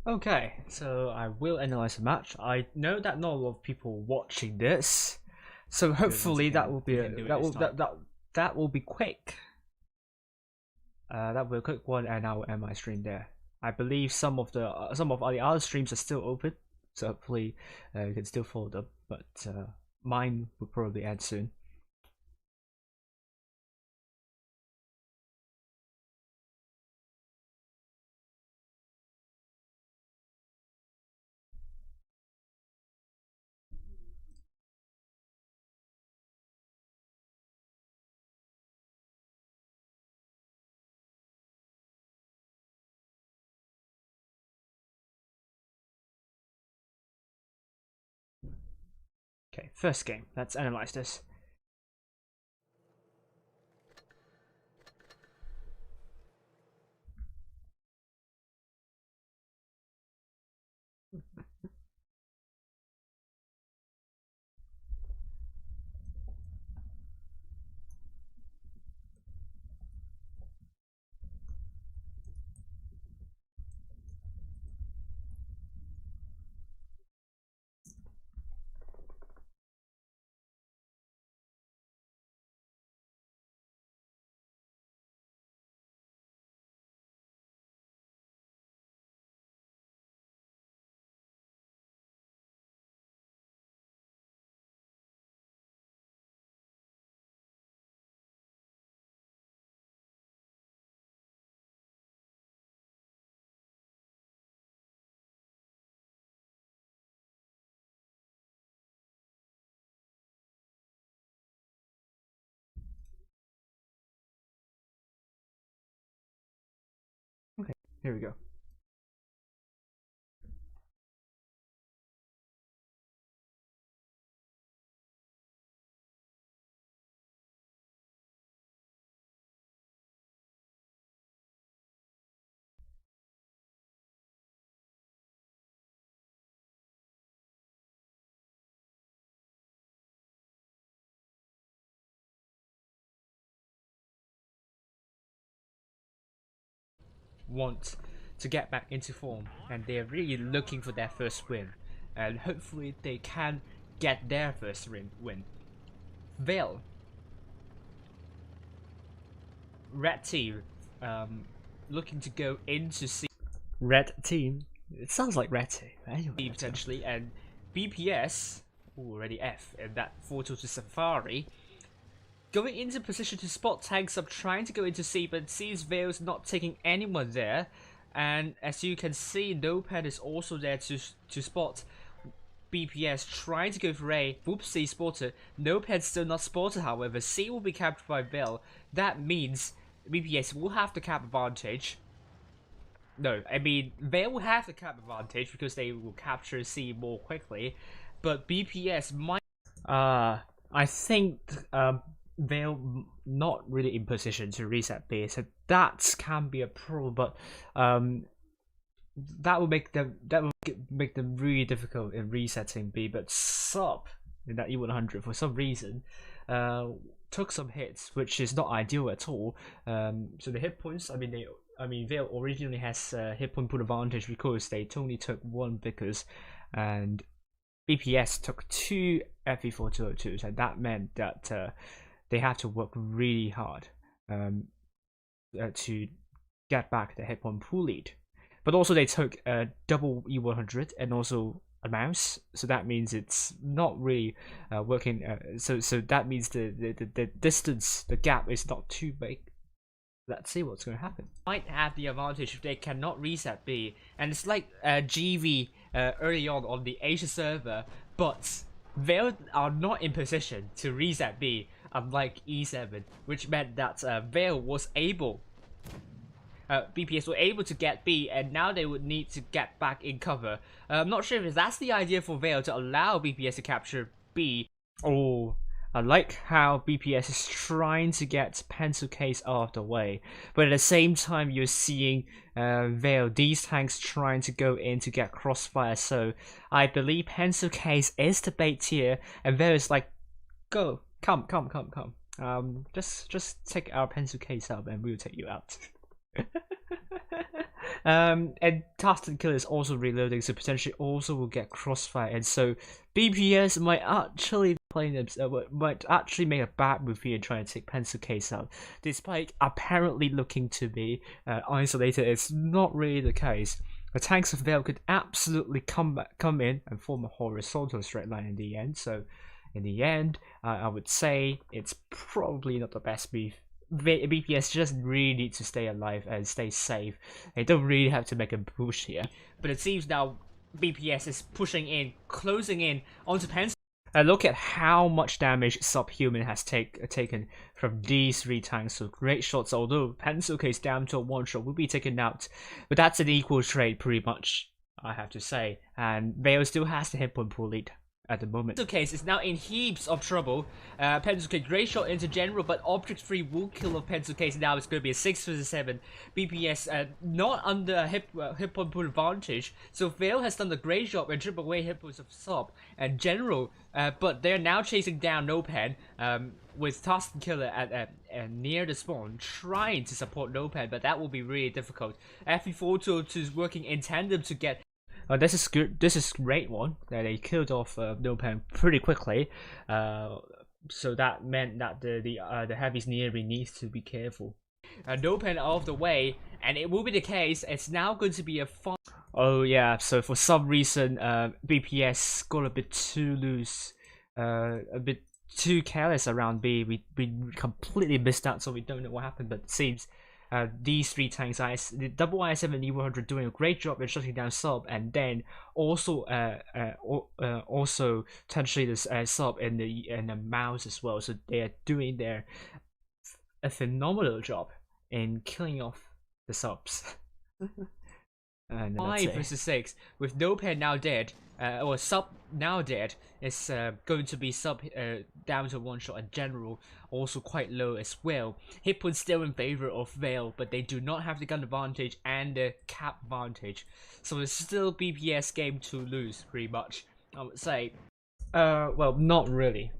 Okay, so I will analyze the match. I know that not a lot of people watching this, so hopefully that will be that will be quick. That will be a quick one, and I will end my stream there. I believe some of the other streams are still open, so hopefully you can still follow them. But mine will probably end soon. Okay, first game. Let's analyze this. Here we go. Want to get back into form, and they're really looking for their first win, and hopefully they can get their first win. Vale, red team, looking to go into red team. It sounds like red team anyway, potentially, and BPS already F, and that photo to Safari. Going into position to spot tanks up, trying to go into C, but it seems Vale's not taking anyone there. And as you can see, Nopad is also there to spot BPS, trying to go for A. Whoopsie spotted. Nopad's still not spotted, however. C will be captured by Vale. That means BPS will have the cap advantage. No, I mean, Vale will have the cap advantage because they will capture C more quickly. But BPS might... I think... Vale not really in position to reset B, so that can be a problem. But that will make them really difficult in resetting B. But Sub in that E100 for some reason took some hits, which is not ideal at all. So the hit points, I mean Vale originally has hit point pool advantage because they only took one Vickers, and BPS took two FE4202s, and that meant that they had to work really hard to get back the hit point pool lead. But also they took a double E100 and also a mouse, so that means it's not really working. So that means the distance, the gap is not too big. Let's see what's going to happen. Might have the advantage if they cannot reset B, and it's like GV early on the Asia server, but Vale are not in position to reset B, unlike E7, which meant that Vale was able, BPS were able to get B, and now they would need to get back in cover. I'm not sure if that's the idea for Vale to allow BPS to capture B. Oh, I like how BPS is trying to get Pencil Case out of the way, but at the same time you're seeing Vale, these tanks trying to go in to get Crossfire, so I believe Pencil Case is the bait here, and Vale is like, go, come. Just take our Pencil Case out and we'll take you out. And Taston Killer is also reloading, so potentially also will get Crossfire, and so BPS might actually might actually make a bad move here and try and take Pencil Case out, despite apparently looking to be isolated. It's not really the case. The tanks of Vale could absolutely come in and form a horizontal straight line in the end. So in the end, I would say it's probably not the best move. BPS just really need to stay alive and stay safe. They don't really have to make a push here. But it seems now BPS is pushing in, closing in onto Pencil. Look at how much damage Subhuman has taken from these three tanks. So great shots, although Pencil Case down to a one shot will be taken out. But that's an equal trade pretty much, I have to say. And Vale still has the hit point pool lead at the moment. Pencil Case is now in heaps of trouble. Pencil Case, great shot into general, but Object 3 will kill off Pencil Case. Now it's going to be a 6 vs 7. BPS not under hit point pool advantage. So Vale has done the great job and triple away hit points of Sub and general, but they're now chasing down Nopad with Taston Killer at near the spawn, trying to support Nopad, but that will be really difficult. FE4202 is working in tandem to get. This is good. This is great one. They killed off Nopad pretty quickly, so that meant that the heavies nearby needs to be careful. Nopad out of the way, and it will be the case. It's now going to be a fun. Oh yeah. So for some reason, BPS got a bit too loose, a bit too careless around B. We completely missed out, so we don't know what happened. But it seems. These three tanks, the double I7 and E100 doing a great job in shutting down Sub, and then also also potentially this Sub and the mouse as well. So they are doing a phenomenal job in killing off the Subs. And 5 versus 6 with no pair now dead, or sub now dead. It's going to be sub down to one shot, and general also quite low as well. Hit point still in favor of Veil, but they do not have the gun advantage and the cap advantage, so it's still BPS game to lose pretty much, I would say. Well, not really,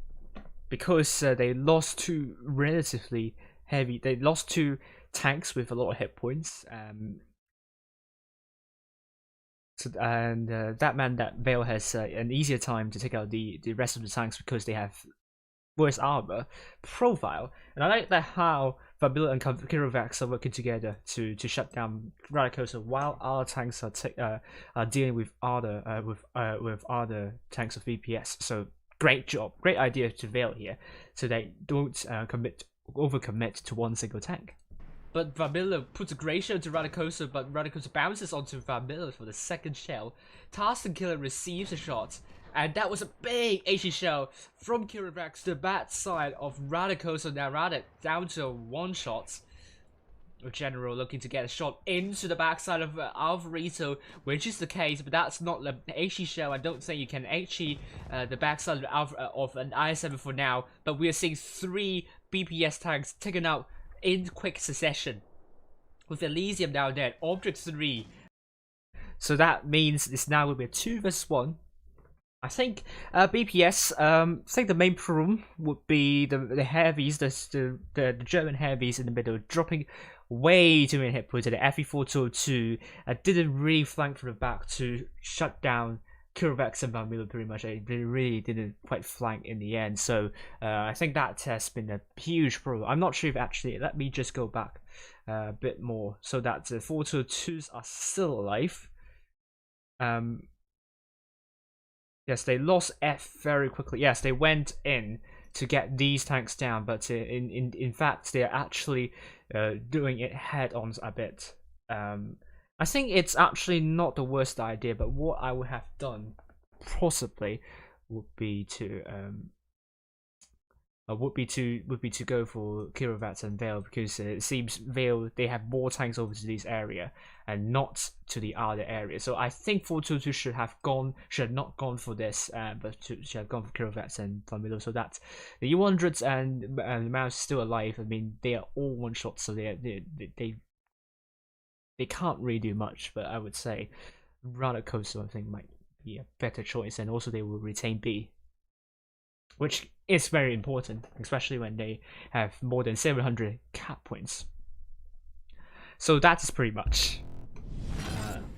because they lost two relatively heavy. They lost two tanks with a lot of hit points. That meant that Veil has an easier time to take out the rest of the tanks because they have worse armor profile. And I like that how Fabula and Kirovax are working together to shut down Radicosa while our tanks are dealing with other tanks of VPS. So great job, great idea to Veil here, so they don't overcommit to one single tank. But Vamilla puts a great shell to Radicosa, but Radicosa bounces onto Vamilla for the second shell. Tarston Killer receives a shot, and that was a big HE shell from Kirovax to the bad side of Radicosa. Now Radic down to one shot. General looking to get a shot into the backside of Alvarito, which is the case, but that's not the HE shell. I don't think you can HE the backside of an I7 for now, but we are seeing 3 BPS tanks taken out in quick succession, with Elysium now dead, Object 3. So that means it's now will be a 2 versus 1. I think BPS. I think the main problem would be the heavies, the German heavies in the middle, dropping way too many hit points. The FE422 didn't really flank from the back to shut down Kirovax and Vamilla pretty much. They really didn't quite flank in the end. So I think that has been a huge problem. I'm not sure if actually, let me just go back a bit more so that the 422s are still alive. Yes, they lost F very quickly. Yes, they went in to get these tanks down, but in fact they're actually doing it head-on a bit. I think it's actually not the worst idea, but what I would have done possibly would be to go for Kirovax and Veil, because it seems Veil, they have more tanks over to this area and not to the other area. So I think 422 should have not gone for this, but should have gone for Kirovax and Vamilla, so that the U100s and the Mouse still alive. I mean, they are all one shots, so they can't really do much. But I would say Radicosa, I think, might be a better choice, and also they will retain B, which is very important, especially when they have more than 700 cap points. So that is pretty much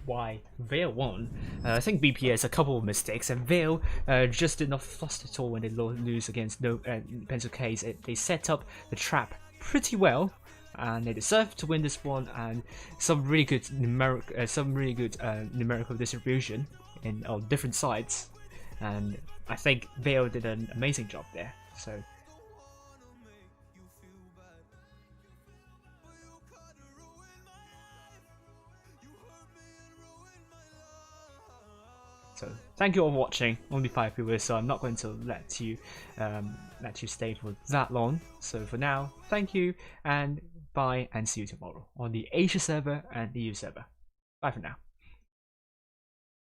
why Veil won. I think BPS a couple of mistakes, and Veil just did not fluster at all when they lose against Pencil Case. They set up the trap pretty well, and they deserve to win this one. And some really good numerical distribution on different sides. And I think Veil did an amazing job there. So thank you all for watching. Only 5 viewers, so I'm not going to let you stay for that long. So for now, thank you and bye, and see you tomorrow on the Asia server and the EU server. Bye for now.